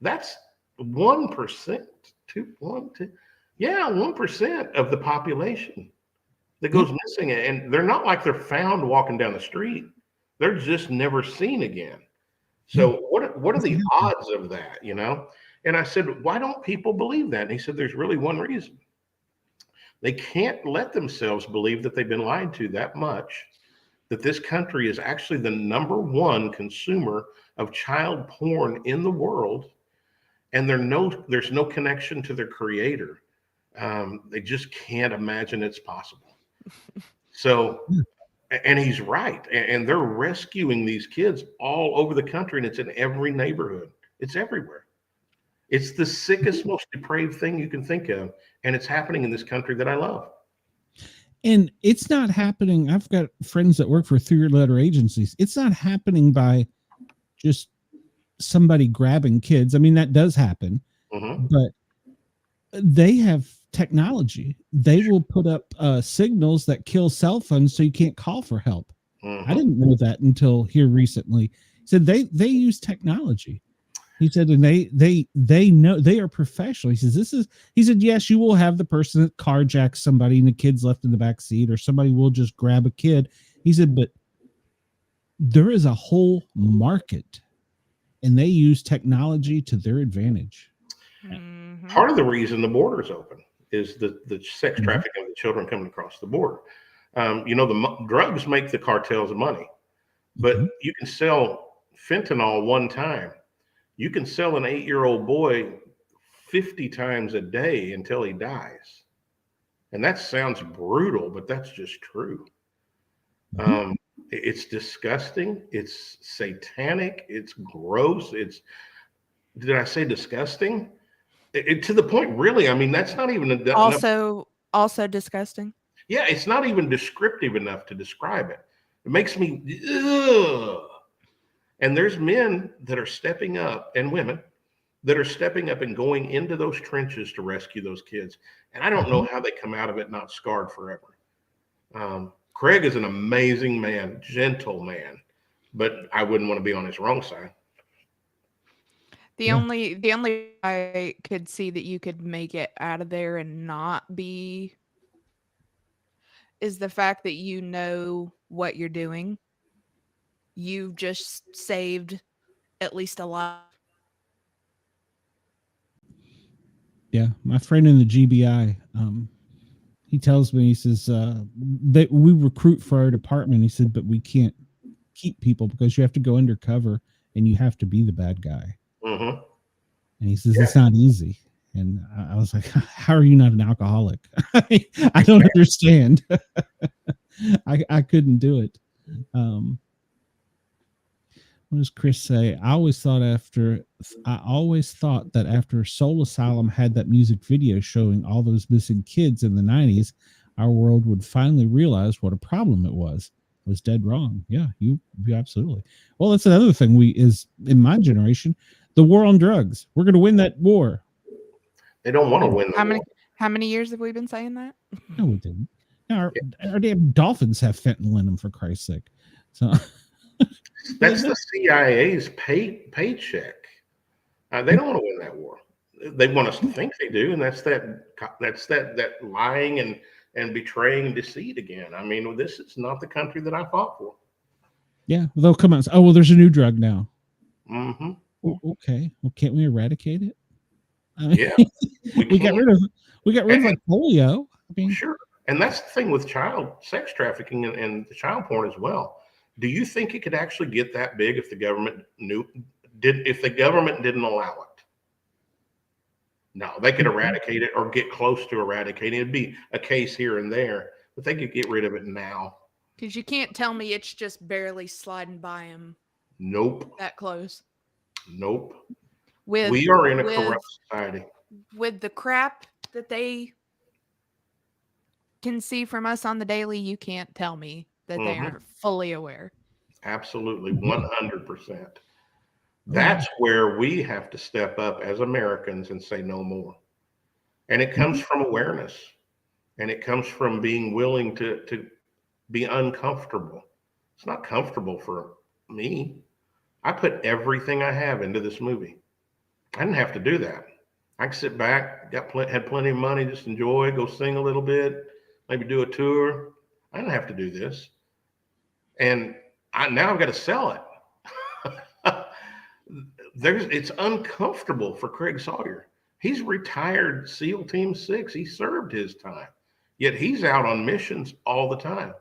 That's 1%, 1% of the population that goes missing. And they're not like they're found walking down the street. They're just never seen again. So what are the odds of that, you know? And I said, why don't people believe that? And he said, there's really one reason. They can't let themselves believe that they've been lied to that much, that this country is actually the #1 consumer of child porn in the world, and there's no connection to their creator. They just can't imagine it's possible. So, and he's right. And they're rescuing these kids all over the country, and it's in every neighborhood. It's everywhere. It's the sickest, most depraved thing you can think of, and it's happening in this country that I love. And it's not happening. I've got friends that work for 3-letter agencies. It's not happening by just somebody grabbing kids. I mean, that does happen, but they have technology. They will put up signals that kill cell phones so you can't call for help. I didn't know that until here recently. So they use technology. He said, and they know, they are professional. He says, he said, yes, you will have the person that carjacks somebody and the kid's left in the back seat, or somebody will just grab a kid. He said, but there is a whole market and they use technology to their advantage. Mhm. Part of the reason the border is open is the sex Mhm. trafficking of the children coming across the border. The drugs make the cartels money, but Mhm. you can sell fentanyl one time. You can sell an 8-year-old boy 50 times a day until he dies. And that sounds brutal, but that's just true. Mhm. It's disgusting. It's satanic. It's gross. Did I say disgusting? To the point, really. I mean, that's not even enough. Also disgusting. Yeah, it's not even descriptive enough to describe it. It makes me, ugh. And there's men that are stepping up, and women that are stepping up and going into those trenches to rescue those kids. And I don't know how they come out of it not scarred forever. Craig is an amazing man, gentle man, but I wouldn't want to be on his wrong side. The only I could see that you could make it out of there and not be is the fact that you know what you're doing. You've just saved at least a life. Yeah, my friend in the GBI, he tells me, he says, that we recruit for our department. He said, but we can't keep people because you have to go undercover and you have to be the bad guy. Mm-hmm. And he says, it's not easy. And I was like, how are you not an alcoholic? I don't understand. I couldn't do it. What does Chris say? I always thought that after Soul Asylum had that music video showing all those missing kids in the 90s, our world would finally realize what a problem it was. I was dead wrong. Yeah, you absolutely. Well, that's another thing is in my generation, the war on drugs. We're going to win that war. They don't want to win the war. How many years have we been saying that? No, we didn't. Now, our damn dolphins have fentanyl in them, for Christ's sake. So that's the CIA's paycheck. They don't want to win that war. They want us to think they do, and that's that lying and betraying deceit again. I mean, this is not the country that I fought for. Yeah, they'll come out and say, oh, well, there's a new drug now. Mm-hmm. Okay, well, can't we eradicate it? I mean, yeah, we got rid of like polio. I mean, sure. And that's the thing with child sex trafficking and the child porn as well. Do you think it could actually get that big if the government if the government didn't allow it? No, they could eradicate it or get close to eradicating. It'd be a case here and there, but they could get rid of it now. Because you can't tell me it's just barely sliding by them. Nope. That close. Nope. We are in a corrupt society. With the crap that they can see from us on the daily, you can't tell me that they aren't fully aware. Absolutely, 100%. That's where we have to step up as Americans and say no more. And it comes from awareness, and it comes from being willing to be uncomfortable. It's not comfortable for me. I put everything I have into this movie. I didn't have to do that. I could sit back, had plenty of money, just enjoy, go sing a little bit, maybe do a tour. I didn't have to do this. And now I've got to sell it. It's uncomfortable for Craig Sawyer. He's retired SEAL Team 6. He served his time, yet he's out on missions all the time.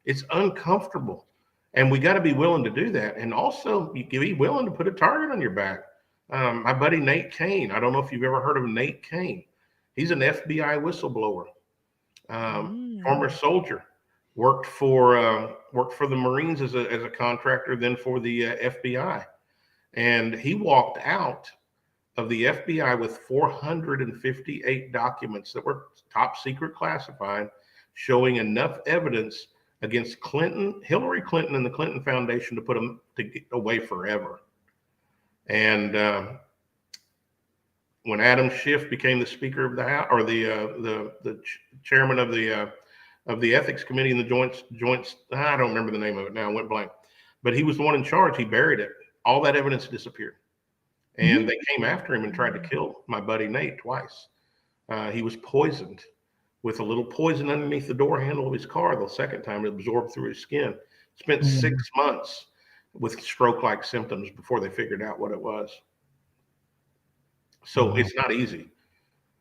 It's uncomfortable. And we got to be willing to do that. And also, you can be willing to put a target on your back. My buddy Nate Kane, I don't know if you've ever heard of Nate Kane. He's an FBI whistleblower, former soldier, worked for the Marines as a contractor, then for the FBI. And he walked out of the FBI with 458 documents that were top secret classified, showing enough evidence against Hillary Clinton and the Clinton Foundation to put them to get away forever. And when Adam Schiff became the Speaker of the House, or the chairman of the Ethics Committee in the joints, I don't remember the name of it now, I went blank, but he was the one in charge. He buried it. All that evidence disappeared. and they came after him and tried to kill my buddy Nate twice. He was poisoned with a little poison underneath the door handle of his car. The second time, it absorbed through his skin. Spent 6 months with stroke-like symptoms before they figured out what it was. So it's not easy,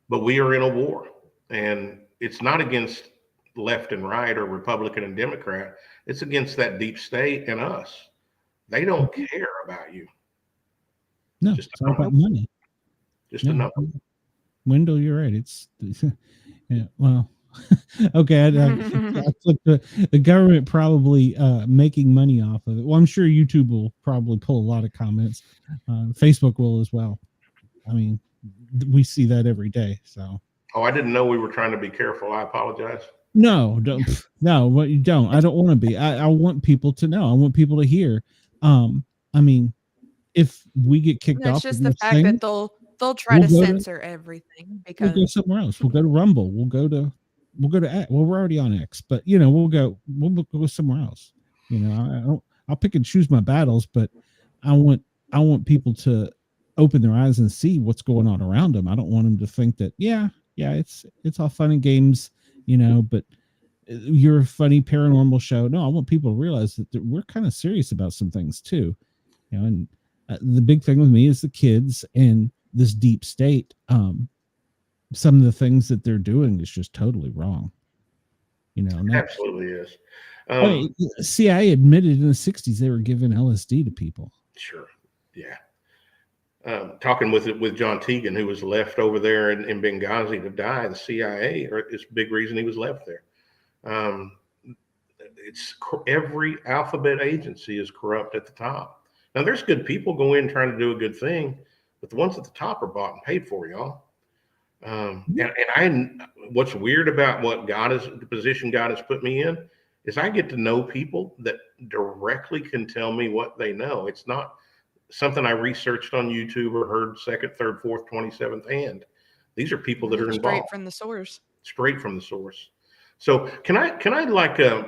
but we are in a war, and it's not against left and right or Republican and Democrat. It's against that deep state and us. They don't care about you. No, Just it's all about money. Just a number. Wendell, you're right. It's yeah, well, okay. I clicked the government probably making money off of it. Well, I'm sure YouTube will probably pull a lot of comments. Facebook will as well. I mean, we see that every day. So. Oh, I didn't know we were trying to be careful. I apologize. No, don't. No, what you don't. I don't want to be. I want people to know. I want people to hear. I mean, if we get kicked off, it's just the fact that they'll try to censor everything because we'll go somewhere else. We'll go to Rumble. We'll go to X. Well, we're already on X, but we'll go somewhere else. I'll pick and choose my battles, but I want people to open their eyes and see what's going on around them. I don't want them to think that it's all fun and games, but you're a funny paranormal show. No, I want people to realize that we're kind of serious about some things too. And the big thing with me is the kids and this deep state. Some of the things that they're doing is just totally wrong. Absolutely is. CIA admitted in the 60s they were giving LSD to people. Sure. Yeah. Talking with John Teagan, who was left over there in Benghazi to die. The CIA is a big reason he was left there. It's every alphabet agency is corrupt at the top. Now, there's good people go in trying to do a good thing, but the ones at the top are bought and paid for, y'all. What's weird about the position God has put me in is I get to know people that directly can tell me what they know. It's not something I researched on YouTube or heard second, third, fourth, 27th hand. These are people that are involved. Straight from the source. Straight from the source. So can I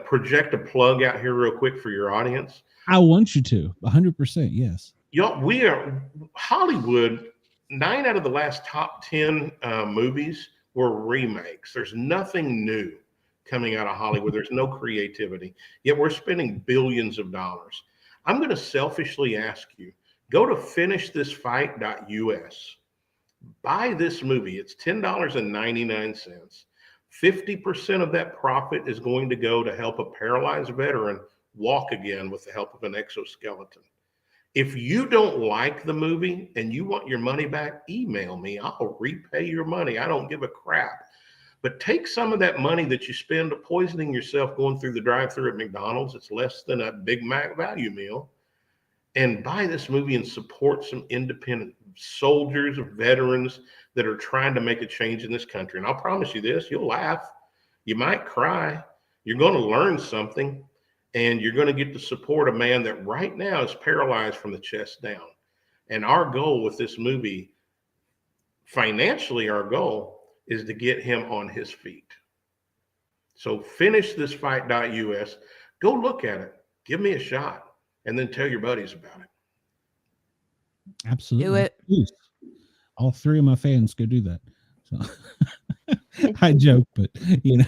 project a plug out here real quick for your audience? I want you to 100%. Yes. Y'all, we are Hollywood. 9 out of the last top 10 movies were remakes. There's nothing new coming out of Hollywood. There's no creativity, yet we're spending billions of dollars. I'm going to selfishly ask you, go to finishthisfight.us. Buy this movie. It's $10.99. 50% of that profit is going to go to help a paralyzed veteran walk again with the help of an exoskeleton. If you don't like the movie and you want your money back, email me. I'll repay your money. I don't give a crap. But take some of that money that you spend poisoning yourself going through the drive-thru at McDonald's. It's less than a Big Mac value meal. And buy this movie and support some independent soldiers or veterans that are trying to make a change in this country. And I'll promise you this, you'll laugh. You might cry. You're going to learn something. And you're going to get to support a man that right now is paralyzed from the chest down. And our goal with this movie, financially, our goal is to get him on his feet. So finishthisfight.us. Go look at it. Give me a shot. And then tell your buddies about it. Absolutely. Do it. Please. All 3 of my fans go do that. So I joke, but you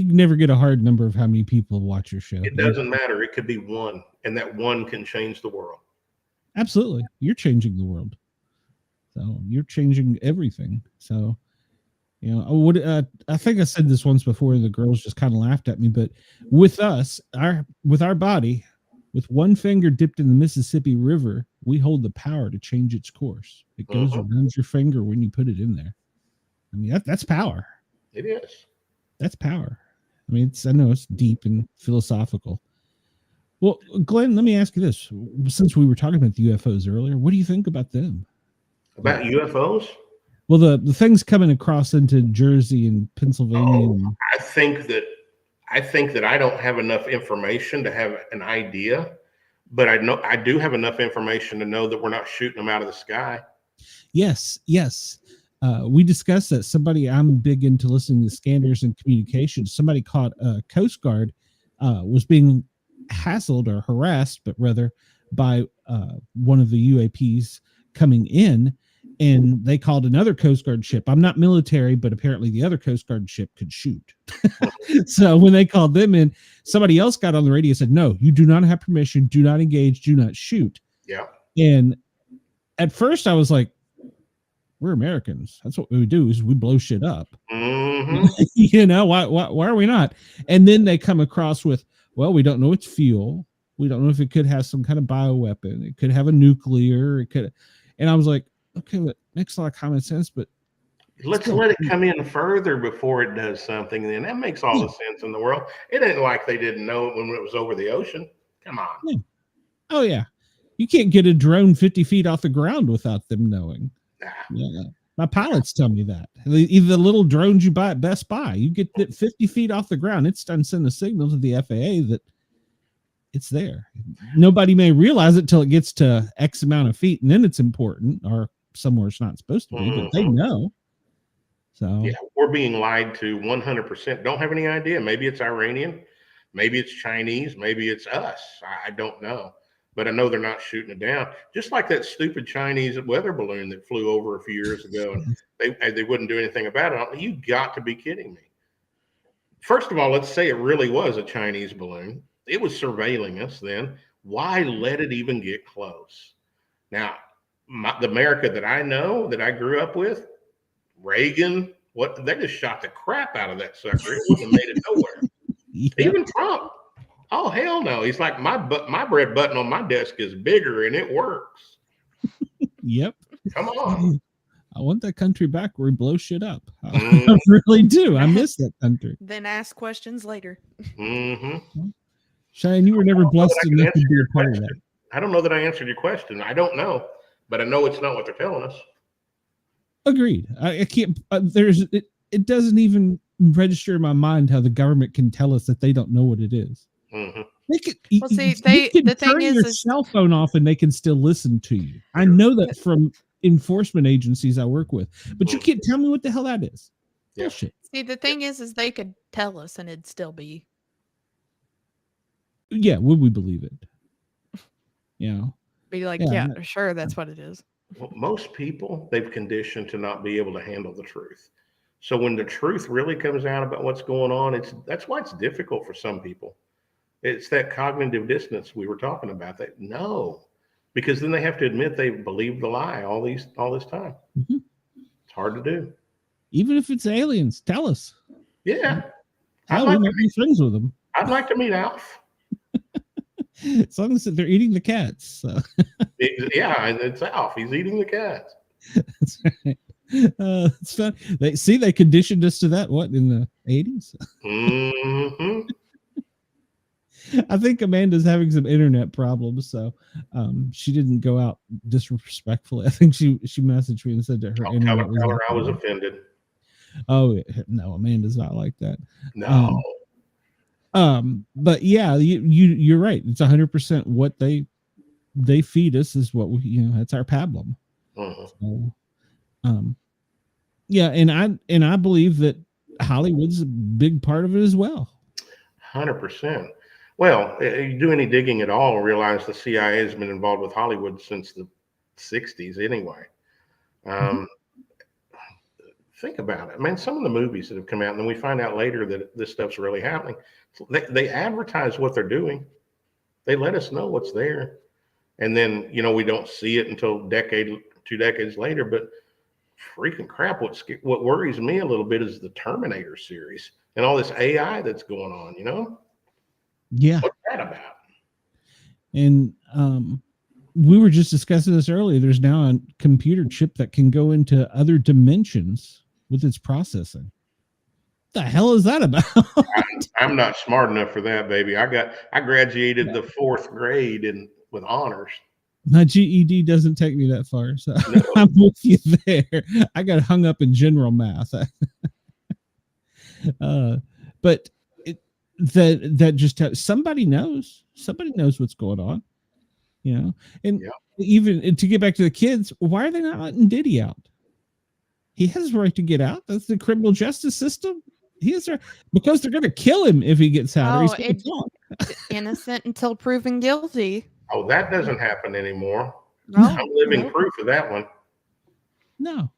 never get a hard number of how many people watch your show. It doesn't matter. It could be 1, and that 1 can change the world. Absolutely. You're changing the world. So you're changing everything. So, I think I said this once before, and the girls just kind of laughed at me, but with us, with our body, with one finger dipped in the Mississippi River, we hold the power to change its course. It goes around your finger when you put it in there. I mean, that's power. It is. That's power. I mean, I know it's deep and philosophical. Well, Glenn, let me ask you this. Since we were talking about the UFOs earlier, what do you think about them? About UFOs? Well, the things coming across into Jersey and Pennsylvania. I think that I don't have enough information to have an idea, but I do have enough information to know that we're not shooting them out of the sky. Yes. We discussed that. I'm big into listening to scanners and communications. Somebody caught a Coast Guard was being hassled or harassed, but rather by one of the UAPs coming in, and they called another Coast Guard ship. I'm not military, but apparently the other Coast Guard ship could shoot. So when they called them in, somebody else got on the radio and said, no, you do not have permission. Do not engage. Do not shoot. Yeah. And at first I was like, we're Americans. That's what we do, is we blow shit up. Mm-hmm. You know, why are we not? And then they come across with, well, we don't know its fuel. We don't know if it could have some kind of bioweapon. It could have a nuclear. It could. And I was like, okay, that makes a lot of common sense, but let's let it come in further before it does something. Then that makes all the sense in the world. It ain't like they didn't know it when it was over the ocean. Come on. Yeah. Oh yeah, you can't get a drone 50 feet off the ground without them knowing. Yeah. My pilots tell me that. Either the little drones you buy at Best Buy, you get it 50 feet off the ground, it's done send a signal to the FAA that it's there. Nobody may realize it till it gets to X amount of feet, and then it's important, or somewhere it's not supposed to be, but they know. So yeah, we're being lied to 100%. Don't have any idea. Maybe it's Iranian, maybe it's Chinese, maybe it's us. I don't know. But I know they're not shooting it down. Just like that stupid Chinese weather balloon that flew over a few years ago, and they wouldn't do anything about it. You got to be kidding me. First of all, let's say it really was a Chinese balloon. It was surveilling us then. Why let it even get close? Now, the America that I know, that I grew up with, Reagan, they just shot the crap out of that sucker. It wouldn't have made it nowhere. Yep. Even Trump. Oh, hell no. He's like, my red button on my desk is bigger and it works. Yep. Come on. I want that country back where we blow shit up. I really do. I miss that country. Then ask questions later. Mm-hmm. Cheyenne, you were never blessed enough to be a part of that. I don't know that I answered your question. I don't know, but I know it's not what they're telling us. Agreed. I can't, it doesn't even register in my mind how the government can tell us that they don't know what it is. Mm-hmm. Well, see, the thing is, your cell phone off and they can still listen to you. I know that from enforcement agencies I work with, but you can't tell me what the hell that is. Yeah. Bullshit. See, the thing is they could tell us and it'd still be. Yeah, would we believe it? You know, Be like, yeah, sure, that's what it is. Well, most people, they've conditioned to not be able to handle the truth. So when the truth really comes out about what's going on, that's why it's difficult for some people. It's that cognitive dissonance we were talking about. That no, because then they have to admit they believed the lie all this time. Mm-hmm. It's hard to do. Even if it's aliens, tell us. Yeah, we might be friends with them. I'd like to meet Alf. As long as they're eating the cats. So. Yeah, it's Alf. He's eating the cats. That's right. It's fun. They conditioned us to that. What, in the 80s? Mm-hmm. I think Amanda's having some internet problems, so she didn't go out disrespectfully. I think she messaged me and said that her internet was. Tell her I was offended. Oh no, Amanda's not like that. No. But yeah, you're right. It's 100% what they feed us is what that's our pablum. Mm-hmm. So, yeah, and I believe that Hollywood's a big part of it as well. 100%. Well, you do any digging at all, realize the CIA has been involved with Hollywood since the 60s anyway. Think about it. I mean, some of the movies that have come out, and then we find out later that this stuff's really happening. They advertise what they're doing. They let us know what's there. And then, we don't see it until 2 decades later. But freaking crap, what worries me a little bit is the Terminator series and all this AI that's going on, Yeah. What's that about? And we were just discussing this earlier. There's now a computer chip that can go into other dimensions with its processing. What the hell is that about? I'm not smart enough for that, baby. I graduated the 4th grade with honors. My GED doesn't take me that far, so no. I'm with you there. I got hung up in general math. But that just somebody knows what's going on, and even to get back to the kids, why are they not letting Diddy out? He has the right to get out. That's the criminal justice system. He has because they're going to kill him if he gets out. Or he's Innocent until proven guilty. Oh, that doesn't happen anymore. No, I'm living no. proof of that one. No,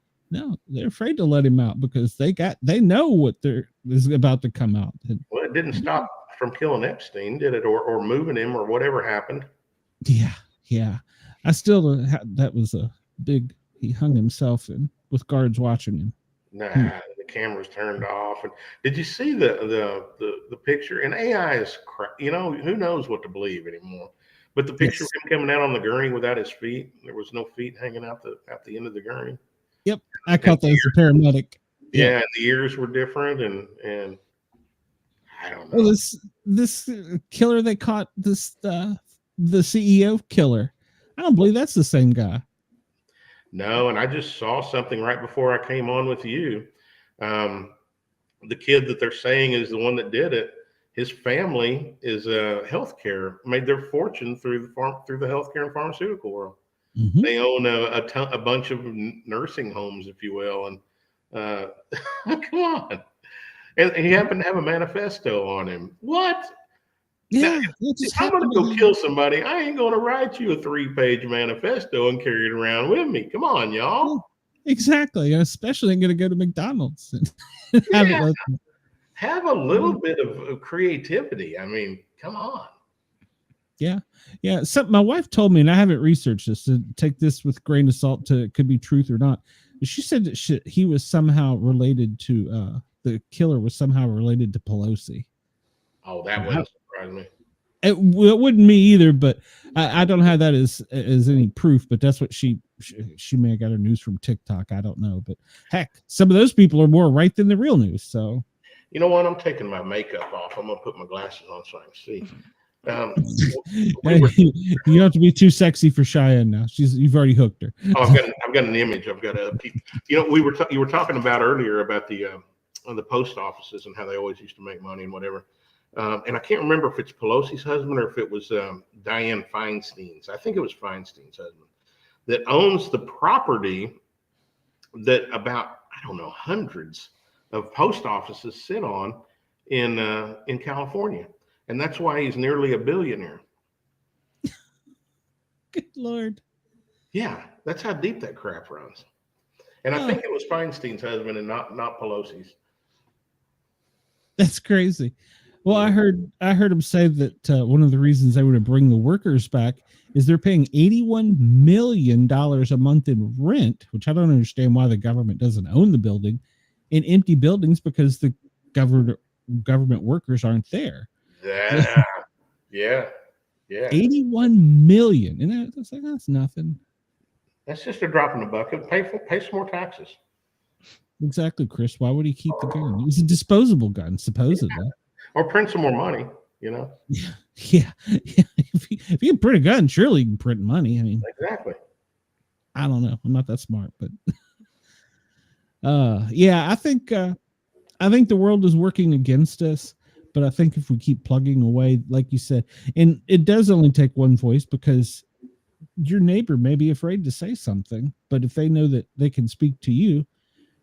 they're afraid to let him out because they know what is about to come out. Well, it didn't stop from killing Epstein, did it? Or moving him or whatever happened. Yeah. I still that was a big. He hung himself with guards watching him. Nah, the camera's turned off. And did you see the picture? And AI is crap. You know, who knows what to believe anymore? But the picture of him coming out on the gurney without his feet, there was no feet hanging out the end of the gurney. Yep, I caught that as a paramedic. Yeah, and the ears were different, and I don't know. Well, this killer they caught, the CEO killer. I don't believe that's the same guy. No, and I just saw something right before I came on with you. The kid that they're saying is the one that did it. His family is healthcare, made their fortune through the healthcare and pharmaceutical world. Mm-hmm. They own a bunch of nursing homes, if you will, and come on. And he happened to have a manifesto on him. What? Yeah, now, if I'm going to go kill somebody, I ain't going to write you a 3-page manifesto and carry it around with me. Come on, y'all. Exactly. Especially I'm going to go to McDonald's and have a little bit of creativity. I mean, come on. Yeah. Something my wife told me, and I haven't researched this, to take this with a grain of salt. It could be truth or not. But she said that he was somehow related to the killer was somehow related to Pelosi. Oh, that wouldn't surprise me. It wouldn't me either, but I don't have that as any proof. But that's what she may have got her news from TikTok. I don't know, but heck, some of those people are more right than the real news. So, you know what? I'm taking my makeup off. I'm gonna put my glasses on so I can see. You have to be too sexy for Cheyenne now. You've already hooked her. Oh, I've got an image. I've got a. You know, you were talking about earlier about the post offices and how they always used to make money and whatever. And I can't remember if it's Pelosi's husband or if it was Dianne Feinstein's. I think it was Feinstein's husband that owns the property that about, I don't know, hundreds of post offices sit on in California. And that's why he's nearly a billionaire. Good Lord. Yeah, that's how deep that crap runs. And I think it was Feinstein's husband and not Pelosi's. That's crazy. Well, I heard him say that one of the reasons they were to bring the workers back is they're paying $81 million a month in rent, which I don't understand why the government doesn't own the building, in empty buildings because the government workers aren't there. Yeah. 81 million, and that's like that's nothing. That's just a drop in the bucket. Pay some more taxes. Exactly, Chris. Why would he keep the gun? It was a disposable gun, supposedly. Yeah. Or print some more money, you know? Yeah. If you can print a gun, surely you can print money. I mean, exactly. I don't know. I'm not that smart, but yeah, I think the world is working against us. But I think if we keep plugging away, like you said, and it does only take one voice because your neighbor may be afraid to say something, but if they know that they can speak to you,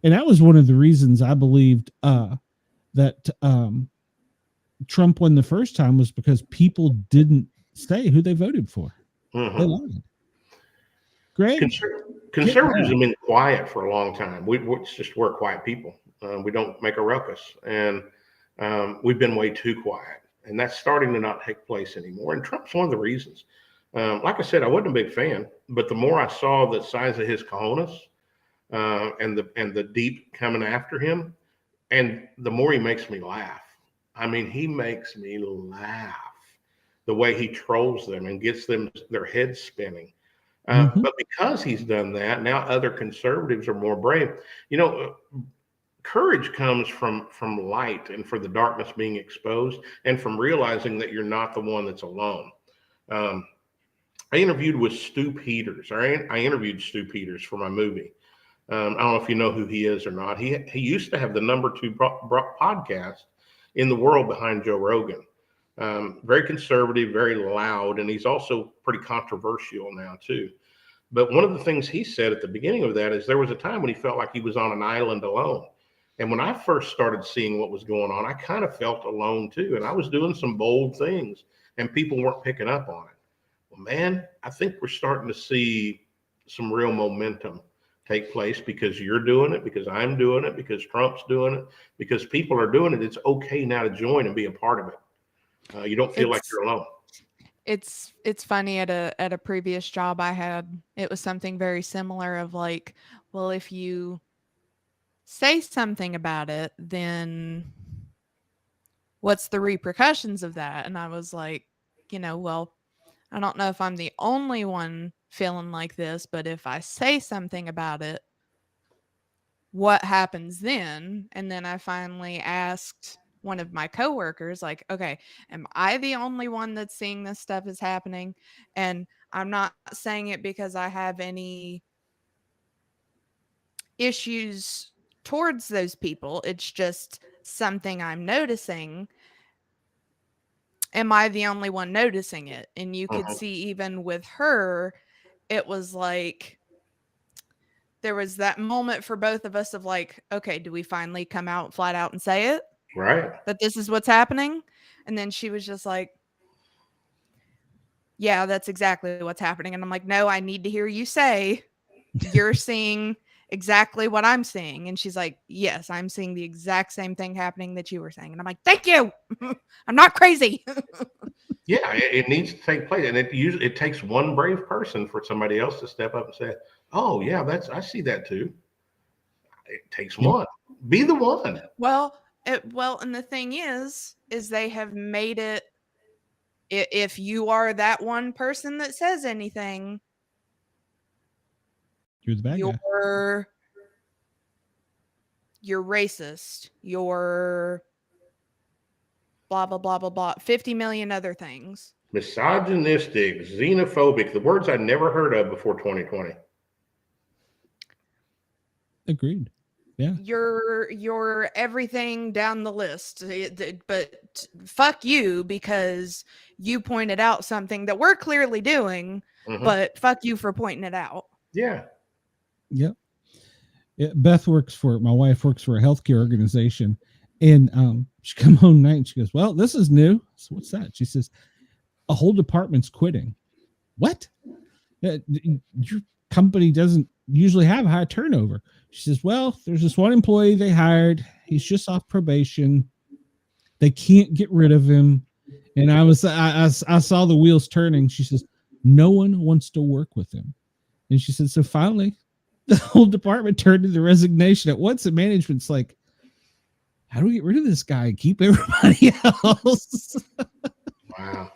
and that was one of the reasons I believed that Trump won the first time was because people didn't say who they voted for. Mm-hmm. They lied. Great. Conservatives have been quiet for a long time. We're quiet people. We don't make a ruckus, and we've been way too quiet, and that's starting to not take place anymore. And Trump's one of the reasons. Like I said, I wasn't a big fan, but the more I saw the size of his cojones and the deep coming after him, and the more he makes me laugh. I mean, he makes me laugh the way he trolls them and gets them their heads spinning. But because he's done that, now other conservatives are more brave. You know, courage comes from light and for the darkness being exposed and from realizing that you're not the one that's alone. I interviewed with Stu Peters. I interviewed Stu Peters for my movie. I don't know if you know who he is or not. He used to have the #2 podcast in the world behind Joe Rogan. Very conservative, very loud, and he's also pretty controversial now too. But one of the things he said at the beginning of that is there was a time when he felt like he was on an island alone. And when I first started seeing what was going on, I kind of felt alone too. And I was doing some bold things and people weren't picking up on it. Well, man, I think we're starting to see some real momentum take place because you're doing it, because I'm doing it, because Trump's doing it, because people are doing it. It's okay now to join and be a part of it. You don't feel like you're alone. It's funny at a previous job I had, it was something very similar of like, well, if you say something about it, then what's the repercussions of that? And I was like, well, I don't know if I'm the only one feeling like this, but if I say something about it, what happens then? And then I finally asked one of my coworkers, like, okay, am I the only one that's seeing this stuff is happening? And I'm not saying it because I have any issues towards those people. It's just something I'm noticing. Am I the only one noticing it? And you could see even with her, it was like, there was that moment for both of us of like, okay, do we finally come out flat out and say it? Right. That this is what's happening? And then she was just like, yeah, that's exactly what's happening. And I'm like, no, I need to hear you say you're seeing exactly what I'm seeing. And she's like, yes, I'm seeing the exact same thing happening that you were saying. And I'm like, thank you. I'm not crazy. Yeah, it needs to take place. And it takes one brave person for somebody else to step up and say, oh yeah, I see that too. It takes one. Be the one. Well, and the thing is they have made it, if you are that one person that says anything, You're the bad guy. You're racist. You're blah, blah, blah, blah, blah. 50 million other things. Misogynistic, xenophobic, the words I never heard of before 2020. Agreed. Yeah. You're everything down the list. But fuck you, because you pointed out something that we're clearly doing, but fuck you for pointing it out. Yeah. Yep. Yeah, Beth my wife works for a healthcare organization, and she come home tonight and she goes, well, this is new. So what's that? She says, a whole department's quitting. What? Your company doesn't usually have high turnover. She says, well, there's this one employee they hired. He's just off probation. They can't get rid of him. And I saw the wheels turning. She says, no one wants to work with him. And she said, so finally, the whole department turned into resignation at once. And management's like, how do we get rid of this guy and keep everybody else? Wow.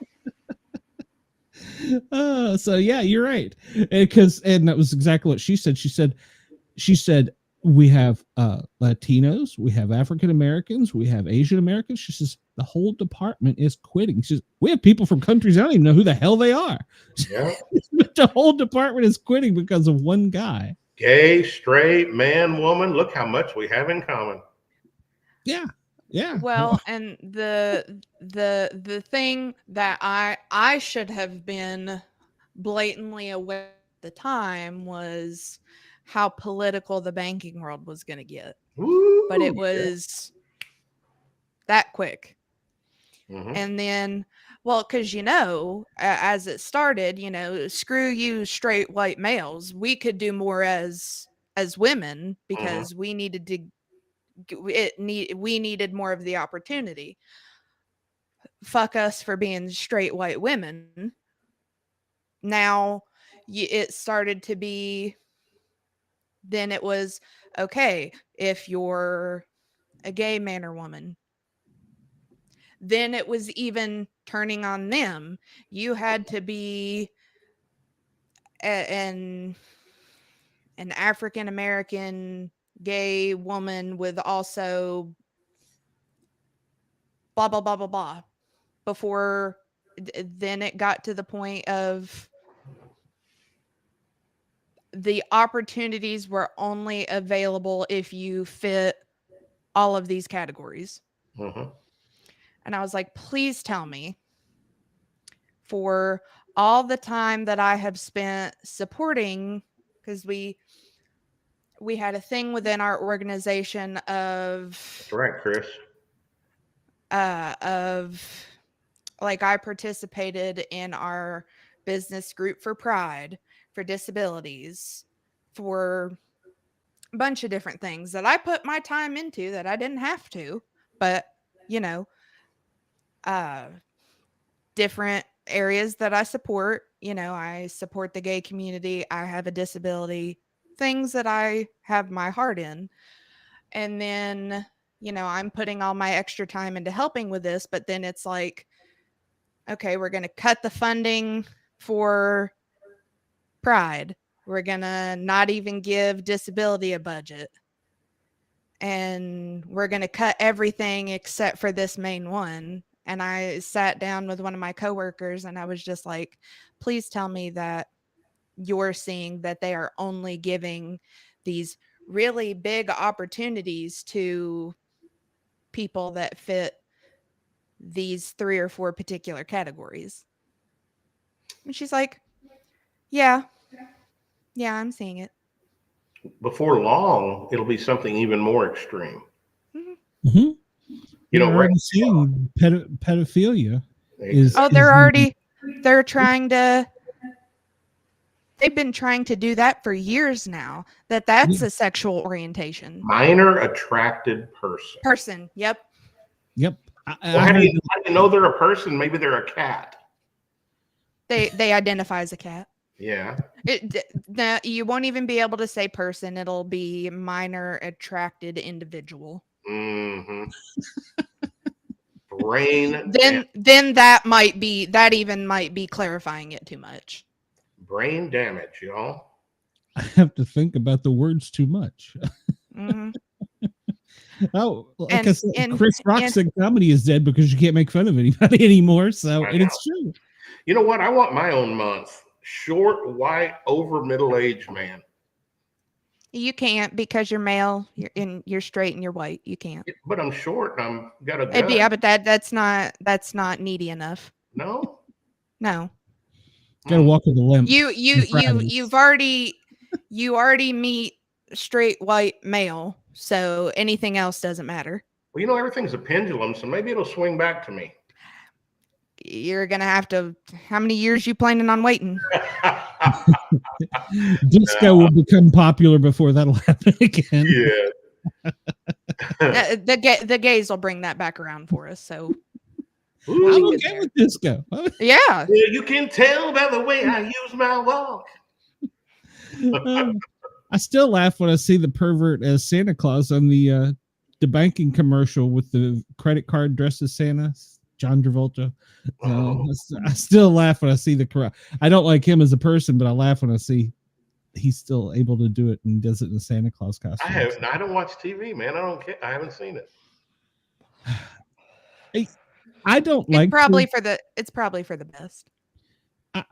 So yeah, you're right. And that was exactly what she said. She said, we have Latinos, we have African Americans, we have Asian Americans. She says, the whole department is quitting. She says, we have people from countries I don't even know who the hell they are. Yeah. The whole department is quitting because of one guy. Gay, straight, man, woman. Look how much we have in common. Yeah. Yeah. Well, and the thing that I should have been blatantly aware at the time was how political the banking world was going to get. Ooh, but it was that quick. Mm-hmm. And then, well, because, as it started, screw you straight white males. We could do more as women because we needed we needed more of the opportunity. Fuck us for being straight white women. Now it started to be, then it was, okay, if you're a gay man or woman, then it was even turning on them. You had to be an African American gay woman with also blah, blah, blah, blah, blah. Before then it got to the point of the opportunities were only available if you fit all of these categories. Mm-hmm. And I was like, please tell me, for all the time that I have spent supporting, because we had a thing within our organization of That's right, Chris. Like, I participated in our business group for Pride, for disabilities, for a bunch of different things that I put my time into that I didn't have to, but you know, different areas that I support. You know, I support the gay community. I have a disability, things that I have my heart in. And then, you know, I'm putting all my extra time into helping with this, but then it's like, okay, we're going to cut the funding for Pride. We're going to not even give disability a budget. And we're going to cut everything except for this main one. And I sat down with one of my coworkers and I was just like, please tell me that you're seeing that they are only giving these really big opportunities to people that fit these 3 or 4 particular categories. And she's like, yeah, I'm seeing it. Before long, it'll be something even more extreme. Mm-hmm. You You're know, already right? seeing pedophilia. They've been trying to do that for years now. That's a sexual orientation. Minor attracted person. Yep. Yep. How do you know they're a person? Maybe they're a cat. They identify as a cat. Yeah. You won't even be able to say person. It'll be minor attracted individual. Mm-hmm. Brain. Then that even might be clarifying it too much. Brain damage, y'all. I have to think about the words too much. Mm-hmm. Oh, like I said, Chris Rock said comedy is dead because you can't make fun of anybody anymore. So, and it's true. You know what? I want my own month. Short, white, over middle-aged man. You can't because you're male. You're straight and you're white. You can't. But I'm short and I'm got a gun. Yeah, but that's not needy enough. No. Got to walk with a limp. You already meet straight white male, so anything else doesn't matter. Well, you know, everything's a pendulum, so maybe it'll swing back to me. You're gonna have to. How many years you planning on waiting? Disco will become popular before that'll happen again. Yeah. The gays will bring that back around for us. So I'm okay with disco. Yeah. You can tell by the way I use my walk. I still laugh when I see the pervert as Santa Claus on the banking commercial with the credit card dressed as Santa. John Travolta. I still laugh when I see the. I don't like him as a person, but I laugh when I see he's still able to do it and does it in a Santa Claus costume. I don't watch TV, man. I don't care. I haven't seen it. I don't like. It's probably for the best.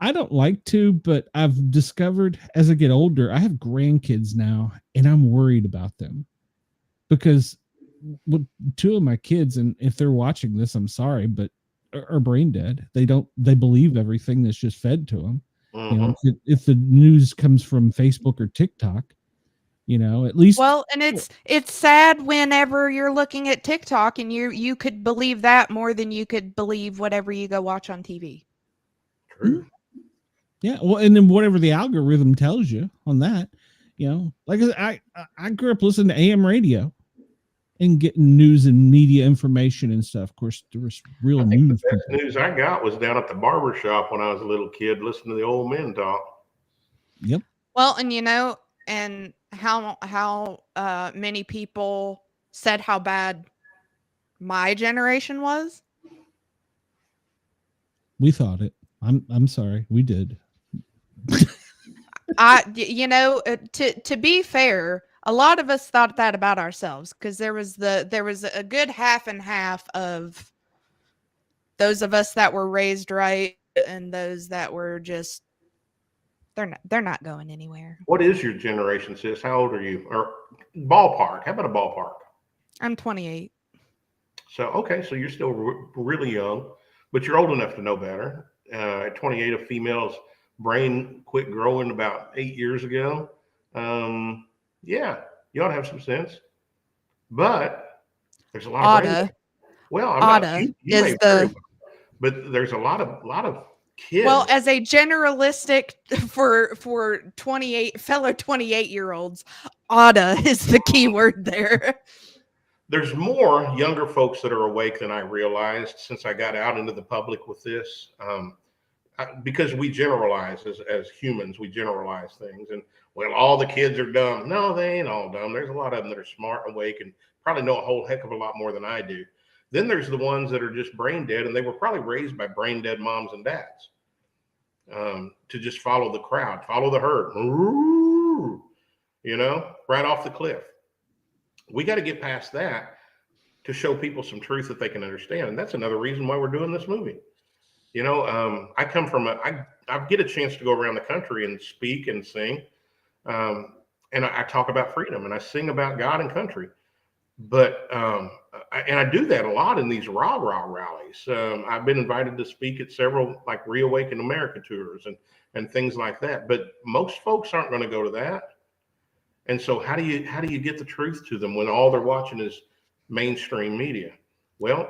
I don't like to, but I've discovered as I get older, I have grandkids now, and I'm worried about them because with 2 of my kids, and if they're watching this, I'm sorry, but are brain dead. They believe everything that's just fed to them. Mm-hmm. You know, if the news comes from Facebook or TikTok, you know, at least. Well, and it's sad whenever you're looking at TikTok and you could believe that more than you could believe whatever you go watch on TV. True. Yeah, well, and then whatever the algorithm tells you on that, you know, like I grew up listening to AM radio and getting news and media information and stuff. Of course, there was real news. The best news I got was down at the barber shop when I was a little kid, listening to the old men talk. Yep. Well, and you know, and how many people said how bad my generation was. We thought it. I'm sorry, we did. You know, to be fair, a lot of us thought that about ourselves because there was a good half and half of those of us that were raised right and those that were just they're not going anywhere. What is your generation, sis? How old are you? Or ballpark? How about a ballpark? I'm 28. So okay, so you're still really young, but you're old enough to know better. At 28, a female's brain quit growing about 8 years ago. You Yeah, you ought to have some sense. But there's a lot of brain. Well, I'm not. Oughta You is may very the well, but there's a lot of kids. well, as a generalistic for 28 fellow 28-year-olds, oughta is the key word there. There's more younger folks that are awake than I realized since I got out into the public with this. Because we generalize as humans, we generalize things, and well, all the kids are dumb. No, they ain't all dumb. There's a lot of them that are smart and awake and probably know a whole heck of a lot more than I do. Then there's the ones that are just brain dead, and they were probably raised by brain dead moms and dads to just follow the crowd, follow the herd, right off the cliff. We got to get past that to show people some truth that they can understand, and that's another reason why we're doing this movie. I come from I get a chance to go around the country and speak and sing, and I talk about freedom and I sing about God and country. But I do that a lot in these rah rallies. I've been invited to speak at several like Reawaken America tours and things like that. But most folks aren't going to go to that. And so how do you get the truth to them when all they're watching is mainstream media? Well,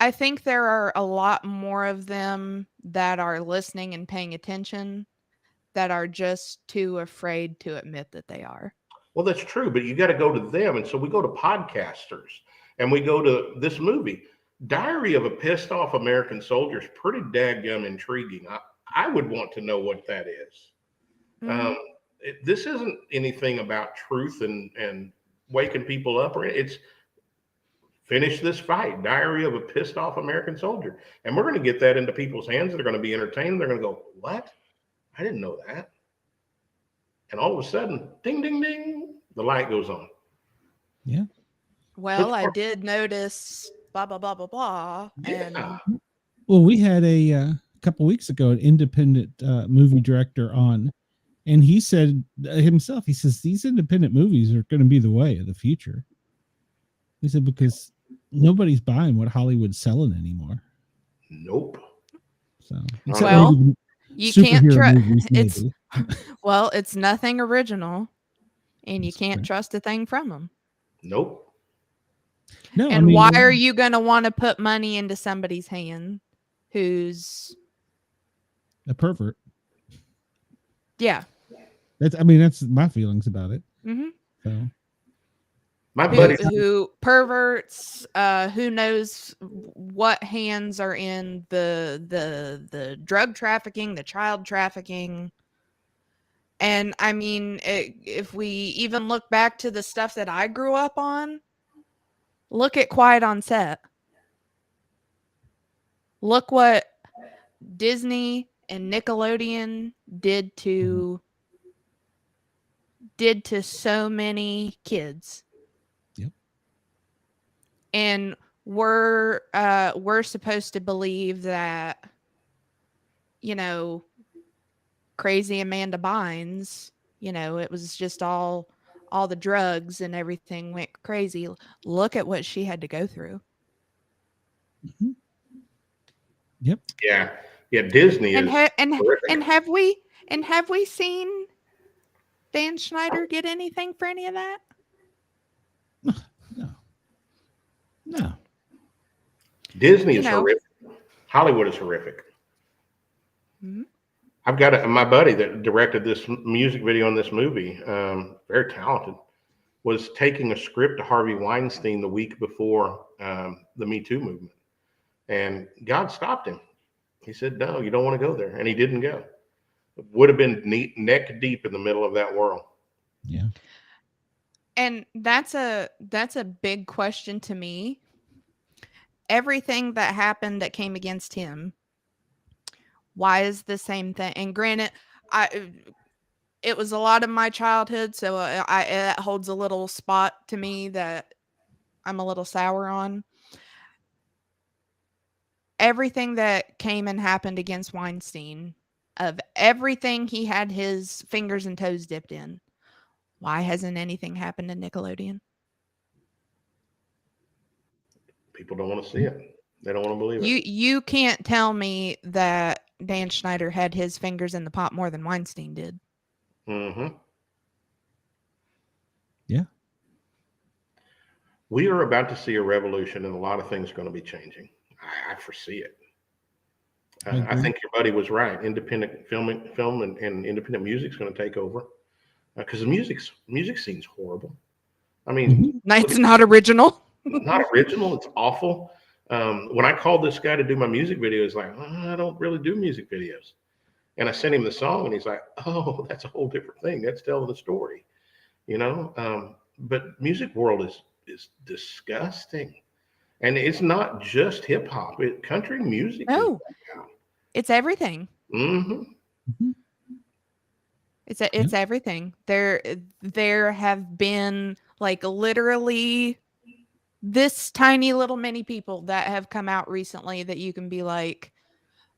I think there are a lot more of them that are listening and paying attention that are just too afraid to admit that they are. Well, that's true, but you got to go to them. And so we go to podcasters and we go to this movie. Diary of a Pissed Off American Soldier is pretty dadgum intriguing. I would want to know what that is. Mm-hmm. This isn't anything about truth and waking people up. It's finish this fight, Diary of a Pissed Off American Soldier. And we're going to get that into people's hands. They're going to be entertained. They're going to go, what? I didn't know that. And all of a sudden, ding, ding, ding, the light goes on. Yeah. Well, I did notice blah, blah, blah, blah, blah. Yeah. Well, we had a couple weeks ago, an independent movie director on, and he said himself, he says, these independent movies are going to be the way of the future. He said, because nobody's buying what Hollywood's selling anymore. Nope. So, well, you can't trust it's well, it's nothing original, and you can't trust a thing from them. Nope. No, and why are you going to want to put money into somebody's hand who's a pervert? Yeah. That's my feelings about it. Mm-hmm. So. My buddy who perverts, who knows what hands are in the drug trafficking, the child trafficking. And I mean, if we even look back to the stuff that I grew up on, look at Quiet on Set. Look what Disney and Nickelodeon did to so many kids. Yep. And we're supposed to believe that, crazy Amanda Bynes, it was just all the drugs and everything went crazy. Look at what she had to go through. Mm-hmm. Yep. Yeah. Disney and is have we seen Dan Schneider get anything for any of that? No. Disney is horrific. Hollywood is horrific. Mm-hmm. I've got my buddy that directed this music video in this movie, very talented, was taking a script to Harvey Weinstein the week before the Me Too movement. And God stopped him. He said, no, you don't want to go there. And he didn't go. It would have been neck deep in the middle of that world. Yeah. And that's a big question to me. Everything that happened that came against him, why is the same thing? And granted, it was a lot of my childhood, so that holds a little spot to me that I'm a little sour on. Everything that came and happened against Weinstein, of everything he had his fingers and toes dipped in, why hasn't anything happened to Nickelodeon? People don't want to see it. They don't want to believe it. You can't tell me that Dan Schneider had his fingers in the pot more than Weinstein did. Mm-hmm. Yeah. We are about to see a revolution, and a lot of things are going to be changing. I foresee it. I think your buddy was right. Independent film and independent music is going to take over because the music scene's horrible. I mean, It's not original. not original. It's awful. When I called this guy to do my music video, he's like, I don't really do music videos. And I sent him the song, and he's like, oh, that's a whole different thing. That's telling the story, you know? But music world is disgusting. And it's not just hip hop. Country music. No, it's everything. Mm-hmm. It's everything. There have been like literally this tiny little many people that have come out recently that you can be like,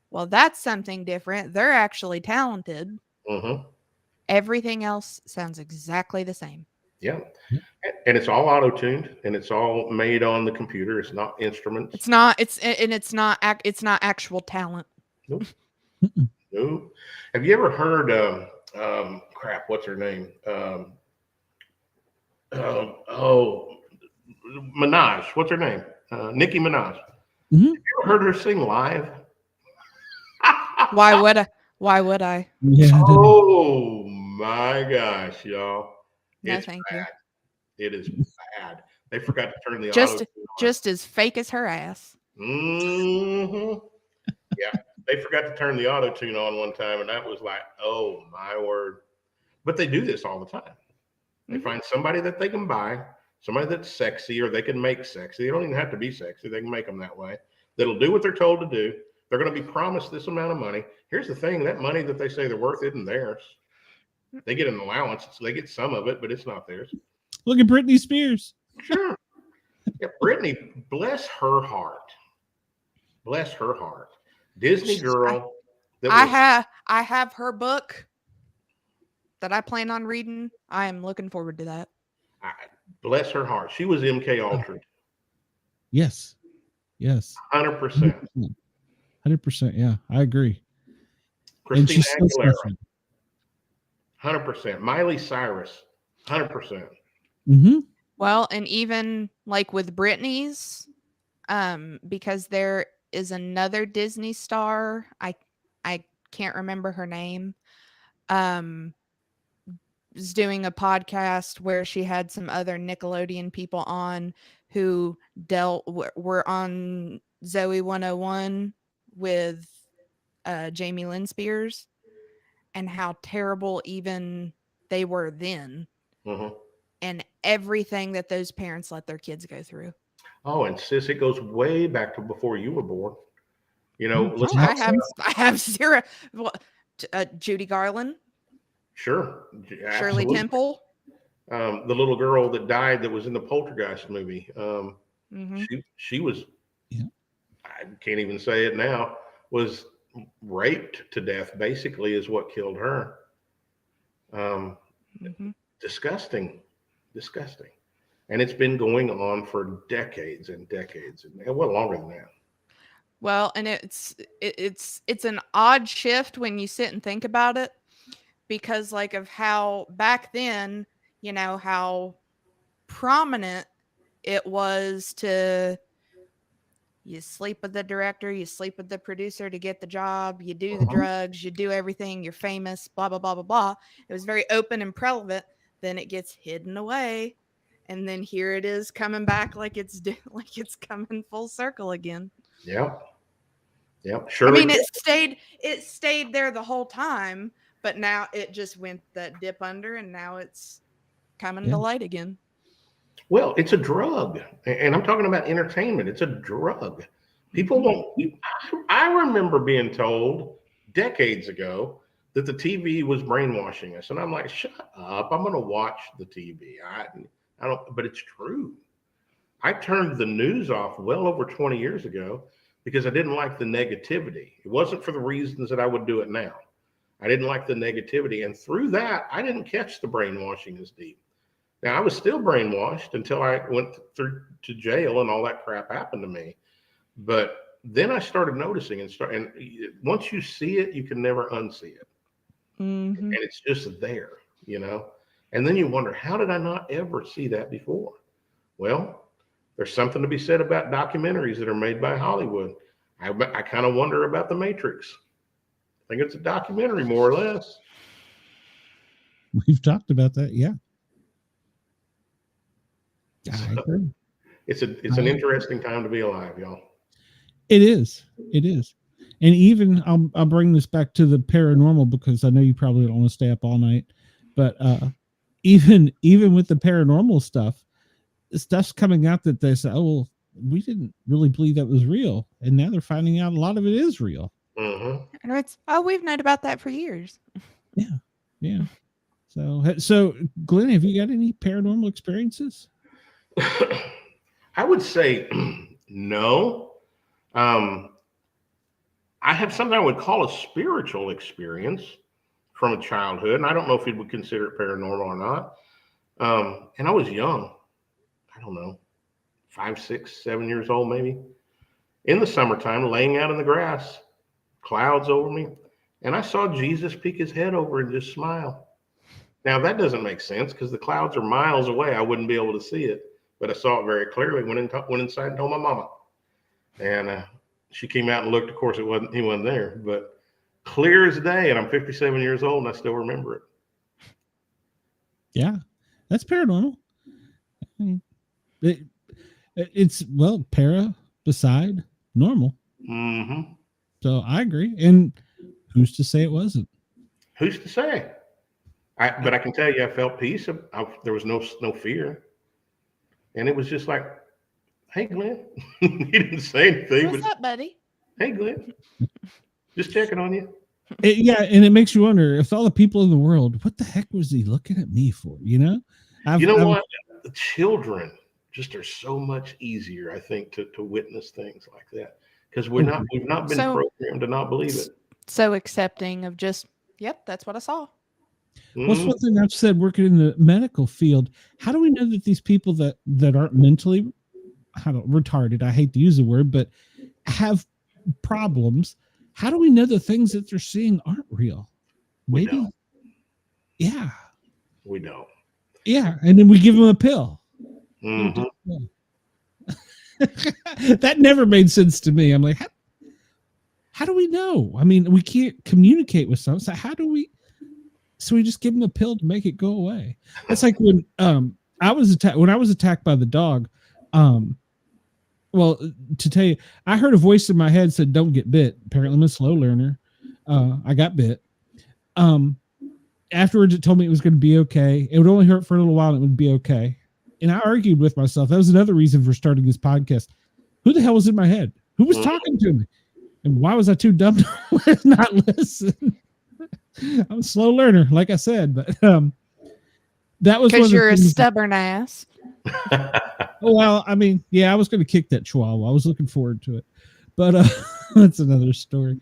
well, that's something different. They're actually talented. Mm-hmm. Everything else sounds exactly the same. Yeah. And it's all auto-tuned, and it's all made on the computer. It's not instruments. It's not actual talent. Nope. Nope. Have you ever heard crap, what's her name? Minaj. What's her name? Nicki Minaj. Mm-hmm. Have you ever heard her sing live? Why would I? Yeah. Oh my gosh, y'all. No, It's thank bad. It is bad. They forgot to turn the Just auto-tune on. just as fake as her ass. Mm-hmm. Yeah, they forgot to turn the auto-tune on one time, and that was like, oh my word. But they do this all the time. They find somebody that they can buy, somebody that's sexy, or they can make sexy. They don't even have to be sexy. They can make them that way. That'll do what they're told to do. They're going to be promised this amount of money. Here's the thing, that money that they say they're worth isn't theirs. They get an allowance. So they get some of it, but it's not theirs. Look at Britney Spears. Sure. Yeah, Britney, bless her heart. Bless her heart. Disney girl. I have her book that I plan on reading. I am looking forward to that. Bless her heart. She was MK Ultra. Yes. 100%. 100%. Yeah, I agree. Christina still Aguilera. suffering. 100%. Miley Cyrus. 100%. Mm-hmm. Well, and even like with Britney's, because there is another Disney star, I can't remember her name, is doing a podcast where she had some other Nickelodeon people on who were on Zoe 101 with Jamie Lynn Spears, and how terrible even they were then. Mm-hmm. And everything that those parents let their kids go through. Oh, and sis, it goes way back to before you were born. You know, I have zero. Well, Judy Garland. Sure. Shirley Absolutely. Temple. The little girl that died that was in the Poltergeist movie. Mm-hmm. She was, yeah. I can't even say it now, was raped to death, basically, is what killed her. Disgusting. And it's been going on for decades and decades, and well, longer than that. Well, and it's an odd shift when you sit and think about it, because like of how back then, you know, how prominent it was to, you sleep with the director, you sleep with the producer to get the job, you do the drugs, you do everything, you're famous, blah, blah, blah, blah, blah. It was very open and prevalent. Then it gets hidden away. And then here it is coming back like it's coming full circle again. Yep. Sure. I mean, it stayed there the whole time, but now it just went that dip under, and now it's coming to light again. Well, it's a drug, and I'm talking about entertainment. It's a drug. People won't. I remember being told decades ago that the TV was brainwashing us, and I'm like, shut up! I'm going to watch the TV. I don't. But it's true. I turned the news off well over 20 years ago because I didn't like the negativity. It wasn't for the reasons that I would do it now. I didn't like the negativity, and through that, I didn't catch the brainwashing as deep. Now, I was still brainwashed until I went through to jail and all that crap happened to me. But then I started noticing and once you see it, you can never unsee it. And it's just there, you know. And then you wonder, how did I not ever see that before? Well, there's something to be said about documentaries that are made by Hollywood. I kind of wonder about The Matrix. I think it's a documentary, more or less. We've talked about that. Yeah. I agree. It's an interesting time to be alive, y'all. It is. It is. And even I'll bring this back to the paranormal, because I know you probably don't want to stay up all night, but even with the paranormal stuff's coming out that they say, oh, well, we didn't really believe that was real, and now they're finding out a lot of it is real. And it's, we've known about that for years. Yeah. So Glenn, have you got any paranormal experiences? I would say no. I have something I would call a spiritual experience from a childhood, and I don't know if you would consider it paranormal or not. And I was young. I don't know, 5, 6, 7 years old, maybe, in the summertime, laying out in the grass, clouds over me. And I saw Jesus peek his head over and just smile. Now, that doesn't make sense because the clouds are miles away. I wouldn't be able to see it, but I saw it very clearly. Went inside and told my mama. And she came out and looked. Of course, he wasn't there, but clear as day. And I'm 57 years old and I still remember it. Yeah, that's paranormal. I mean, it's, well, para beside normal. Mm-hmm. So I agree. And who's to say it wasn't? Who's to say? But I can tell you, I felt peace. There was no fear. And it was just like, hey, Glenn. He didn't say anything. What's up, buddy? Hey, Glenn. Just checking on you. Yeah, and it makes you wonder, if all the people in the world, what the heck was he looking at me for? You know? What? The children just are so much easier, I think, to witness things like that, because we've not been programmed to not believe it. So accepting of just, yep, that's what I saw. Well, it's one thing I've said working in the medical field. How do we know that these people that aren't mentally retarded, I hate to use the word, but have problems, how do we know the things that they're seeing aren't real? We Maybe. don't. Yeah. We don't. Yeah. And then we give them a pill. Mm-hmm. That never made sense to me. I'm like, how do we know? I mean, we can't communicate with someone. So how do we? So we just give them a pill to make it go away. That's like when I was attacked by the dog. Well, to tell you, I heard a voice in my head said, "Don't get bit." Apparently, I'm a slow learner. I got bit. Afterwards, it told me it was going to be okay. It would only hurt for a little while, and it would be okay. And I argued with myself. That was another reason for starting this podcast. Who the hell was in my head? Who was talking to me? And why was I too dumb to not listen? I'm a slow learner, like I said, but that was because you're a stubborn ass. Well, I mean, yeah, I was going to kick that chihuahua. I was looking forward to it, but that's another story.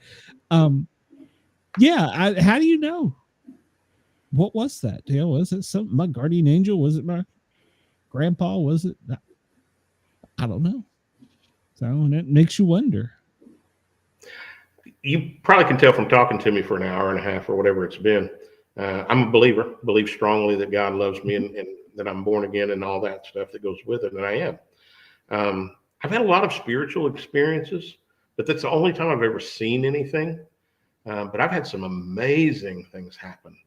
Yeah, how do you know? What was that? You know, was it something? My guardian angel? Was it my grandpa? Was it? I don't know. So that makes you wonder. You probably can tell from talking to me for an hour and a half or whatever it's been. I'm a believer, believe strongly that God loves me and that I'm born again and all that stuff that goes with it. And I am. I've had a lot of spiritual experiences, but that's the only time I've ever seen anything. But I've had some amazing things happen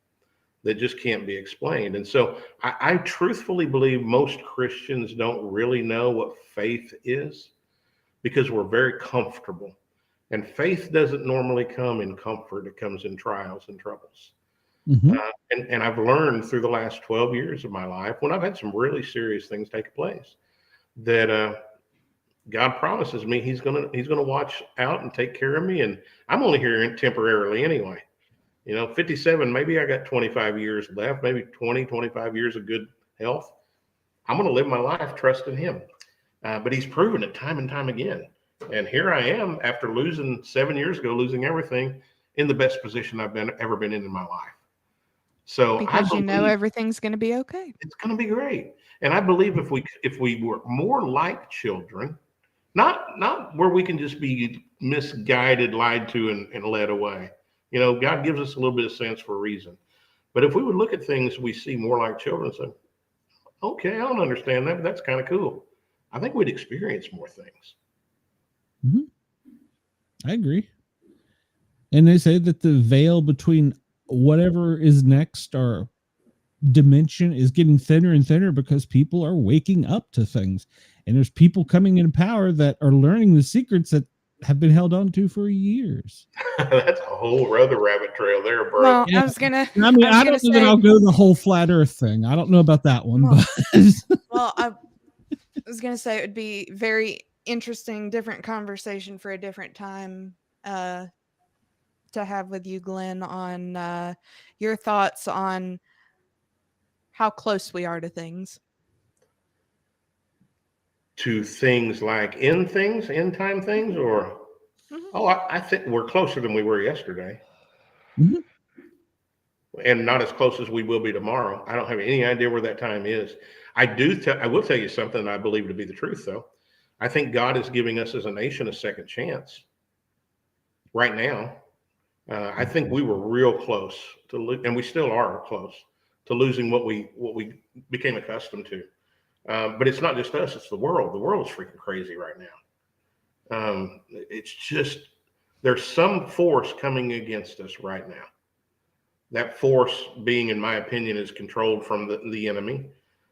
that just can't be explained. And so I truthfully believe most Christians don't really know what faith is because we're very comfortable. And faith doesn't normally come in comfort. It comes in trials and troubles. Mm-hmm. And I've learned through the last 12 years of my life, when I've had some really serious things take place, that God promises me he's gonna watch out and take care of me. And I'm only here temporarily anyway. 57, maybe I got 25 years left, maybe 20, 25 years of good health. I'm going to live my life trusting him. But he's proven it time and time again. And here I am after losing 7 years ago, losing everything, in the best position I've ever been in my life. So because everything's going to be okay. It's going to be great. And I believe if we were more like children, not where we can just be misguided, lied to, and led away. God gives us a little bit of sense for a reason. But if we would look at things we see more like children and say, okay, I don't understand that, but that's kind of cool, I think we'd experience more things. Mm-hmm. I agree. And they say that the veil between whatever is next or dimension is getting thinner and thinner because people are waking up to things. And there's people coming in power that are learning the secrets that have been held on to for years. That's a whole other rabbit trail there, bro. Well, Yeah. I was gonna. I mean, was I gonna don't know that I'll go the whole flat Earth thing. I don't know about that one, Well, but Well, I was gonna say it would be very interesting, different conversation for a different time to have with you, Glenn, on your thoughts on how close we are to things. To things like end time things, or I think we're closer than we were yesterday. Mhm. And not as close as we will be tomorrow. I don't have any idea where that time is. I will tell you something I believe to be the truth, though. I think God is giving us as a nation a second chance right now. I think we were real close to, and we still are close to losing what we became accustomed to. But it's not just us; it's the world. The world is freaking crazy right now. It's just there's some force coming against us right now. That force being, in my opinion, is controlled from the enemy.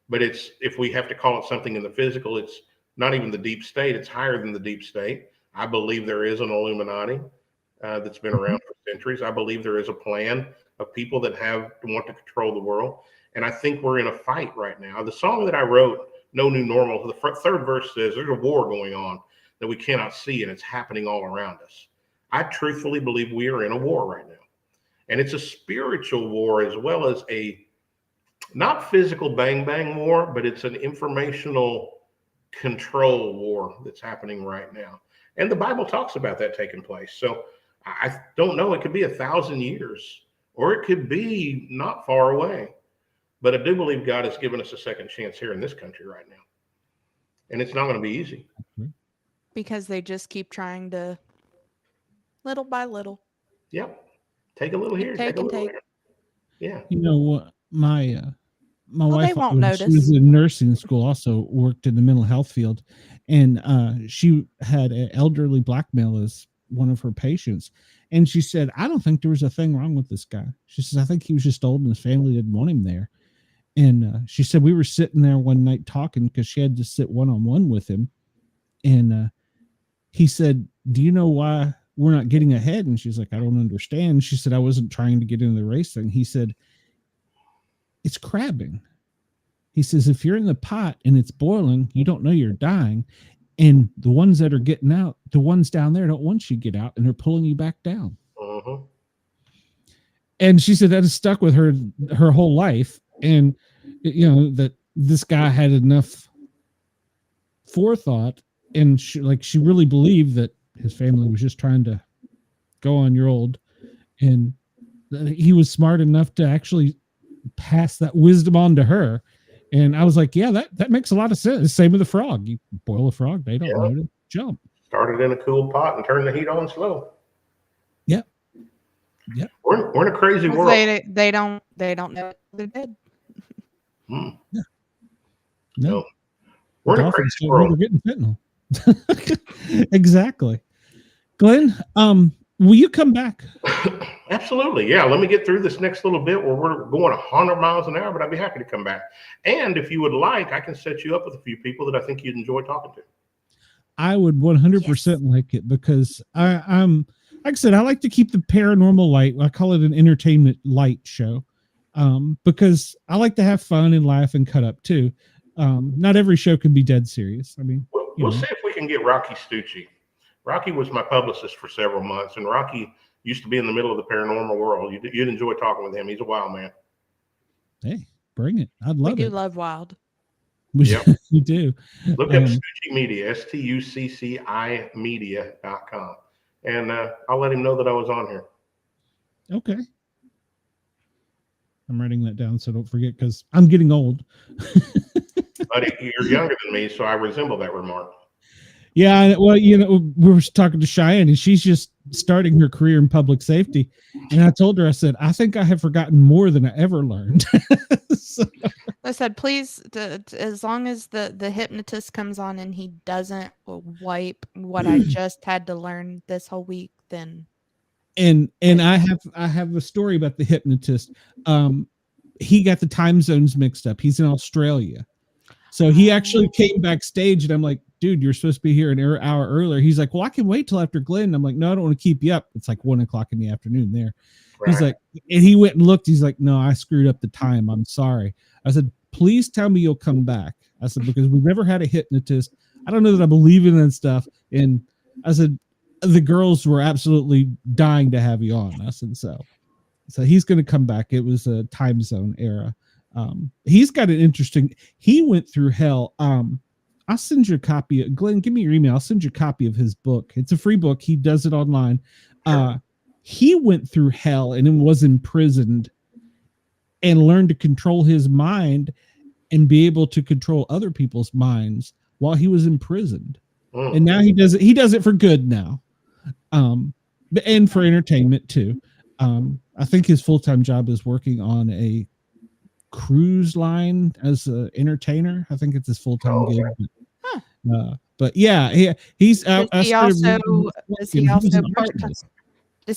But it's, if we have to call it something in the physical, it's not even the deep state. It's higher than the deep state. I believe there is an Illuminati that's been around for centuries. I believe there is a plan of people that want to control the world. And I think we're in a fight right now. The song that I wrote, No New Normal, the third verse says there's a war going on that we cannot see, and it's happening all around us. I truthfully believe we are in a war right now. And it's a spiritual war as well as a not physical bang bang war, but it's an informational control war that's happening right now. And the Bible talks about that taking place. So I don't know, it could be 1,000 years, or it could be not far away. But I do believe God has given us a second chance here in this country right now. And it's not going to be easy. Because they just keep trying to, little by little. Yep. Take a little here, take a little there. Yeah. You know what? My wife, they won't when notice. she was in nursing school, also worked in the mental health field, and she had an elderly black male as one of her patients. And she said, I don't think there was a thing wrong with this guy. She says, I think he was just old and his family didn't want him there. And she said, we were sitting there one night talking because she had to sit one-on-one with him. And he said, do you know why we're not getting ahead? And she's like, I don't understand. She said, I wasn't trying to get into the race thing. He said, it's crabbing. He says, if you're in the pot and it's boiling, you don't know you're dying. And the ones that are getting out, the ones down there don't want you to get out, and they're pulling you back down. Uh-huh. And she said that has stuck with her whole life. And, you know, that this guy had enough forethought, and she really believed that his family was just trying to go on your old, and he was smart enough to actually pass that wisdom on to her. And I was like, yeah, that makes a lot of sense. Same with the frog. You boil a frog, they don't know to jump. Start it in a cool pot and turn the heat on slow. Yep. Yep. We're in a crazy world. They don't know they're dead. Yeah. No. We're in a crazy world. We're getting fentanyl. Exactly. Glenn, will you come back? Absolutely. Yeah. Let me get through this next little bit where we're going 100 miles an hour, but I'd be happy to come back. And if you would like, I can set you up with a few people that I think you'd enjoy talking to. I would 100% like it, because I'm, like I said, I like to keep the paranormal light. I call it an entertainment light show, because I like to have fun and laugh and cut up too. Not every show can be dead serious. I mean, we'll see if we can get Rocky Stucci. Rocky was my publicist for several months, and Rocky used to be in the middle of the paranormal world. You'd enjoy talking with him. He's a wild man. Hey, bring it. I'd love it. We do love wild. Yep. We do. Look up Stucci Media, STUCCI media.com. And I'll let him know that I was on here. Okay. I'm writing that down so don't forget, because I'm getting old. But you're younger than me, so I resemble that remark. Yeah, well, we were talking to Cheyenne, and she's just starting her career in public safety. And I told her, I said, I think I have forgotten more than I ever learned. So, I said, please, as long as the hypnotist comes on and he doesn't wipe what I just had to learn this whole week, then. and I have a story about the hypnotist. He got the time zones mixed up. He's in Australia. So he actually came backstage, and I'm like, dude, you're supposed to be here an hour earlier. He's like, well, I can wait till after Glenn. I'm like, no, I don't want to keep you up. It's like 1:00 in the afternoon there. Right. He's like, and he went and looked. He's like, no, I screwed up the time. I'm sorry. I said, please tell me you'll come back. I said, because we've never had a hypnotist. I don't know that I believe in that stuff. And I said, the girls were absolutely dying to have you on. I said, so he's going to come back. It was a time zone era. He's got an interesting, he went through hell. I'll send you a copy. Glenn, give me your email. I'll send you a copy of his book. It's a free book. He does it online. He went through hell and was imprisoned and learned to control his mind and be able to control other people's minds while he was imprisoned. And now he does it for good now. And for entertainment too. I think his full-time job is working on a cruise line as an entertainer. I think it's his full-time gig. But yeah, he's out. Is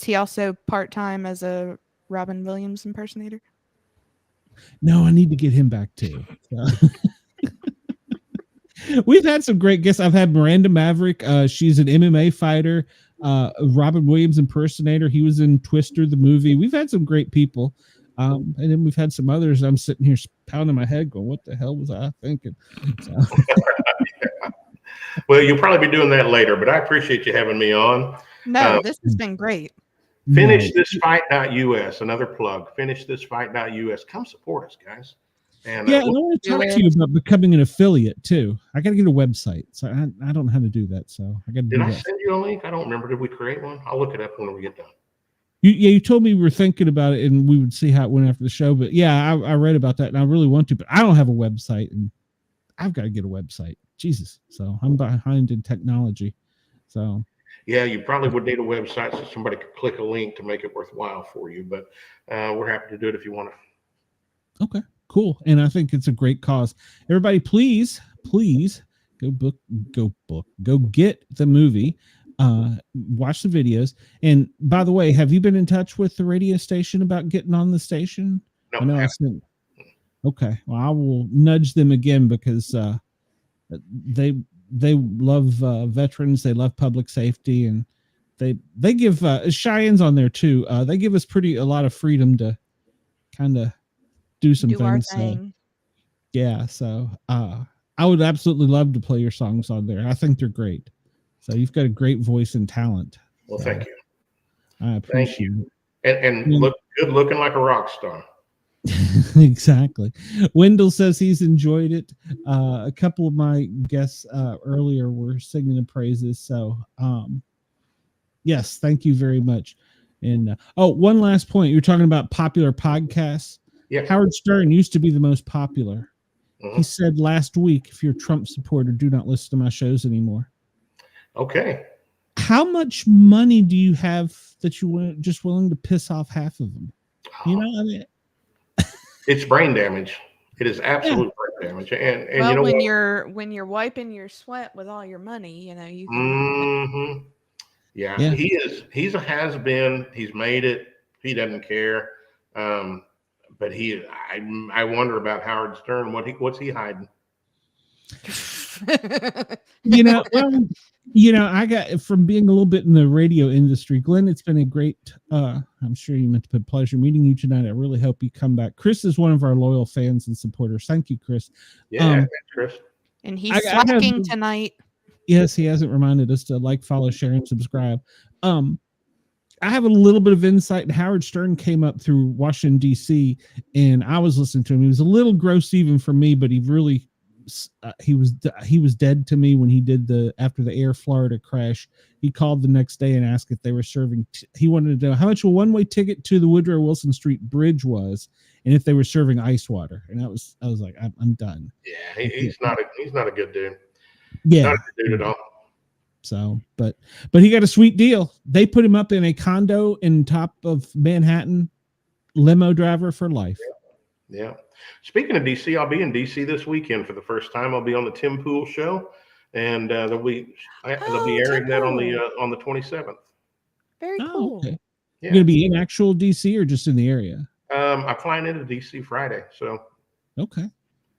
he also part-time as a Robin Williams impersonator? No, I need to get him back too. We've had some great guests. I've had Miranda Maverick. She's an MMA fighter. Robin Williams impersonator. He was in Twister, the movie. We've had some great people. And then we've had some others. I'm sitting here pounding my head going, what the hell was I thinking? So. Well, you'll probably be doing that later, but I appreciate you having me on. No, this has been great. Finish this fight.us, another plug. Finish this fight.us. Come support us, guys. And yeah, and I want to talk to you about becoming an affiliate too. I got to get a website, so I don't know how to do that. So I got to. Did I send you a link? I don't remember. Did we create one? I'll look it up when we get done. You told me we were thinking about it, and we would see how it went after the show. But yeah, I read about that, and I really want to, but I don't have a website, and I've got to get a website. Jesus, so I'm behind in technology. So. Yeah, you probably would need a website so somebody could click a link to make it worthwhile for you. But we're happy to do it if you want to. Okay, cool. And I think it's a great cause. Everybody, please go get the movie, watch the videos. And by the way, have you been in touch with the radio station about getting on the station? No, I know I sent. Okay, well, I will nudge them again because they love veterans, they love public safety, and they give Cheyenne's on there too. They give us a lot of freedom to kind of do some things. Our thing. Yeah, so I would absolutely love to play your songs on there. I think they're great. So you've got a great voice and talent. Well, so thank you. I appreciate it. And look good looking like a rock star. Exactly. Wendell says he's enjoyed it. A couple of my guests earlier were singing the praises. So yes, thank you very much. And one last point. You're talking about popular podcasts. Yeah. Howard Stern used to be the most popular. Mm-hmm. He said last week, if you're a Trump supporter, do not listen to my shows anymore. Okay. How much money do you have that you just willing to piss off half of them? You know, I mean, it's brain damage. It is absolute brain damage. And well, you know when you're wiping your sweat with all your money, you know, you can mm-hmm. Yeah, he's a has-been. He's made it. He doesn't care. But I wonder about Howard Stern. What's he hiding? I got from being a little bit in the radio industry. Glenn, it's been a great, I'm sure you meant to put pleasure meeting you tonight. I really hope you come back. Chris is one of our loyal fans and supporters. Thank you, Chris. Yeah, thanks, Chris. And he's slacking tonight. Yes, he hasn't reminded us to like, follow, share, and subscribe. I have a little bit of insight. Howard Stern came up through Washington, D.C., and I was listening to him. He was a little gross even for me, but he really, he was dead to me when he did after the Air Florida crash. He called the next day and asked if they were serving. He wanted to know how much a one-way ticket to the Woodrow Wilson Street Bridge was, and if they were serving ice water. And I was like, I'm done. Yeah, he's not a good dude. Yeah, not a good dude at all. So, but he got a sweet deal. They put him up in a condo in top of Manhattan, limo driver for life. Yeah. Speaking of DC, I'll be in DC this weekend for the first time. I'll be on the Tim Pool show, and they'll be airing that on the 27th. Very cool. Okay. Yeah. You're gonna be in actual DC or just in the area? I'm flying into DC Friday, so okay,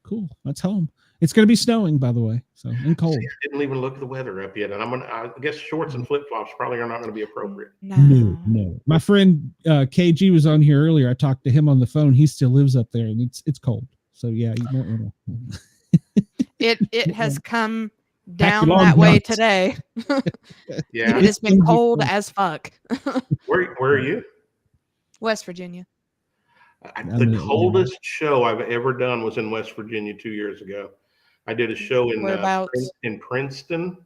cool. That's home. It's gonna be snowing, by the way, so and cold. I didn't even look the weather up yet, and I guess shorts and flip flops probably are not going to be appropriate. No. My friend KG was on here earlier. I talked to him on the phone. He still lives up there, and it's cold. So yeah, you might want to. It has come down that way today. Yeah, it has been cold as fuck. Where are you? West Virginia. The coldest show I've ever done was in West Virginia 2 years ago. I did a show in Princeton.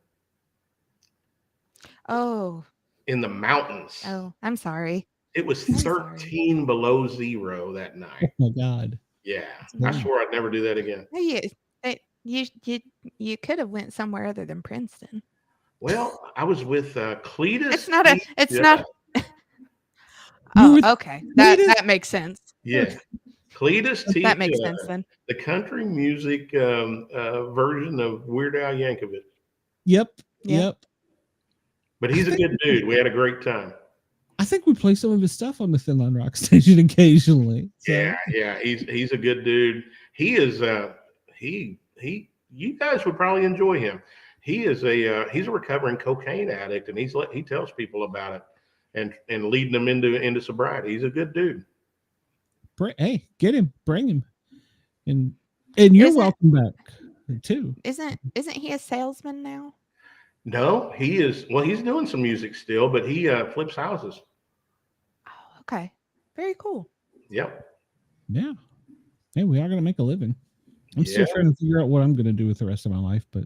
Oh. In the mountains. Oh, I'm sorry. It was 13 below zero that night. Oh my God. Yeah, I swore I'd never do that again. You could have went somewhere other than Princeton. Well, I was with Cletus. It's not. Oh, okay. That makes sense. Yeah. Cletus that makes sense then. The country music version of Weird Al Yankovic. Yep. But he's a good dude. We had a great time. I think we play some of his stuff on the Thin Line Rock station occasionally. So. Yeah. He's a good dude. He is you guys would probably enjoy him. He is he's a recovering cocaine addict, and he tells people about it and leading them into sobriety. He's a good dude. Hey, get him, bring him, and you're welcome back too. Isn't he a salesman now? No, he is. Well, he's doing some music still, but he flips houses. Oh, okay, very cool. Yep. Yeah. Hey, we are gonna make a living. I'm still trying to figure out what I'm gonna do with the rest of my life, but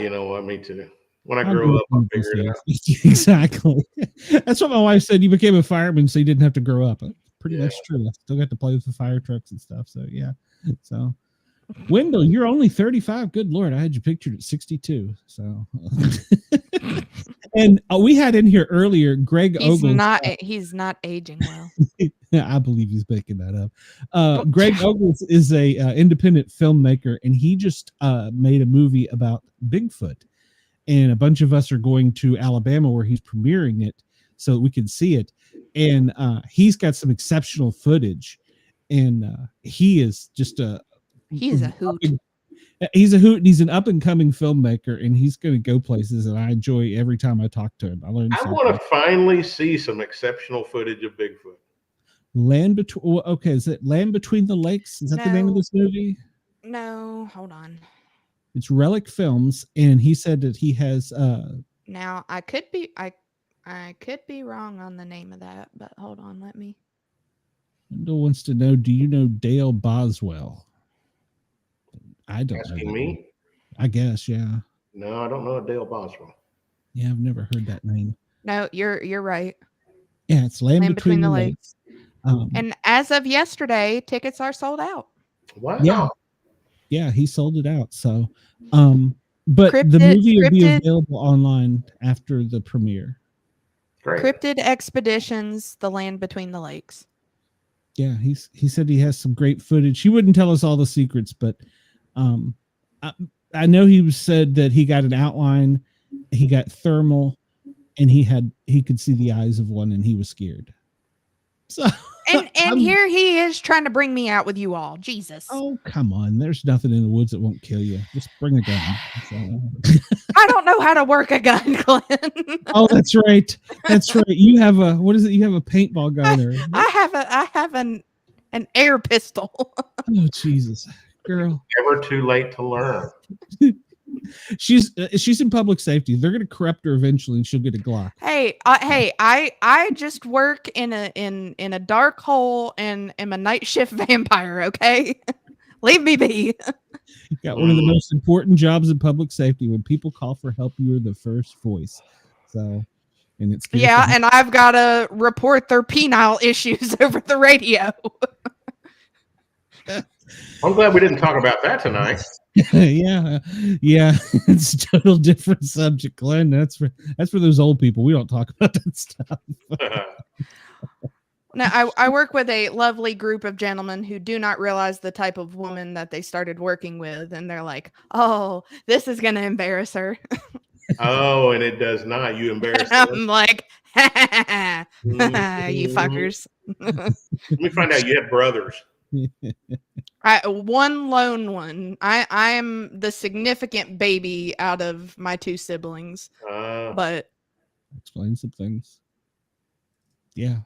you know what? Me too. When I grow up, I'll figure it out. Exactly. That's what my wife said. You became a fireman, so you didn't have to grow up. Pretty much true. I still got to play with the fire trucks and stuff. So yeah. So Wendell, you're only 35. Good Lord. I had you pictured at 62. So and we had in here earlier Greg Ogles. He's not aging well. I believe he's making that up. Greg Ogles is a independent filmmaker, and he just made a movie about Bigfoot. And a bunch of us are going to Alabama where he's premiering it so that we can see it. And he's got some exceptional footage, and he is just he's a hoot. He's a hoot, and he's an up and coming filmmaker, and he's going to go places, and I enjoy every time I talk to him. I want to finally see some exceptional footage of Bigfoot. Is it Land Between the Lakes? Is that the name of this movie? No, hold on. It's Relic Films, and he said that he has now I could be wrong on the name of that, but hold on, let me. Wendell wants to know, do you know Dale Boswell? I don't know. Asking me? I guess, yeah. No, I don't know Dale Boswell. Yeah, I've never heard that name. No, you're right. Yeah, it's Land Between the Lakes. And as of yesterday, tickets are sold out. Wow. Yeah, he sold it out. So, but the movie will be available online after the premiere. Great. Cryptid Expeditions: The Land Between the Lakes. Yeah, he said he has some great footage. He wouldn't tell us all the secrets, but I know he said that he got an outline, he got thermal, and he could see the eyes of one, and he was scared. So. And here he is trying to bring me out with you all. Jesus. Oh, come on. There's nothing in the woods that won't kill you. Just bring a gun. I don't know how to work a gun, Glenn. Oh, that's right. That's right. You have what is it? You have a paintball gun there. I have an air pistol. Oh, Jesus. Girl. Never too late to learn. She's in public safety. They're going to corrupt her eventually, and she'll get a Glock. Hey, I just work in a dark hole and am a night shift vampire. Okay, leave me be. You got one of the most important jobs in public safety. When people call for help, you are the first voice. So, and it's and I've got to report their penile issues over the radio. I'm glad we didn't talk about that tonight. yeah. It's a total different subject, Glenn. That's for those old people. We don't talk about that stuff. Now, I work with a lovely group of gentlemen who do not realize the type of woman that they started working with, and they're like, "Oh, this is gonna embarrass her." Oh, and it does not. You embarrass I'm them. like, "You fuckers." Let me find out you have brothers. One lone one. I'm the significant baby out of my two siblings, but Explain some things. Yeah.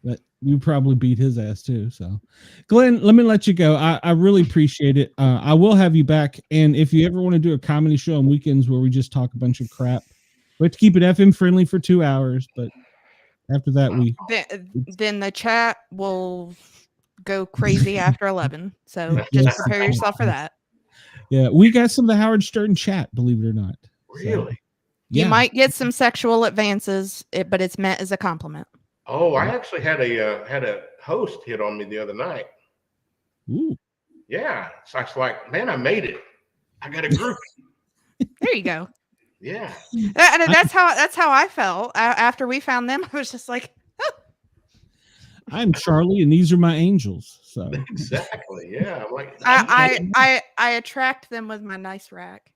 But you probably beat his ass too. So, Glenn, let me let you go. I really appreciate it. I will have you back. And if you ever want to do a comedy show on weekends where we just talk a bunch of crap, we have to keep it FM friendly for 2 hours. But after that, then the chat will go crazy after 11. So just prepare yourself for that. Yeah, we got some of the Howard Stern chat, believe it or not. Really? So, you might get some sexual advances, but it's meant as a compliment. Oh, I actually had a host hit on me the other night. Ooh. Yeah. So I was like, man, I made it. I got a group. There you go. Yeah. And that's how I felt after we found them. I was just like, oh. I'm Charlie, and these are my angels. So exactly. Yeah. I'm like, I attract them with my nice rack.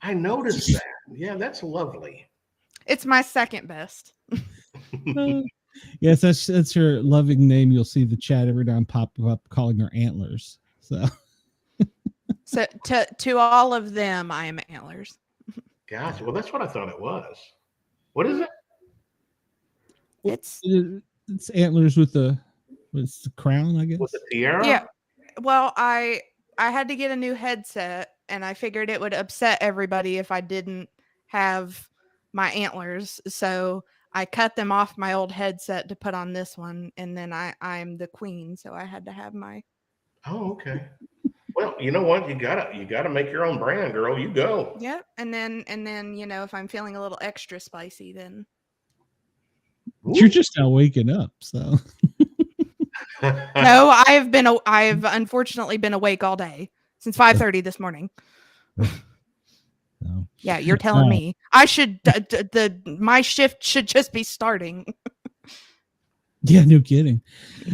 I noticed that. Yeah, that's lovely. It's my second best. Yes, that's her loving name. You'll see the chat every time pop up calling her Antlers. So to all of them, I am Antlers. Gotcha. Well, that's what I thought it was. What is it? It's antlers with the crown, I guess. With the tiara? Yeah. Well, I had to get a new headset, and I figured it would upset everybody if I didn't have my antlers. So I cut them off my old headset to put on this one, and then I'm the queen, so I had to have my. Oh, okay. Well, you know what? You gotta make your own brand, girl. You go. Yeah, and then if I'm feeling a little extra spicy, then. You're just now waking up, so. No, I've unfortunately been awake all day since 5:30 this morning. No. Yeah, you're telling me I should my shift should just be starting. Yeah, no kidding.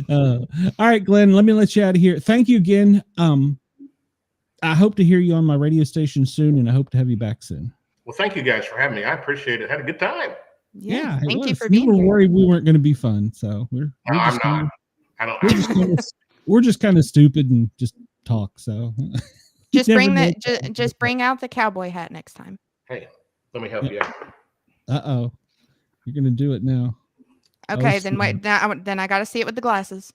All right, Glenn, let me let you out of here. Thank you again. I hope to hear you on my radio station soon, and I hope to have you back soon. Well, thank you guys for having me. I appreciate it. Had a good time. Yeah, thank you for being here. being We were worried we weren't going to be fun, so we're I'm just not. we're just kind of stupid and just talk. So just bring out the cowboy hat next time. Hey, let me help you out. Uh-oh, you're going to do it now. Okay, then wait. Then I got to see it with the glasses.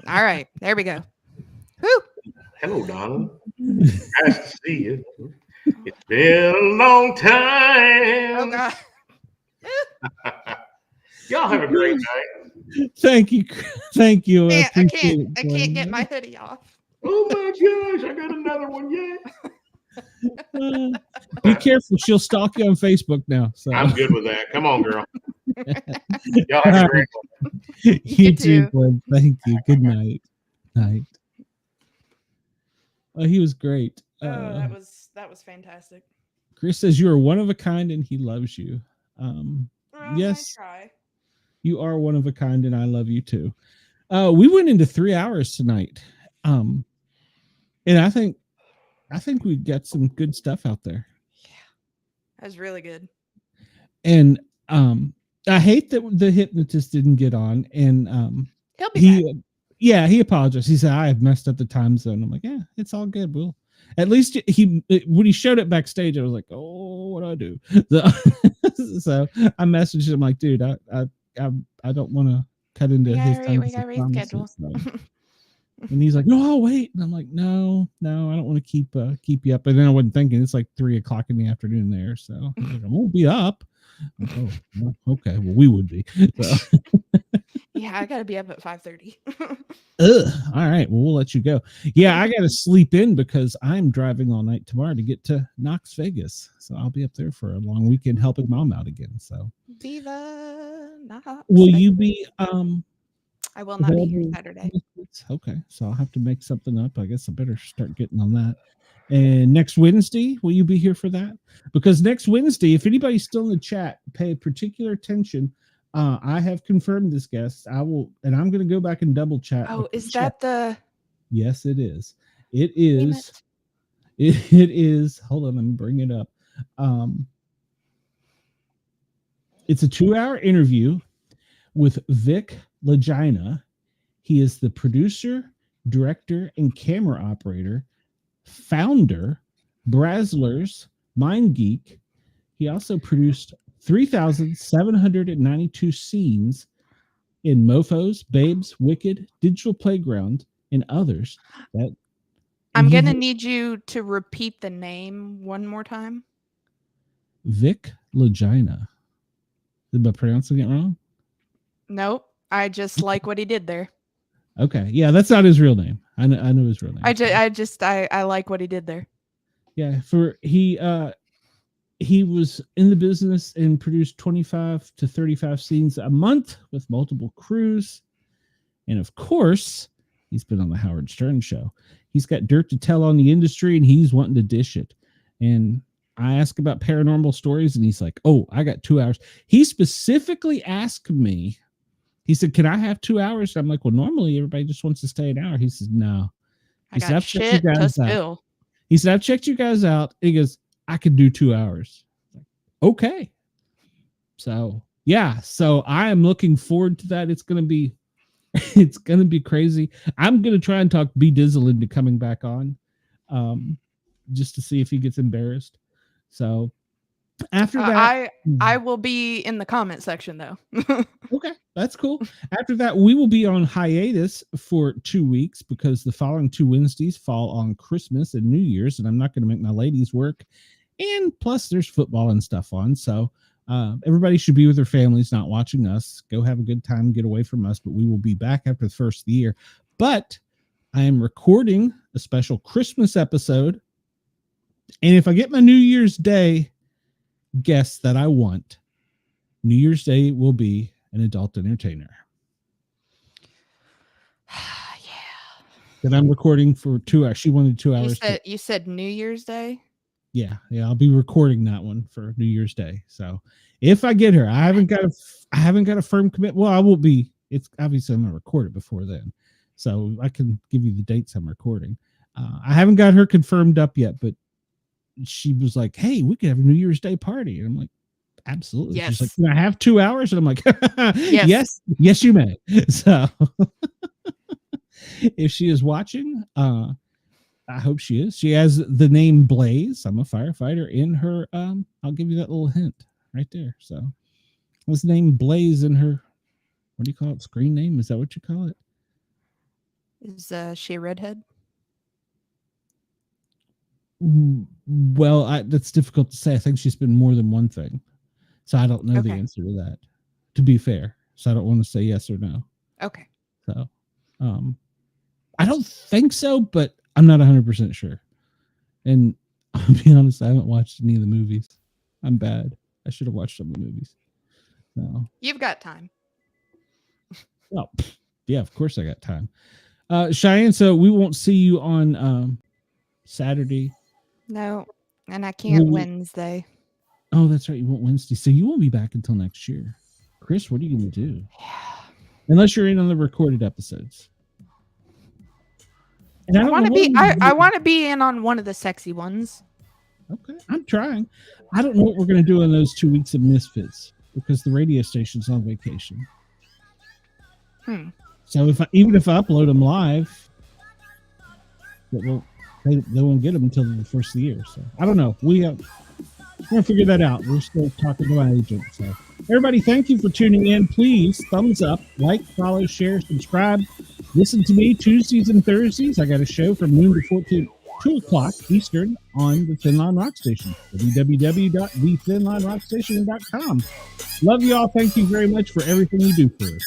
All right, there we go. Woo! Hello, Donald. Nice to see you. It's been a long time. Oh God. Y'all have a great night. Thank you. I can't get my hoodie off. Oh my gosh, I got another one yet. Be careful, she'll stalk you on Facebook now. So I'm good with that. Come on, girl. Y'all have a great one. You too, Glenn. Thank you. Good night. Night. Oh, he was great. That was fantastic. Chris says you are one of a kind and he loves you. Yes, I try. you are one of a kind and I love you too. We went into 3 hours tonight. And I think we got some good stuff out there. Yeah. That was really good. And I hate that the hypnotist didn't get on, and he'll be back. Yeah, he apologized. He said, I have messed up the time zone. I'm like, yeah, it's all good. Will. At least when he showed it backstage, I was like, oh, what do I do? So I messaged him like, dude, I don't want to cut into his time. We got to reschedule. And he's like, no, I'll wait. And I'm like, no, I don't want to keep you up. And then I wasn't thinking it's like 3:00 in the afternoon there. So I won't be up. Like, oh, well, okay. Well, we would be. So. Yeah, I got to be up at 5:30. All right. Well, we'll let you go. Yeah, I got to sleep in because I'm driving all night tomorrow to get to Knox Vegas. So I'll be up there for a long weekend helping mom out again. So Viva Knox. Will you be I will not be here Saturday. dates. Okay, so I'll have to make something up. I guess I better start getting on that. And next Wednesday, will you be here for that? Because next Wednesday, if anybody's still in the chat, pay particular attention. I have confirmed this guest. I will, and I'm going to go back and double chat. Oh, is that the? Yes, it is. It is. It is. Hold on, let me bring it up. It's a 2-hour interview with Vic Legina. He is the producer, director, and camera operator, founder, Brazzlers, Mind Geek. He also produced 3,792 scenes in Mofos, Babes, Wicked, Digital Playground, and others. I'm going to need you to repeat the name one more time. Vic Legina. Did I pronounce it wrong? Nope. I just like what he did there. Okay. Yeah, that's not his real name. I know his real name. I like what he did there. Yeah, he was in the business and produced 25 to 35 scenes a month with multiple crews. And of course, he's been on the Howard Stern show. He's got dirt to tell on the industry and he's wanting to dish it. And I asked about paranormal stories and he's like, oh, I got 2 hours. He specifically asked me, he said, can I have 2 hours? I'm like, well, normally everybody just wants to stay an hour. He says, no. I got shit to spill. He said, I've checked you guys out. He goes, I could do 2 hours. Okay. So, yeah. So I am looking forward to that. It's going to be crazy. I'm going to try and talk B Dizzle into coming back on just to see if he gets embarrassed. So after that, I will be in the comment section though. Okay, that's cool. After that, we will be on hiatus for 2 weeks because the following 2 Wednesdays fall on Christmas and New Year's, and I'm not going to make my ladies work. And plus, there's football and stuff on, so everybody should be with their families, not watching us. Go have a good time, get away from us. But we will be back after the first of the year. But I am recording a special Christmas episode, and if I get my New Year's Day guest that I want, New Year's Day will be an adult entertainer. Yeah. That I'm recording for 2 hours. She wanted 2 hours. You said New Year's Day? Yeah. I'll be recording that one for New Year's Day. So if I get her, I haven't got a firm commit. Well, I will be. It's obviously I'm gonna record it before then, so I can give you the dates I'm recording. I haven't got her confirmed up yet, but she was like, hey, we could have a New Year's Day party. And I'm like, absolutely. Yes. She's like, can I have 2 hours? And I'm like, yes, you may. So if she is watching, I hope she is. She has the name Blaze. I'm a firefighter in her. I'll give you that little hint right there. So what's the name Blaze in her? What do you call it? Screen name? Is that what you call it? Is she a redhead? Well, that's difficult to say. I think she's been more than one thing. So I don't know the answer to that, to be fair. So I don't want to say yes or no. Okay. So I don't think so, but I'm not 100% sure. And I'll be honest, I haven't watched any of the movies. I'm bad. I should have watched some of the movies. No. You've got time. Well, yeah, of course I got time. Cheyenne, so we won't see you on Saturday. No, and I can't Wednesday. Oh, that's right. You won't Wednesday. So you won't be back until next year. Chris, what are you going to do? Yeah. Unless you're in on the recorded episodes. And I want to be in on one of the sexy ones. Okay, I'm trying. I don't know what we're going to do in those 2 weeks of Misfits because the radio station's on vacation. So even if I upload them live, they won't get them until the first of the year. So I don't know. We're going to figure that out. We're still talking to my agent. So everybody, thank you for tuning in. Please thumbs up, like, follow, share, subscribe. Listen to me Tuesdays and Thursdays. I got a show from noon to 2 o'clock Eastern on the Thin Line Rock Station, www.thethinlinerockstation.com. Love you all. Thank you very much for everything you do for us.